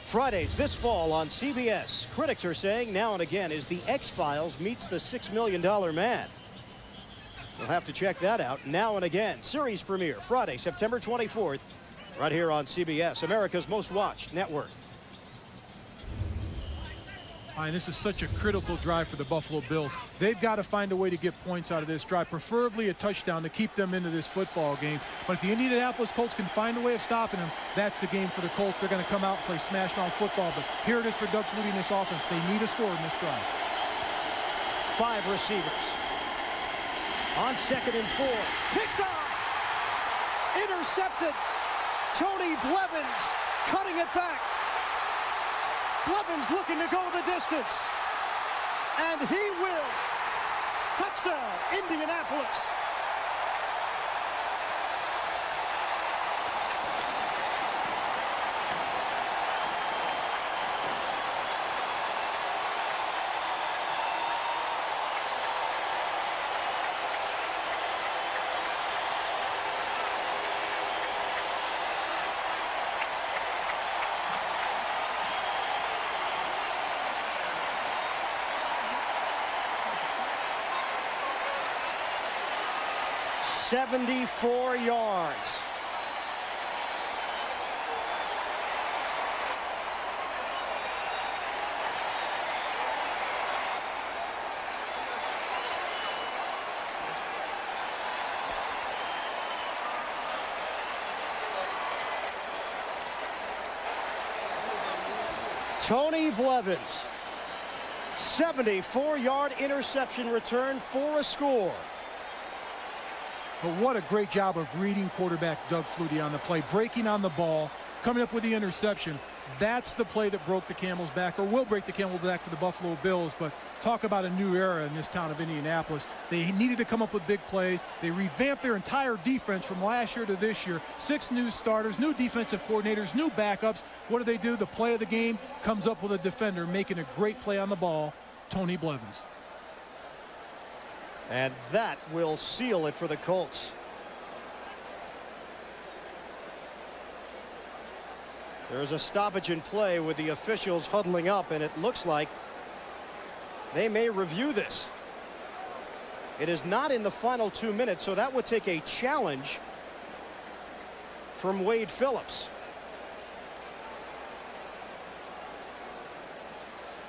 Fridays this fall on CBS. Critics are saying now and again is the X-Files meets the $6 million man. We'll have to check that out now and again. Series premiere Friday, September 24th, right here on CBS, America's most watched network. And this is such a critical drive for the Buffalo Bills. They've got to find a way to get points out of this drive, preferably a touchdown to keep them into this football game. But if the Indianapolis Colts can find a way of stopping them, that's the game for the Colts. They're going to come out and play smash mouth football. But here it is for Doug Flutie in this offense. They need a score in this drive. 5 receivers. On 2nd and 4. Picked off. Intercepted. Tony Blevins cutting it back. Blevins looking to go the distance. And he will. Touchdown, Indianapolis. $74 yards. Tony Blevins, 74-yard interception return for a score. But what a great job of reading quarterback Doug Flutie on the play, breaking on the ball, coming up with the interception. That's the play that broke the camel's back, or will break the camel's back for the Buffalo Bills. But talk about a new era in this town of Indianapolis. They needed to come up with big plays. They revamped their entire defense from last year to this year. 6 new starters, new defensive coordinators, new backups. What do? The play of the game comes up with a defender making a great play on the ball, Tony Blevins. And that will seal it for the Colts. There's a stoppage in play with the officials huddling up, and it looks like they may review this. It is not in the final 2 minutes, so that would take a challenge from Wade Phillips.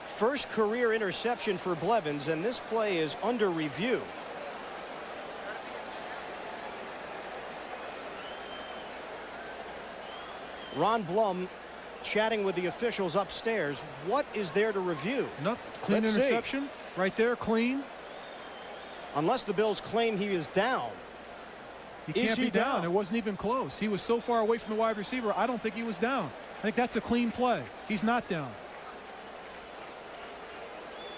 First career interception for Blevins, and this play is under review. Ron Blum chatting with the officials upstairs. What is there to review? Nothing. Clean interception right there, clean. Unless the Bills claim he is down. He can't be down. It wasn't even close. He was so far away from the wide receiver, I don't think he was down. I think that's a clean play. He's not down.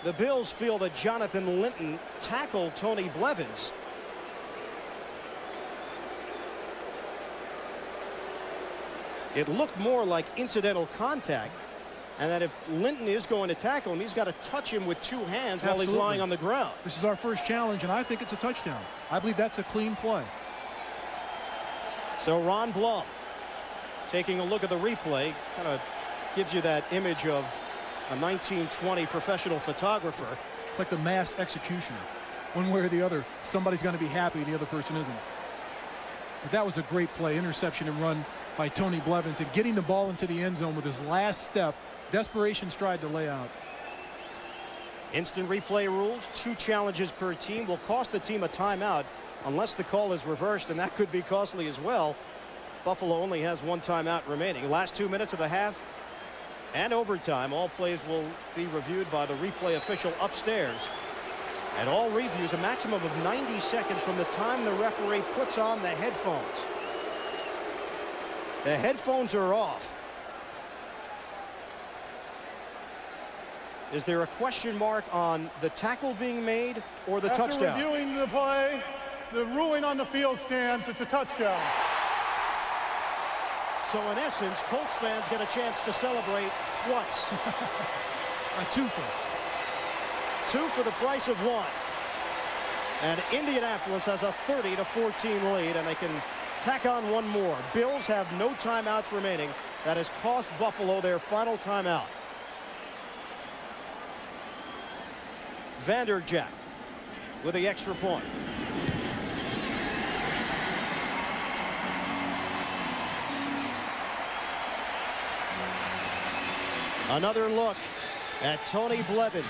The Bills feel that Jonathan Linton tackled Tony Blevins. It looked more like incidental contact, and that if Linton is going to tackle him, he's got to touch him with two hands while he's lying on the ground. This is our first challenge, and I think it's a touchdown. I believe that's a clean play. So Ron Blum taking a look at the replay, kind of gives you that image of a 1920 professional photographer. It's like the masked executioner. One way or the other, somebody's going to be happy, the other person isn't. But that was a great play, interception and run by Tony Blevins, and getting the ball into the end zone with his last step. Desperation stride to lay out. Instant replay rules, 2 challenges per team, will cost the team a timeout unless the call is reversed, and that could be costly as well. Buffalo only has 1 timeout remaining. Last 2 minutes of the half and overtime. All plays will be reviewed by the replay official upstairs. And all reviews a maximum of 90 seconds from the time the referee puts on the headphones. The headphones are off. Is there a question mark on the tackle being made or the touchdown? After reviewing the play, the ruling on the field stands. It's a touchdown. So in essence, Colts fans get a chance to celebrate twice. A twofer. 2 for the price of 1. And Indianapolis has a 30-14 lead, and they can tack on 1 more. Bills have no timeouts remaining. That has cost Buffalo their final timeout. Vanderjagt with the extra point. Another look at Tony Blevins.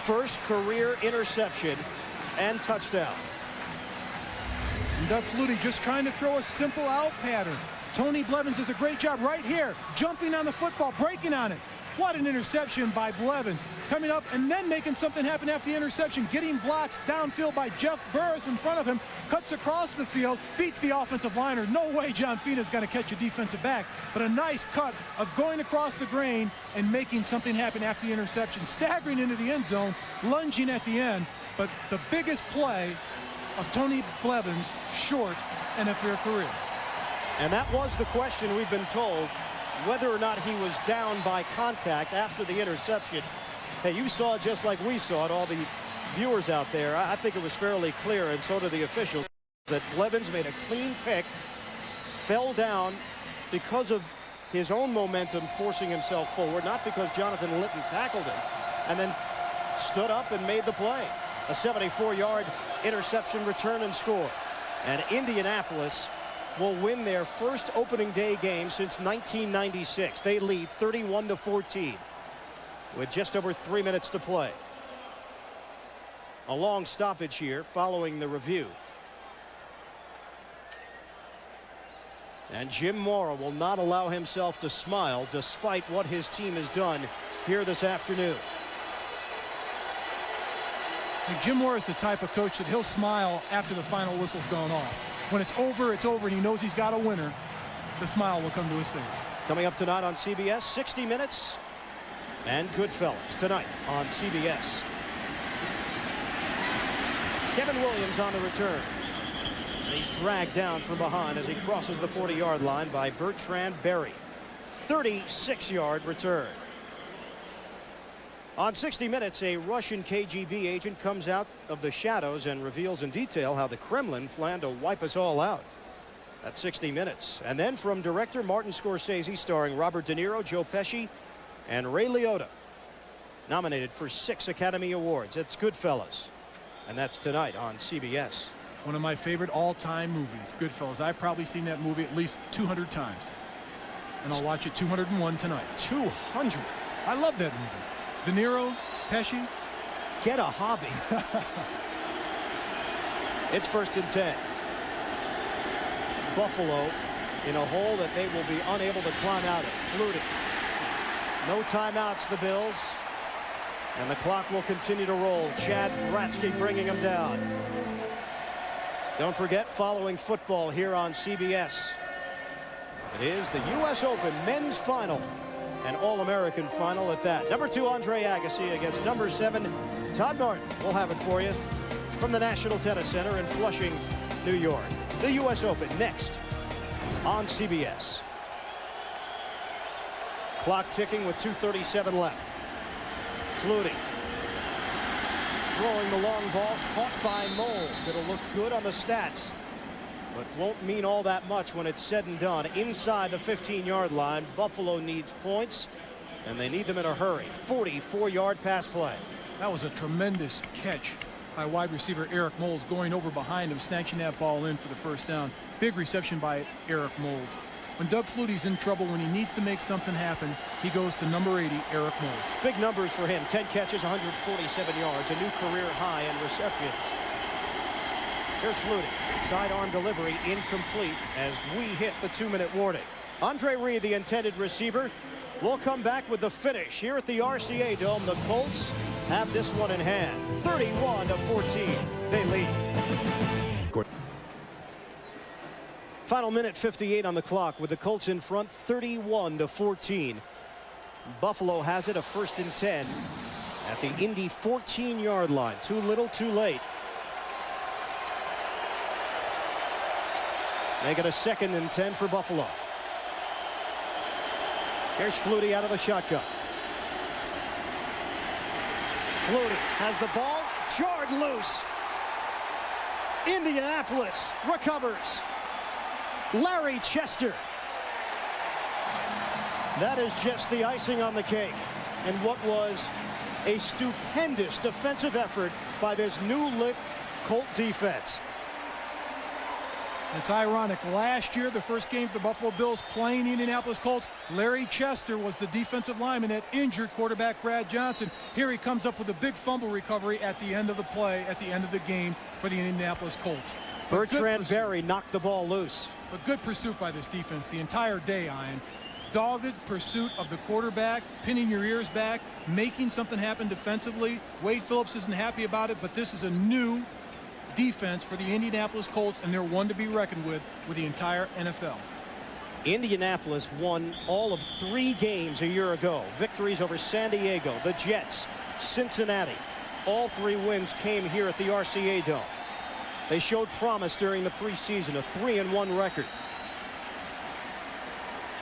First career interception and touchdown. And Doug Flutie just trying to throw a simple out pattern. Tony Blevins does a great job right here, jumping on the football, breaking on it. What an interception by Blevins. Coming up and then making something happen after the interception, getting blocks downfield by Jeff Burris in front of him, cuts across the field, beats the offensive liner. No way John Fina's going to catch a defensive back, but a nice cut of going across the grain and making something happen after the interception, staggering into the end zone, lunging at the end. But the biggest play of Tony Blevins' short NFL career. And that was the question, we've been told, whether or not he was down by contact after the interception. Hey, you saw it just like we saw it, all the viewers out there. I think it was fairly clear, and so did the officials, that Blevins made a clean pick, fell down because of his own momentum forcing himself forward, not because Jonathan Linton tackled him, and then stood up and made the play. A 74-yard interception return and score. And Indianapolis will win their first opening day game since 1996. They lead 31-14 with just over 3 minutes to play. A long stoppage here following the review. And Jim Mora will not allow himself to smile despite what his team has done here this afternoon. Jim Mora is the type of coach that he'll smile after the final whistle's gone off. When it's over, and he knows he's got a winner, the smile will come to his face. Coming up tonight on CBS, 60 Minutes and Goodfellas tonight on CBS. Kevin Williams on the return. And he's dragged down from behind as he crosses the 40-yard line by Bertrand Berry. 36-yard return. On 60 Minutes, a Russian KGB agent comes out of the shadows and reveals in detail how the Kremlin planned to wipe us all out. That's 60 Minutes. And then from director Martin Scorsese, starring Robert De Niro, Joe Pesci, and Ray Liotta. Nominated for 6 Academy Awards. It's Goodfellas. And that's tonight on CBS. One of my favorite all-time movies, Goodfellas. I've probably seen that movie at least 200 times. And I'll watch it 201 tonight. 200? I love that movie. De Niro, Pesci. Get a hobby. It's 1st and 10. Buffalo in a hole that they will be unable to climb out of. Flutie. No timeouts, the Bills. And the clock will continue to roll. Chad Bratsky bringing them down. Don't forget, following football here on CBS. It is the U.S. Open men's final. An All-American final at that. Number 2, Andre Agassi against number 7, Todd Martin. We'll have it for you from the National Tennis Center in Flushing, New York. The U.S. Open next on CBS. Clock ticking with 2:37 left. Flutie throwing the long ball, caught by Moles. It'll look good on the stats, but won't mean all that much when it's said and done. Inside the 15-yard line, Buffalo needs points, and they need them in a hurry. 44-yard pass play. That was a tremendous catch by wide receiver Eric Moles, going over behind him, snatching that ball in for the first down. Big reception by Eric Moles. When Doug Flutie's in trouble, when he needs to make something happen, he goes to number 80, Eric Moles. Big numbers for him. 10 catches, 147 yards, a new career high in receptions. Here's Flutie. Sidearm delivery incomplete as we hit the 2-minute warning. Andre Reed, the intended receiver, will come back with the finish here at the RCA Dome. The Colts have this one in hand. 31-14. They lead. Final minute 58 on the clock with the Colts in front, 31-14. Buffalo has it, a 1st and 10 at the Indy 14-yard line. Too little, too late. Make it a 2nd and 10 for Buffalo. Here's Flutie out of the shotgun. Flutie has the ball, jarred loose. Indianapolis recovers. Larry Chester. That is just the icing on the cake. And what was a stupendous defensive effort by this new lit Colt defense. It's ironic. Last year, the first game for the Buffalo Bills playing the Indianapolis Colts, Larry Chester was the defensive lineman that injured quarterback Brad Johnson. Here he comes up with a big fumble recovery at the end of the play, at the end of the game for the Indianapolis Colts. Bertrand Berry knocked the ball loose. A good pursuit by this defense the entire day, Ian. Dogged pursuit of the quarterback, pinning your ears back, making something happen defensively. Wade Phillips isn't happy about it, but this is a new defense for the Indianapolis Colts, and they're one to be reckoned with the entire NFL. Indianapolis won all of 3 games a year ago. Victories over San Diego, the Jets, Cincinnati. All 3 wins came here at the RCA Dome. They showed promise during the preseason, a 3-1 record.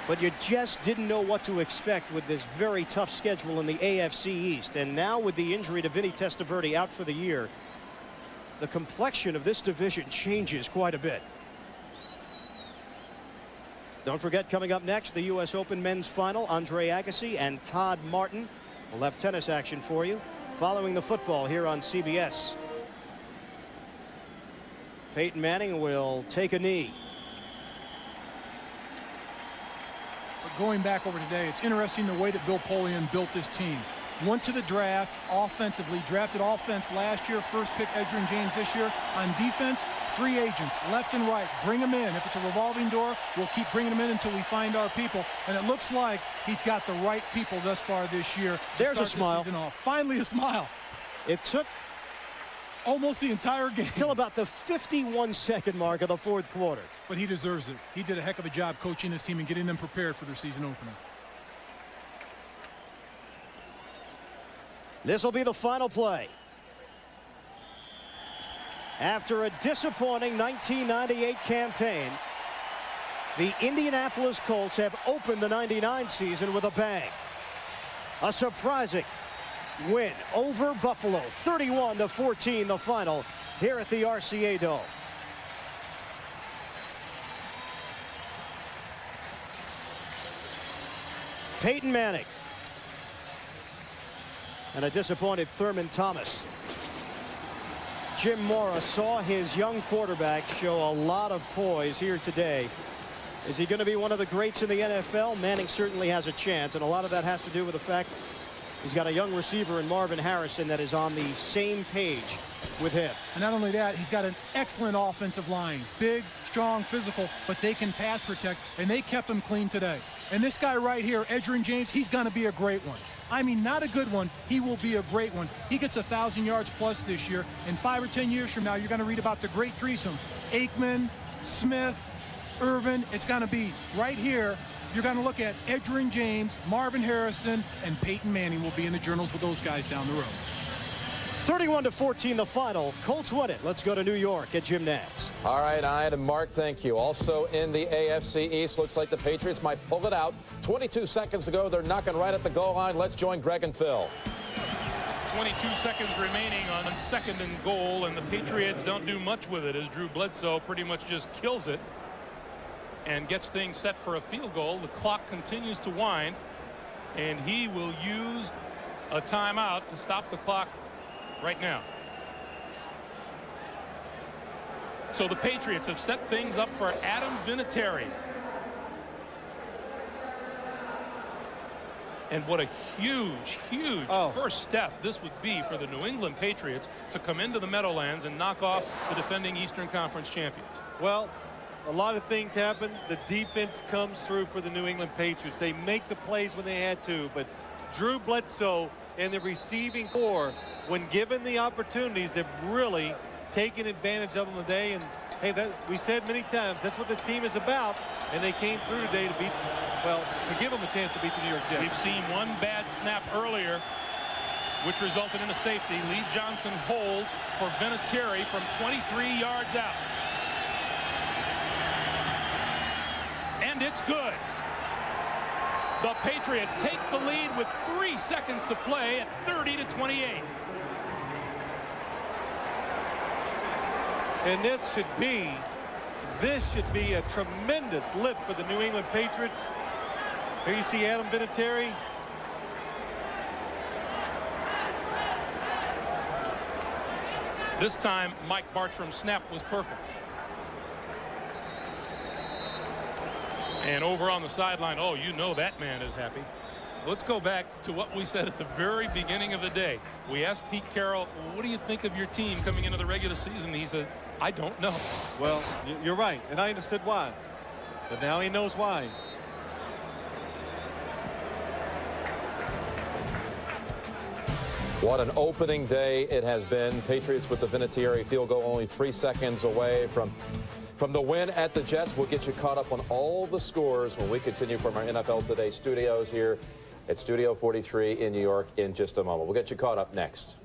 But you just didn't know what to expect with this very tough schedule in the AFC East. And now with the injury to Vinny Testaverde out for the year, the complexion of this division changes quite a bit. Don't forget, coming up next, the U.S. Open men's final. Andre Agassi and Todd Martin will have tennis action for you following the football here on CBS. Peyton Manning will take a knee. But going back over today, it's interesting the way that Bill Polian built this team. Went to the draft offensively, drafted offense last year, first pick Edgerrin James this year. On defense, free agents left and right. Bring them in. If it's a revolving door, we'll keep bringing them in until we find our people. And it looks like he's got the right people thus far this year. There's a smile. Finally a smile. It took almost the entire game till about the 51-second mark of the 4th quarter. But he deserves it. He did a heck of a job coaching this team and getting them prepared for their season opener. This will be the final play. After a disappointing 1998 campaign, the Indianapolis Colts have opened the '99 season with a bang. A surprising win over Buffalo, 31-14, the final here at the RCA Dome. Peyton Manning and a disappointed Thurman Thomas. Jim Mora saw his young quarterback show a lot of poise here today. Is he going to be one of the greats in the NFL? Manning certainly has a chance, and a lot of that has to do with the fact he's got a young receiver in Marvin Harrison that is on the same page with him. And not only that, he's got an excellent offensive line. Big, strong, physical, but they can pass protect, and they kept him clean today. And this guy right here, Edgerrin James, he's going to be a great one. I mean, not a good one. He will be a great one. He gets 1,000 yards plus this year. In 5 or 10 years from now, you're going to read about the great threesome. Aikman, Smith, Irvin. It's going to be right here. You're going to look at Edgerrin James, Marvin Harrison, and Peyton Manning will be in the journals with those guys down the road. 31-14 the final. Colts win it. Let's go to New York at Jim Nantz. All right, Ian and Mark, thank you. Also in the AFC East, looks like the Patriots might pull it out. 22 seconds to go. They're knocking right at the goal line. Let's join Greg and Phil. 22 seconds remaining on 2nd and goal, and the Patriots don't do much with it as Drew Bledsoe pretty much just kills it and gets things set for a field goal. The clock continues to wind, and he will use a timeout to stop the clock right now. So the Patriots have set things up for Adam Vinatieri. And what a huge first step this would be for the New England Patriots to come into the Meadowlands and knock off the defending Eastern Conference champions. Well, a lot of things happen. The defense comes through for the New England Patriots. They make the plays when they had to, but Drew Bledsoe and the receiving corps, when given the opportunities, have really taken advantage of them today. And hey, that we said many times, that's what this team is about. And they came through today to beat, well, to give them a chance to beat the New York Jets. We've seen one bad snap earlier, which resulted in a safety. Lee Johnson holds for Vinatieri from 23 yards out. And it's good. The Patriots take the lead with 3 seconds to play at 30-28. And this should be a tremendous lift for the New England Patriots. Here you see Adam Vinatieri. This time, Mike Bartram's snap was perfect. And over on the sideline, oh, you know that man is happy. Let's go back to what we said at the very beginning of the day. We asked Pete Carroll, what do you think of your team coming into the regular season? He said, I don't know. Well, you're right, and I understood why. But now he knows why. What an opening day it has been. Patriots with the Vinatieri field goal, only 3 seconds away from the win at the Jets. We'll get you caught up on all the scores when we continue from our NFL Today studios here at Studio 43 in New York in just a moment. We'll get you caught up next.